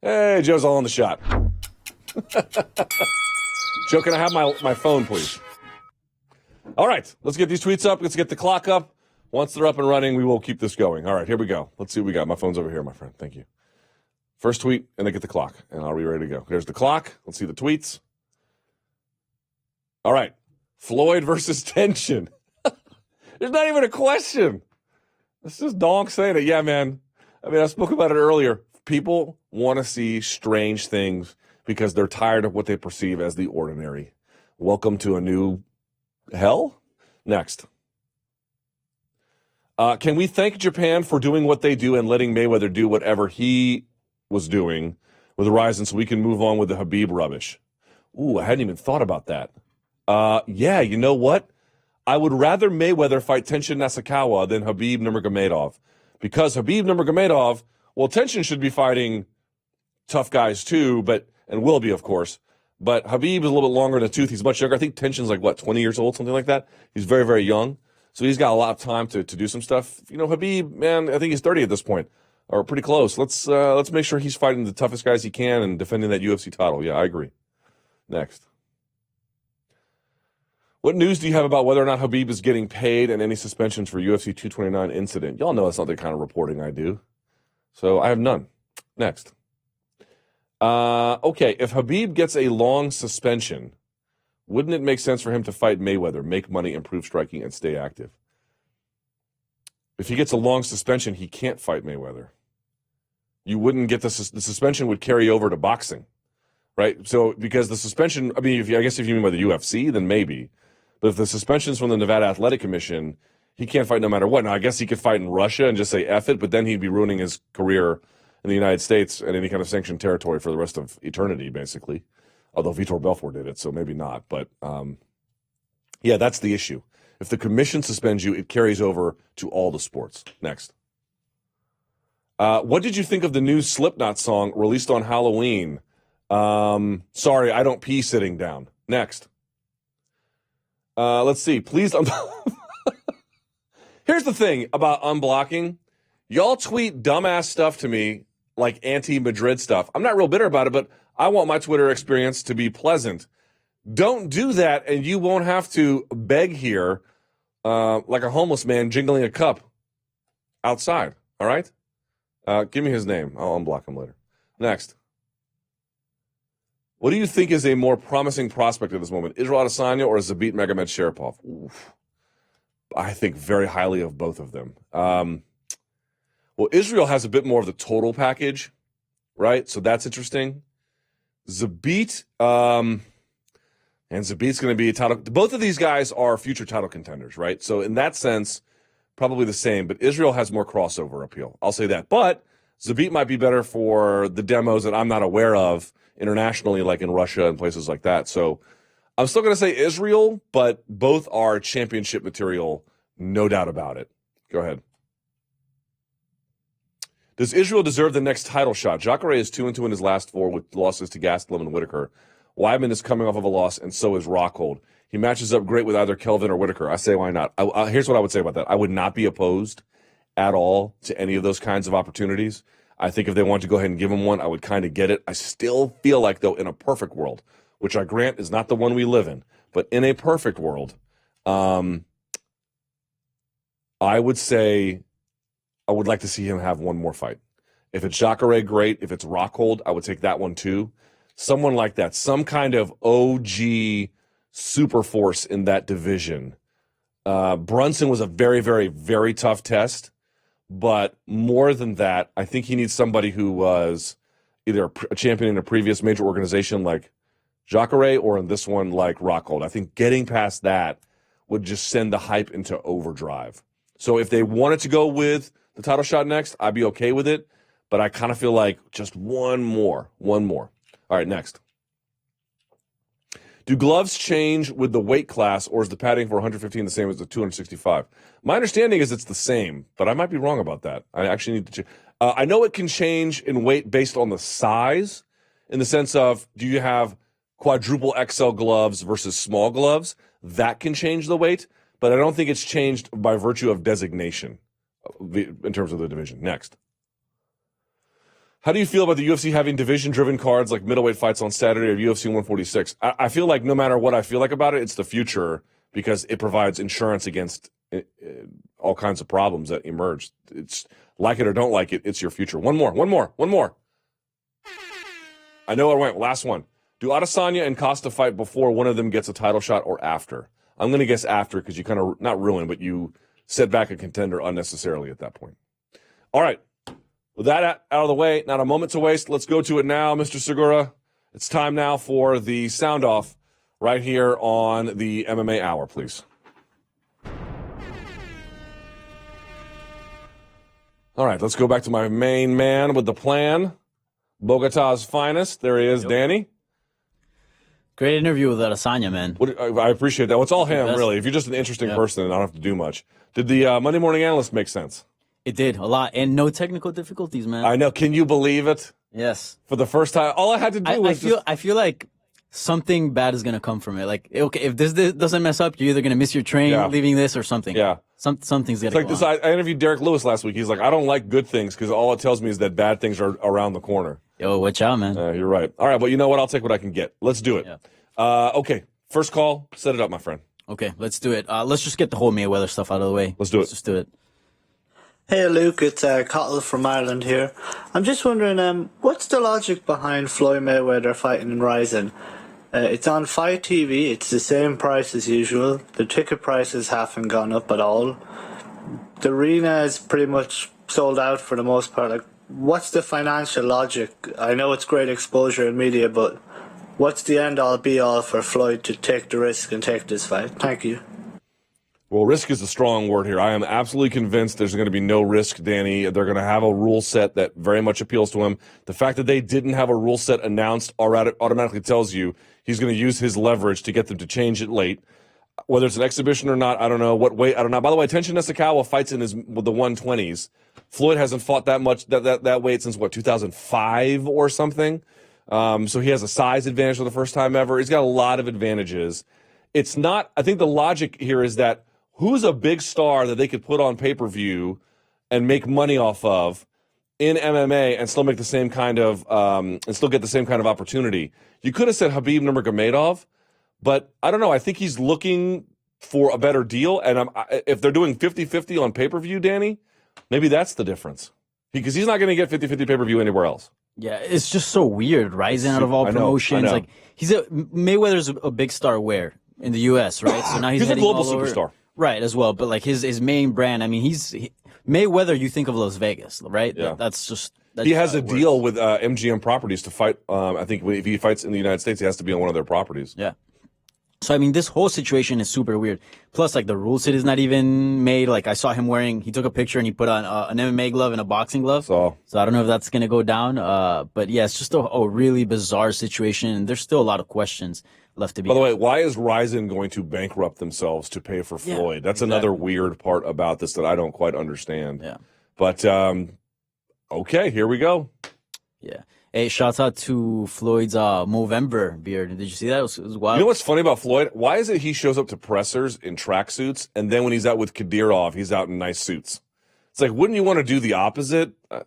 Hey, Joe's all on the shot. Joe, can I have my phone, please? All right, let's get these tweets up. Let's get the clock up. Once they're up and running, we will keep this going. All right, here we go. Let's see what we got. My phone's over here, my friend. Thank you. First tweet, and then get the clock, and I'll be ready to go. There's the clock. Let's see the tweets. All right. Floyd versus tension. There's not even a question. This is Donk saying it. Yeah, man. I mean, I spoke about it earlier. People want to see strange things because they're tired of what they perceive as the ordinary. Welcome to a new hell? Next. Can we thank Japan for doing what they do and letting Mayweather do whatever he was doing with Horizon so we can move on with the Khabib rubbish? Ooh, I hadn't even thought about that. Yeah, you know what? I would rather Mayweather fight Tenshin Nasukawa than Khabib Nurmagomedov. Because Khabib Nurmagomedov, well, Tenshin should be fighting tough guys too, and will be, of course. But Khabib is a little bit longer in the tooth. He's much younger. I think Tenshin's like, 20 years old, something like that. He's very, very young. So he's got a lot of time to do some stuff. You know, Khabib, man, I think he's 30 at this point, or pretty close. Let's make sure he's fighting the toughest guys he can and defending that UFC title. Yeah, I agree. Next. What news do you have about whether or not Khabib is getting paid and any suspensions for UFC 229 incident? Y'all know that's not the kind of reporting I do. So I have none. Next. Okay, if Khabib gets a long suspension, wouldn't it make sense for him to fight Mayweather, make money, improve striking, and stay active? If he gets a long suspension, he can't fight Mayweather. You wouldn't get the suspension would carry over to boxing, right? So because the suspension, I mean, I guess if you mean by the UFC, then maybe. But if the suspension's from the Nevada Athletic Commission, he can't fight no matter what. Now, I guess he could fight in Russia and just say F it, but then he'd be ruining his career in the United States and any kind of sanctioned territory for the rest of eternity, basically. Although Vitor Belfort did it, so maybe not. But, yeah, that's the issue. If the commission suspends you, it carries over to all the sports. Next. What did you think of the new Slipknot song released on Halloween? Sorry, I don't pee sitting down. Next. Let's see. Please. Here's the thing about unblocking. Y'all tweet dumbass stuff to me, like anti-Madrid stuff. I'm not real bitter about it, but I want my Twitter experience to be pleasant. Don't do that, and you won't have to beg here like a homeless man jingling a cup outside. All right? Give me his name. I'll unblock him later. Next. What do you think is a more promising prospect at this moment, Israel Adesanya or Zabit Magomedsharipov? Oof. I think very highly of both of them. Well, Israel has a bit more of the total package, right? So that's interesting. Zabit, and Zabit's going to be a title. Both of these guys are future title contenders, right? So in that sense, probably the same. But Israel has more crossover appeal. I'll say that. But Zabit might be better for the demos that I'm not aware of internationally, like in Russia and places like that. So I'm still going to say Israel, but both are championship material, no doubt about it. Go ahead. Does Israel deserve the next title shot? Jacare is 2-2 in his last 4 with losses to Gastelum and Whitaker. Weidman is coming off of a loss, and so is Rockhold. He matches up great with either Kelvin or Whitaker. I say why not. Here's what I would say about that. I would not be opposed at all to any of those kinds of opportunities. I think if they want to go ahead and give him one, I would kind of get it. I still feel like, though, in a perfect world, which I grant is not the one we live in, but in a perfect world, I would say I would like to see him have one more fight. If it's Jacare, great. If it's Rockhold, I would take that one too. Someone like that, some kind of OG super force in that division. Brunson was a very, very, very tough test. But more than that, I think he needs somebody who was either a champion in a previous major organization like Jacare or in this one like Rockhold. I think getting past that would just send the hype into overdrive. So if they wanted to go with the title shot next, I'd be okay with it. But I kind of feel like just one more. All right, next. Do gloves change with the weight class, or is the padding for 115 the same as the 265? My understanding is it's the same, but I might be wrong about that. I actually need to check. I know it can change in weight based on the size, in the sense of, do you have quadruple XL gloves versus small gloves? That can change the weight, but I don't think it's changed by virtue of designation in terms of the division. Next. How do you feel about the UFC having division-driven cards like middleweight fights on Saturday or UFC 146? I feel like no matter what I feel like about it, it's the future because it provides insurance against all kinds of problems that emerge. It's like it or don't like it, it's your future. One more. I know I went. Last one. Do Adesanya and Costa fight before one of them gets a title shot or after? I'm going to guess after because you kind of, not ruin, but you set back a contender unnecessarily at that point. All right. With that out of the way, not a moment to waste. Let's go to it now, Mr. Segura. It's time now for the sound off right here on the MMA Hour, please. All right, let's go back to my main man with the plan. Bogota's finest. There he is, Danny. Great interview with Adesanya, man. I appreciate that. Well, it's all him, best. really. If you're just an interesting person, I don't have to do much. Did the Monday Morning Analyst make sense? It did a lot, and no technical difficulties, man. I know. Can you believe it? Yes. For the first time, all I had to do was I feel like something bad is gonna come from it. Like, okay, if this doesn't mess up, you're either gonna miss your train leaving this or something. Yeah. Something's gonna. It's like go this. on. I interviewed Derek Lewis last week. He's like, I don't like good things because all it tells me is that bad things are around the corner. Yo, watch out, man. You're right. All right, well, you know what? I'll take what I can get. Let's do it. Yeah. Okay, first call. Set it up, my friend. Okay, let's do it. Let's just get the whole Mayweather stuff out of the way. Let's do it. Let's just do it. Hey Luke, it's Cottle from Ireland here. I'm just wondering, what's the logic behind Floyd Mayweather fighting in Ryzen? It's on Fight TV, it's the same price as usual, the ticket prices haven't gone up at all. The arena is pretty much sold out for the most part. Like, what's the financial logic? I know it's great exposure in media, but what's the end-all be-all for Floyd to take the risk and take this fight? Thank you. Well, risk is a strong word here. I am absolutely convinced there's going to be no risk, Danny. They're going to have a rule set that very much appeals to him. The fact that they didn't have a rule set announced automatically tells you he's going to use his leverage to get them to change it late. Whether it's an exhibition or not, I don't know. What weight, I don't know. By the way, Tenshin Nasukawa fights in with the 120s. Floyd hasn't fought that much, that weight since, 2005 or something? So he has a size advantage for the first time ever. He's got a lot of advantages. It's not, I think the logic here is that who's a big star that they could put on pay-per-view and make money off of in MMA and still make the same kind of and still get the same kind of opportunity? You could have said Khabib Nurmagomedov, but I don't know. I think he's looking for a better deal, and if they're doing 50-50 on pay-per-view, Danny, maybe that's the difference because he's not going to get 50-50 pay-per-view anywhere else. Yeah, it's just so weird. Rising out of all promotions, like Mayweather's a big star where in the U.S., right? So now he's a global all over. superstar. Right, as well. But like his main brand, I mean, Mayweather, you think of Las Vegas, right? Yeah. That's he has a deal with MGM Properties to fight. I think if he fights in the United States, he has to be on one of their properties. Yeah. So, I mean, this whole situation is super weird. Plus, like, the rule set is not even made. Like, I saw him he took a picture and he put on an MMA glove and a boxing glove. So I don't know if that's going to go down. But yeah, it's just a really bizarre situation. And there's still a lot of questions left to be. By the way, why is Ryzen going to bankrupt themselves to pay for Floyd? That's another weird part about this that I don't quite understand. Yeah. But, okay, here we go. Yeah. Hey, shouts out to Floyd's Movember beard. Did you see that? It was wild. You know what's funny about Floyd? Why is it he shows up to pressers in tracksuits, and then when he's out with Kadyrov, he's out in nice suits? It's like, wouldn't you want to do the opposite? I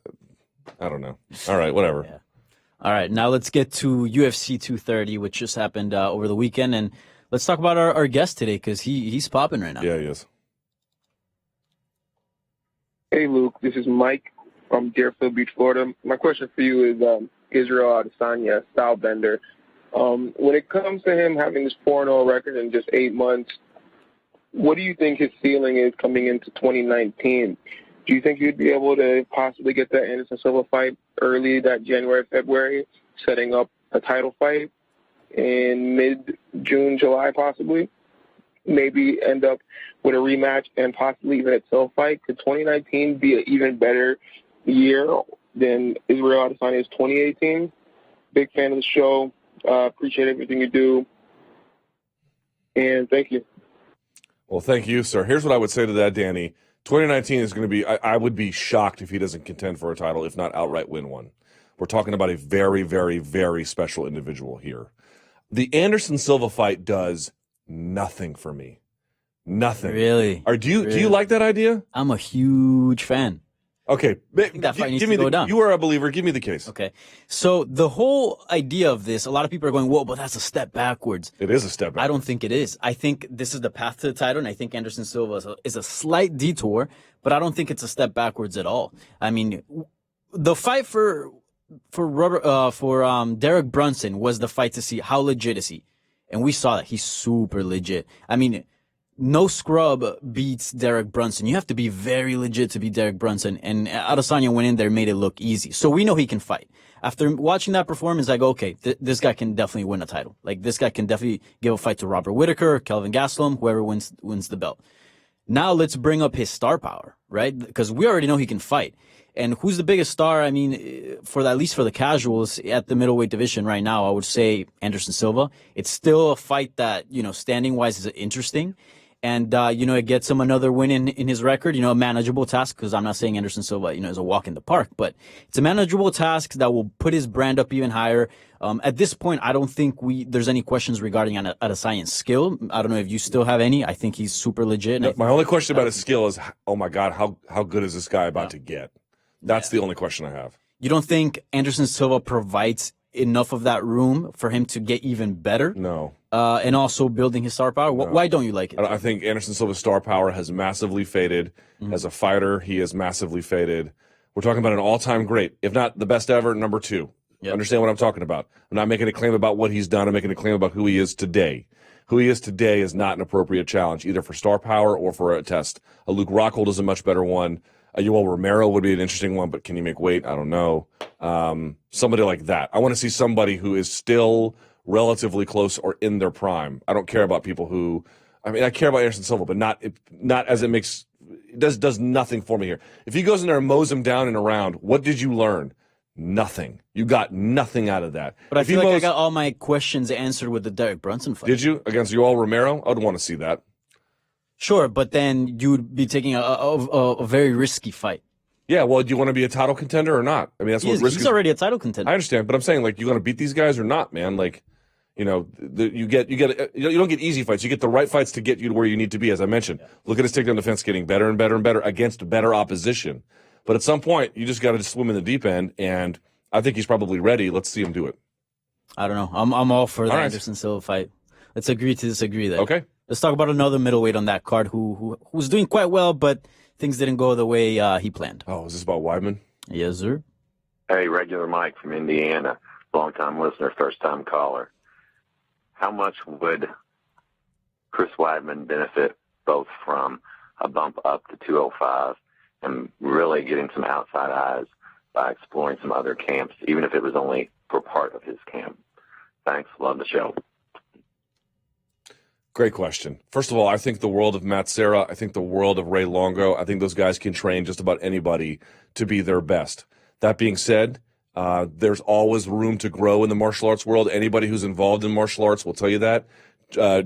don't know. All right, whatever. Yeah. All right, now let's get to UFC 230, which just happened over the weekend, and let's talk about our guest today because he's popping right now. Yeah, he is. Hey, Luke. This is Mike from Deerfield Beach, Florida. My question for you is Israel Adesanya, style bender. When it comes to him having this 4-0 record in just 8 months, what do you think his ceiling is coming into 2019? Do you think he'd be able to possibly get that Anderson Silva fight early that January, February, setting up a title fight in mid-June, July possibly? Maybe end up with a rematch and possibly even a title fight? Could 2019 be an even better year than Israel Adesanya's 2018? Big fan of the show. Appreciate everything you do. And thank you. Well, thank you, sir. Here's what I would say to that, Danny. 2019 is going to be, I would be shocked if he doesn't contend for a title, if not outright win one. We're talking about a very, very, very special individual here. The Anderson Silva fight does nothing for me. Nothing. Really? Do you like that idea? I'm a huge fan. Okay. That fight needs to go down. You are a believer. Give me the case. Okay. So the whole idea of this, a lot of people are going, whoa, but that's a step backwards. It is a step backwards. I don't think it is. I think this is the path to the title, and I think Anderson Silva is a slight detour, but I don't think it's a step backwards at all. I mean, the fight for Derek Brunson was the fight to see how legit is he. And we saw that he's super legit. I mean, no scrub beats Derek Brunson. You have to be very legit to beat Derek Brunson. And Adesanya went in there, made it look easy. So we know he can fight. After watching that performance, I go, okay, this guy can definitely win a title. Like, this guy can definitely give a fight to Robert Whittaker, Kelvin Gastelum, whoever wins the belt. Now let's bring up his star power, right? Because we already know he can fight. And who's the biggest star? I mean, at least for the casuals at the middleweight division right now, I would say Anderson Silva. It's still a fight that, standing wise is interesting. And, it gets him another win in his record, a manageable task, because I'm not saying Anderson Silva, is a walk in the park, but it's a manageable task that will put his brand up even higher. At this point, I don't think there's any questions regarding Adesanya's skill. I don't know if you still have any. I think he's super legit. No, my only question about his skill is, oh my God, how good is this guy about to get? That's the only question I have. You don't think Anderson Silva provides enough of that room for him to get even better? No. And also building his star power? No. Why don't you like it? I think Anderson Silva's star power has massively faded. As a fighter, he has massively faded. We're talking about an all-time great, if not the best ever, number 2. Yep. Understand what I'm talking about. I'm not making a claim about what he's done. I'm making a claim about who he is today. Who he is today is not an appropriate challenge, either for star power or for a test. A Luke Rockhold is a much better one. Yoel Romero would be an interesting one, but can he make weight? I don't know. Somebody like that. I want to see somebody who is still relatively close or in their prime. I don't care about people who, I care about Anderson Silva, but not as it makes, it does nothing for me here. If he goes in there and mows him down in a round, what did you learn? Nothing. You got nothing out of that. But I feel like I got all my questions answered with the Derek Brunson fight. Did you? Against Yoel Romero? I would want to see that. Sure, but then you'd be taking a very risky fight. Yeah, well, do you want to be a title contender or not? I mean, that's what risk is. He's already a title contender. I understand, but I'm saying, like, you want to beat these guys or not, man? Like, you don't get easy fights. You get the right fights to get you to where you need to be, as I mentioned. Yeah. Look at his takedown defense getting better and better and better against better opposition. But at some point, you just got to swim in the deep end, and I think he's probably ready. Let's see him do it. I don't know. I'm all for the Anderson Silva fight. Let's agree to disagree there. Okay. Let's talk about another middleweight on that card who was doing quite well, but things didn't go the way he planned. Oh, is this about Weidman? Yes, sir. Hey, regular Mike from Indiana, long-time listener, first-time caller. How much would Chris Weidman benefit both from a bump up to 205 and really getting some outside eyes by exploring some other camps, even if it was only for part of his camp? Thanks. Love the show. Great question. First of all, I think the world of Matt Serra, I think the world of Ray Longo, I think those guys can train just about anybody to be their best. That being said, there's always room to grow in the martial arts world. Anybody who's involved in martial arts will tell you that.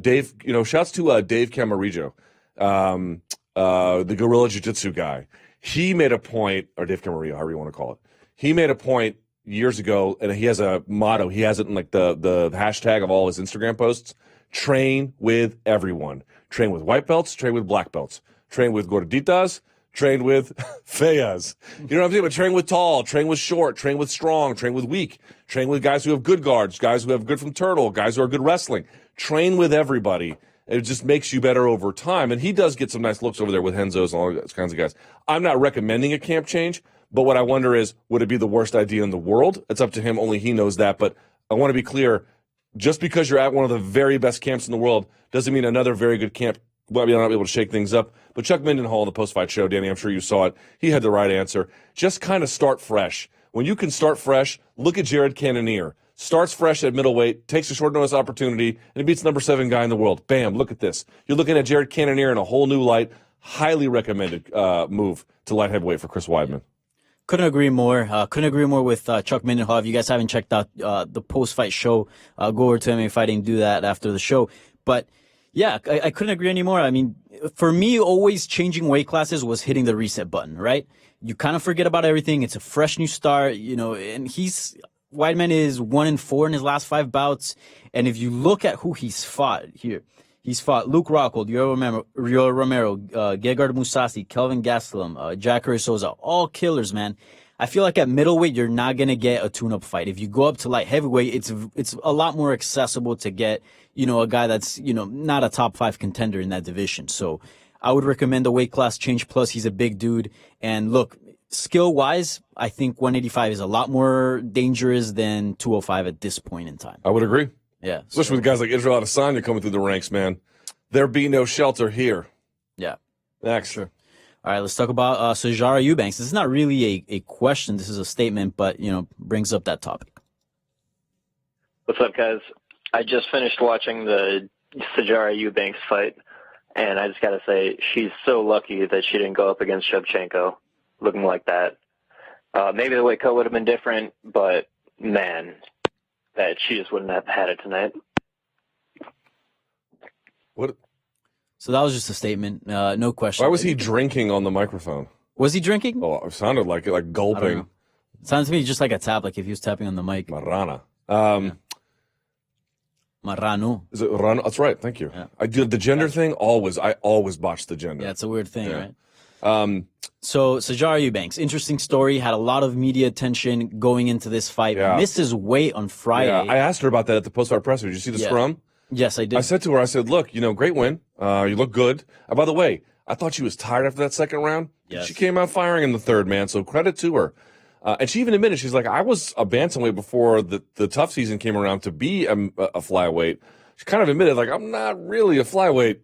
Dave, shouts to Dave Camarillo, the Guerrilla Jiu-Jitsu guy. He made a point, or Dave Camarillo, however you want to call it. He made a point years ago, and he has a motto. He has it in like the hashtag of all his Instagram posts. Train with everyone. Train with white belts, train with black belts. Train with gorditas, train with feas. You know what I'm saying? But train with tall, train with short, train with strong, train with weak. Train with guys who have good guards, guys who have good from turtle, guys who are good wrestling. Train with everybody. It just makes you better over time. And he does get some nice looks over there with Henzo's and all those kinds of guys. I'm not recommending a camp change, but what I wonder is, would it be the worst idea in the world? It's up to him. Only he knows that. But I want to be clear. Just because you're at one of the very best camps in the world doesn't mean another very good camp will not be able to shake things up. But Chuck Mindenhall in the post-fight show, Danny, I'm sure you saw it. He had the right answer. Just kind of start fresh. When you can start fresh, look at Jared Cannonier. Starts fresh at middleweight, takes a short notice opportunity, and he beats the number 7 guy in the world. Bam, look at this. You're looking at Jared Cannonier in a whole new light. Highly recommended move to light heavyweight for Chris Weidman. Couldn't agree more. Couldn't agree more with Chuck Mindenhall. If you guys haven't checked out the post-fight show, go over to MMA Fighting, do that after the show. But yeah, I couldn't agree anymore. I mean, for me, always changing weight classes was hitting the reset button, right? You kind of forget about everything. It's a fresh new start, and Weidman is 1-4 in his last 5 bouts. And if you look at who he's fought here, he's fought Luke Rockhold, Yoel Romero, Gegard Mousasi, Kelvin Gastelum, Jacare Souza, all killers, man. I feel like at middleweight, you're not going to get a tune-up fight. If you go up to light heavyweight, it's a lot more accessible to get, a guy that's, not a top 5 contender in that division. So I would recommend the weight class change. Plus, he's a big dude. And look, skill-wise, I think 185 is a lot more dangerous than 205 at this point in time. I would agree. Yeah. Especially with guys like Israel Adesanya coming through the ranks, man. There be no shelter here. Yeah. Next. Sure. All right, let's talk about Sijara Eubanks. This is not really a question. This is a statement, but, brings up that topic. What's up, guys? I just finished watching the Sijara Eubanks fight, and I just got to say, she's so lucky that she didn't go up against Shevchenko looking like that. Maybe the weight cut would have been different, but, man, that she just wouldn't have had it tonight. What? So that was just a statement. No question. Why was he drinking on the microphone? Was he drinking? Oh, it sounded like it, like gulping. It sounds to me just like a tap, like if he was tapping on the mic. Marrana. Marrano. Is it Rano? That's right. Thank you. Yeah. I do the gender thing. I always botch the gender. Yeah, it's a weird thing, Yeah. right? So Sijara Eubanks, interesting story, had a lot of media attention going into this fight. Yeah. Misses weight on Friday. Yeah, I asked her about that at the post-fight presser. Did you see the scrum? Yes, I did. I said to her, I said, look, great win. You look good. By the way, I thought she was tired after that second round. Yes. She came out firing in the third, man, so credit to her. And she even admitted, she's like, I was a bantamweight before the tough season came around to be a flyweight. She kind of admitted, like, I'm not really a flyweight.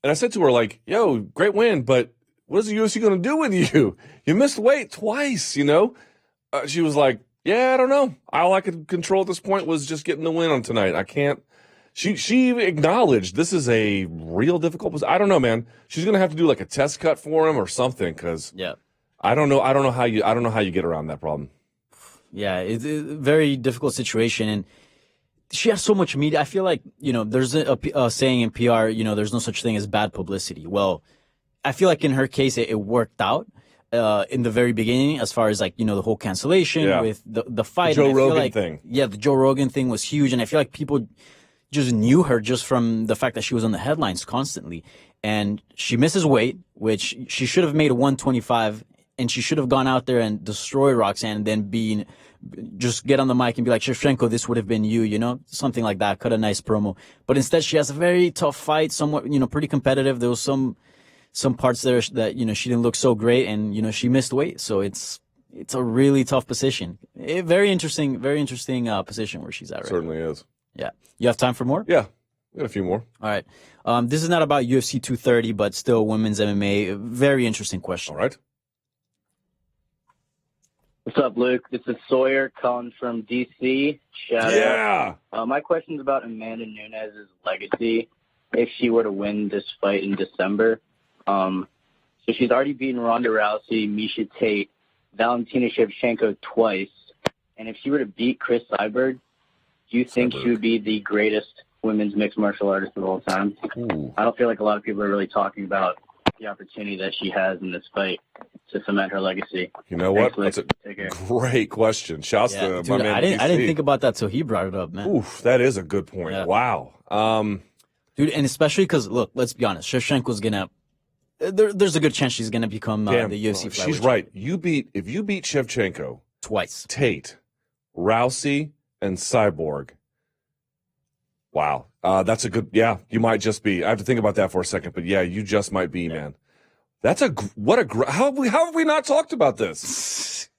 And I said to her, like, yo, great win, but what is the UFC going to do with you? You missed weight twice, She was like, yeah, I don't know. All I could control at this point was just getting the win on tonight. I can't. She acknowledged this is a real difficult position. I don't know, man. She's going to have to do like a test cut for him or something because I don't know how you get around that problem. Yeah, it's a very difficult situation, and she has so much media. I feel like, there's a saying in PR, there's no such thing as bad publicity. Well, I feel like in her case, it worked out in the very beginning as far as like, the whole cancellation with the fight. The Joe Rogan thing. Yeah, the Joe Rogan thing was huge, and I feel like people just knew her just from the fact that she was on the headlines constantly. And she misses weight, which she should have made a 125, and she should have gone out there and destroyed Roxanne and then just get on the mic and be like, Shevchenko, this would have been you, something like that. Cut a nice promo. But instead, she has a very tough fight, somewhat, pretty competitive. There was some parts there that, she didn't look so great, and, she missed weight. So it's a really tough position. Very interesting position where she's at right now. Certainly is. Yeah. You have time for more? Yeah. We got a few more. All right. This is not about UFC 230, but still women's MMA. Very interesting question. All right. What's up, Luke? This is Sawyer calling from D.C. Shout out. My question is about Amanda Nunes' legacy if she were to win this fight in December. So she's already beaten Ronda Rousey, Miesha Tate, Valentina Shevchenko twice. And if she were to beat Chris Cyborg, do you think she would be the greatest women's mixed martial artist of all time? Ooh. I don't feel like a lot of people are really talking about the opportunity that she has in this fight to cement her legacy. You know what? That's a great question. Shouts to my man. I didn't think about that till he brought it up, man. Oof, that is a good point. Yeah. Wow. Dude, and especially because, look, let's be honest, Shevchenko's going to there's a good chance she's going to become the UFC flyweight. She's right. If you beat Shevchenko twice, Tate, Rousey, and Cyborg. Wow. That's a good, you might just be, I have to think about that for a second, but yeah, you just might be, man. That's how have we not talked about this?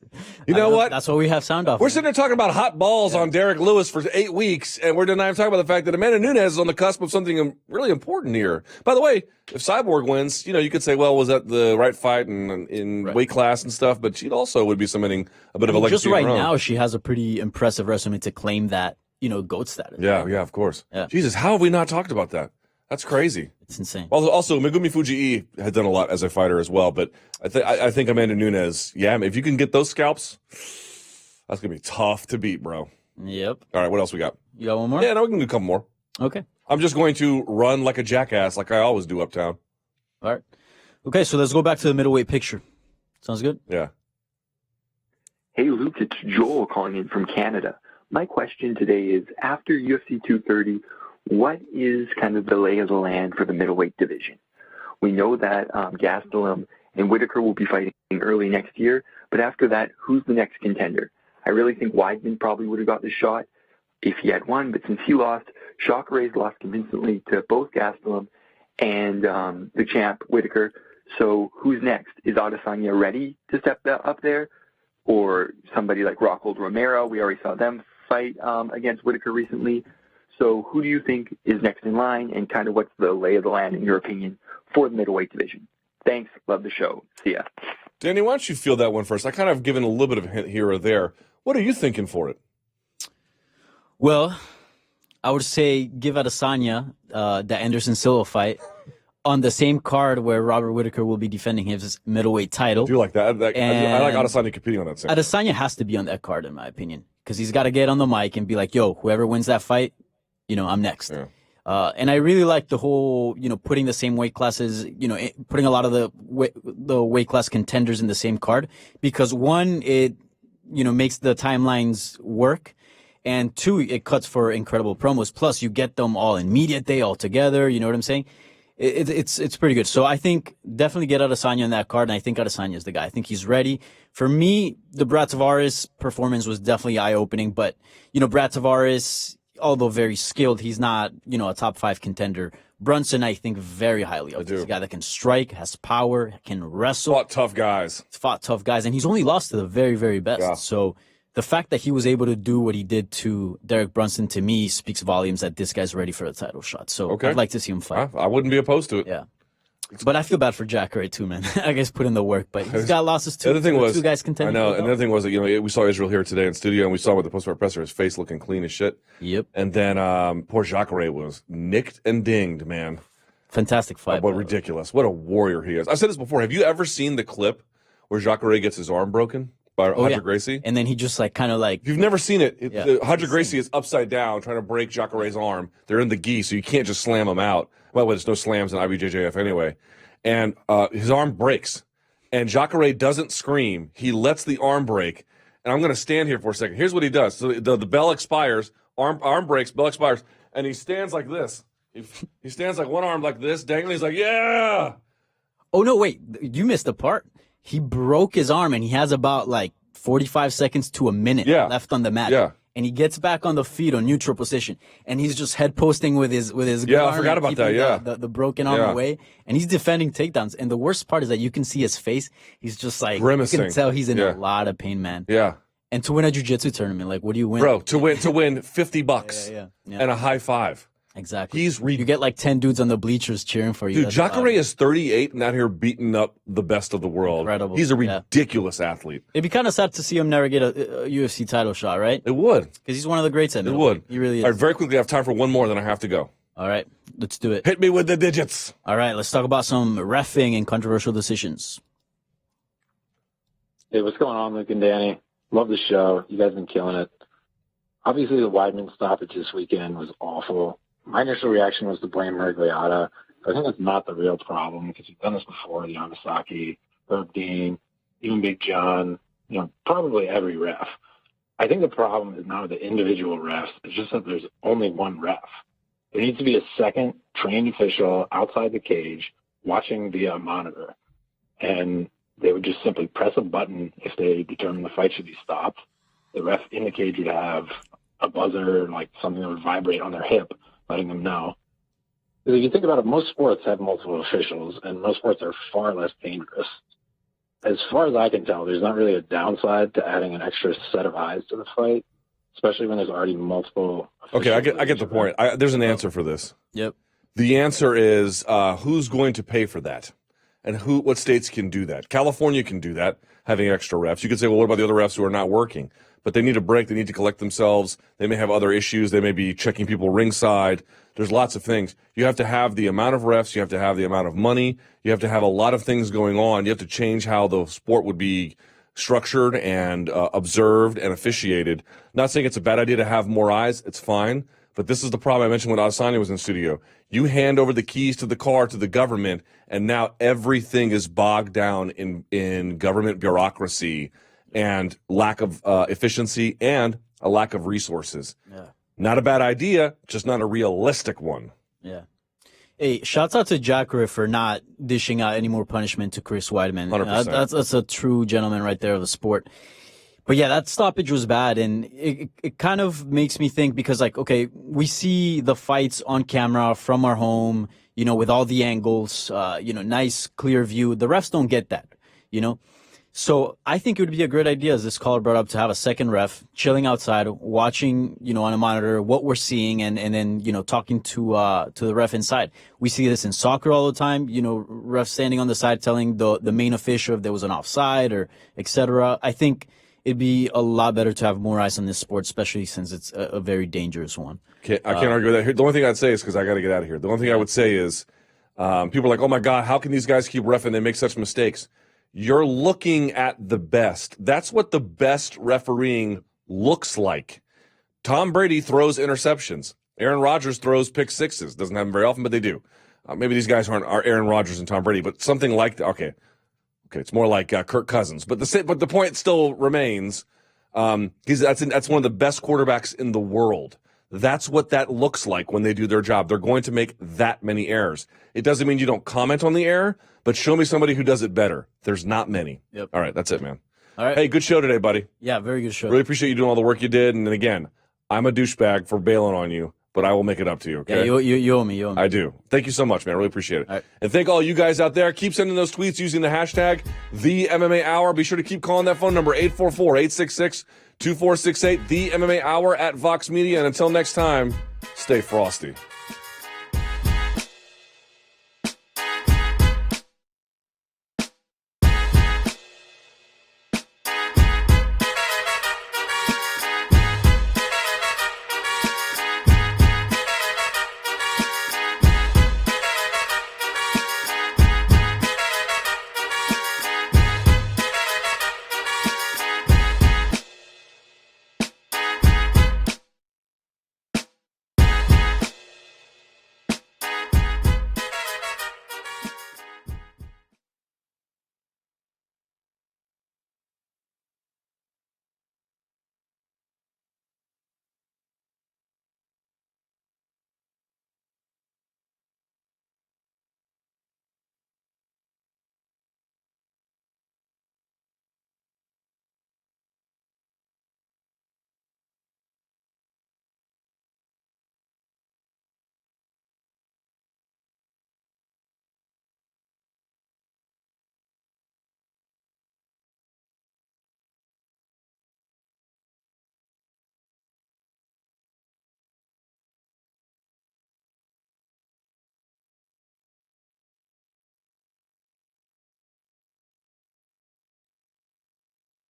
You know what? That's what we have sound off. We're sitting there talking about hot balls on Derek Lewis for 8 weeks, and we're not even talking about the fact that Amanda Nunes is on the cusp of something really important here. By the way, if Cyborg wins, you could say, well, was that the right fight and in weight class and stuff? But she also would be submitting a bit of a legacy. Just right now, she has a pretty impressive resume to claim that, GOAT status. Yeah, of course. Yeah. Jesus, how have we not talked about that? That's crazy. It's insane. Also, Megumi Fujii had done a lot as a fighter as well, but I think Amanda Nunes, if you can get those scalps, that's going to be tough to beat, bro. Yep. All right, what else we got? You got one more? Yeah, no, we can do a couple more. Okay. I'm just going to run like a jackass like I always do uptown. All right. Okay, so let's go back to the middleweight picture. Sounds good? Yeah. Hey, Luke, it's Joel calling in from Canada. My question today is, after UFC 230, what is kind of the lay of the land for the middleweight division? We know that Gastelum and Whitaker will be fighting early next year, but after that, who's the next contender? I really think Weidman probably would have got the shot if he had won, but since he lost, Chacare's lost convincingly to both Gastelum and the champ, Whitaker. So who's next? Is Adesanya ready to step up there? Or somebody like Rockhold Romero? We already saw them fight against Whitaker recently. So who do you think is next in line, and kind of what's the lay of the land, in your opinion, for the middleweight division? Thanks. Love the show. See ya. Danny, why don't you feel that one first? I kind of given a little bit of a hint here or there. What are you thinking for it? Well, I would say give Adesanya the Anderson Silva fight on the same card where Robert Whittaker will be defending his middleweight title. I do like that. I like Adesanya competing on that same. Adesanya has to be on that card, in my opinion, because he's got to get on the mic and be like, yo, whoever wins that fight, I'm next. Yeah. And I really like the whole, putting the same weight classes, putting a lot of the weight class contenders in the same card, because one, it, makes the timelines work. And two, it cuts for incredible promos. Plus, you get them all in media day all together. You know what I'm saying? It's pretty good. So I think definitely get Adesanya on that card, and I think Adesanya is the guy. I think he's ready. For me, the Brad Tavares performance was definitely eye-opening, but, Brad Tavares, although very skilled, he's not, a top 5 contender. Brunson, I think, very highly up. He's a guy that can strike, has power, can wrestle. Fought tough guys. And he's only lost to the very, very best. Yeah. So the fact that he was able to do what he did to Derek Brunson, to me, speaks volumes that this guy's ready for a title shot. So I'd like to see him fight. I wouldn't be opposed to it. Yeah. But I feel bad for Jacare too, man. I guess put in the work, but he's got losses too. The other thing was, 2 guys contending. I know. And the other thing was that, we saw Israel here today in studio, and we saw him with the post-fight presser, his face looking clean as shit. Yep. And then poor Jacare was nicked and dinged, man. Fantastic fight. But ridiculous. What a warrior he is. I've said this before. Have you ever seen the clip where Jacare gets his arm broken by Roger Gracie? And then he just if you've never seen it, Roger Gracie is upside down trying to break Jacare's arm. They're in the gi, so you can't just slam him out. Well, there's no slams in IBJJF anyway. And his arm breaks. And Jacare doesn't scream. He lets the arm break. And I'm going to stand here for a second. Here's what he does. So the bell expires, arm breaks, bell expires, and he stands like this. He stands like one arm like this, dangling. He's like, yeah. Oh, no, wait. You missed the part. He broke his arm, and he has about 45 seconds to a minute left on the mat. Yeah. And he gets back on the feet on neutral position, and he's just head posting with his I forgot about that. Yeah, the broken arm away, and he's defending takedowns. And the worst part is that you can see his face; he's just grimacing. You can tell he's in a lot of pain, man. Yeah. And to win a jiu-jitsu tournament, what do you win? Bro, to win $50 and a high five. Exactly. You get 10 dudes on the bleachers cheering for you. Dude, Jacare is 38 and out here beating up the best of the world. Incredible. He's a ridiculous athlete. It'd be kind of sad to see him never get a UFC title shot, right? It would. Because he's one of the greats at middleweight. It would. He really is. All right, very quickly, I have time for one more, then I have to go. All right, let's do it. Hit me with the digits. All right, let's talk about some reffing and controversial decisions. Hey, what's going on, Luke and Danny? Love the show. You guys have been killing it. Obviously, the Weidman stoppage this weekend was awful. My initial reaction was to blame Miragliotta. I think that's not the real problem because he's done this before. The Yamasaki, Herb Dean, even Big John, probably every ref. I think the problem is not with the individual refs. It's just that there's only one ref. There needs to be a second trained official outside the cage watching via a monitor. And they would just simply press a button if they determine the fight should be stopped. The ref in the cage would have a buzzer, something that would vibrate on their hip, letting them know. Because if you think about it, most sports have multiple officials, and most sports are far less dangerous. As far as I can tell, there's not really a downside to adding an extra set of eyes to the fight, especially when there's already multiple. Okay, I get the point. There's an answer for this. Yep. The answer is who's going to pay for that, and what states can do that. California can do that, having extra refs. You could say, well, what about the other refs who are not working? But they need a break. They need to collect themselves. They may have other issues. They may be checking people ringside. There's lots of things. You have to have the amount of refs. You have to have the amount of money. You have to have a lot of things going on. You have to change how the sport would be structured and observed and officiated. Not saying it's a bad idea to have more eyes. It's fine. But this is the problem I mentioned when Adesanya was in the studio. You hand over the keys to the car to the government, and now everything is bogged down in government bureaucracy and lack of efficiency and a lack of resources. Yeah. Not a bad idea, just not a realistic one. Yeah. Hey, shouts out to Jacare for not dishing out any more punishment to Chris Weidman. 100%. That's a true gentleman right there of the sport. But yeah, that stoppage was bad, and it kind of makes me think because, we see the fights on camera from our home, with all the angles, nice, clear view. The refs don't get that, So I think it would be a great idea, as this caller brought up, to have a second ref chilling outside, watching, on a monitor what we're seeing, and then, talking to the ref inside. We see this in soccer all the time, refs standing on the side telling the main official if there was an offside or etc. I think it'd be a lot better to have more eyes on this sport, especially since it's a very dangerous one. I can't argue with that. The only thing I'd say is, because I got to get out of here, the only thing I would say is people are like, oh my God, how can these guys keep reffing? They make such mistakes. You're looking at the best. That's what the best refereeing looks like. Tom Brady throws interceptions. Aaron Rodgers throws pick sixes. Doesn't happen very often, but they do. Maybe these guys are Aaron Rodgers and Tom Brady, but something like that. Okay, it's more like Kirk Cousins. But the point still remains. That's one of the best quarterbacks in the world. That's what that looks like when they do their job. They're going to make that many errors. It doesn't mean you don't comment on the error, but show me somebody who does it better. There's not many. Yep. All right, that's it, man. All right. Hey, good show today, buddy. Yeah, very good show. Really appreciate you doing all the work you did. And then again, I'm a douchebag for bailing on you, but I will make it up to you, okay? Yeah, you owe me. I do. Thank you so much, man. I really appreciate it. All right. And thank all you guys out there. Keep sending those tweets using the hashtag #TheMMAHour. Be sure to keep calling that phone number, 844-866-2468, The MMA Hour at Vox Media. And until next time, stay frosty.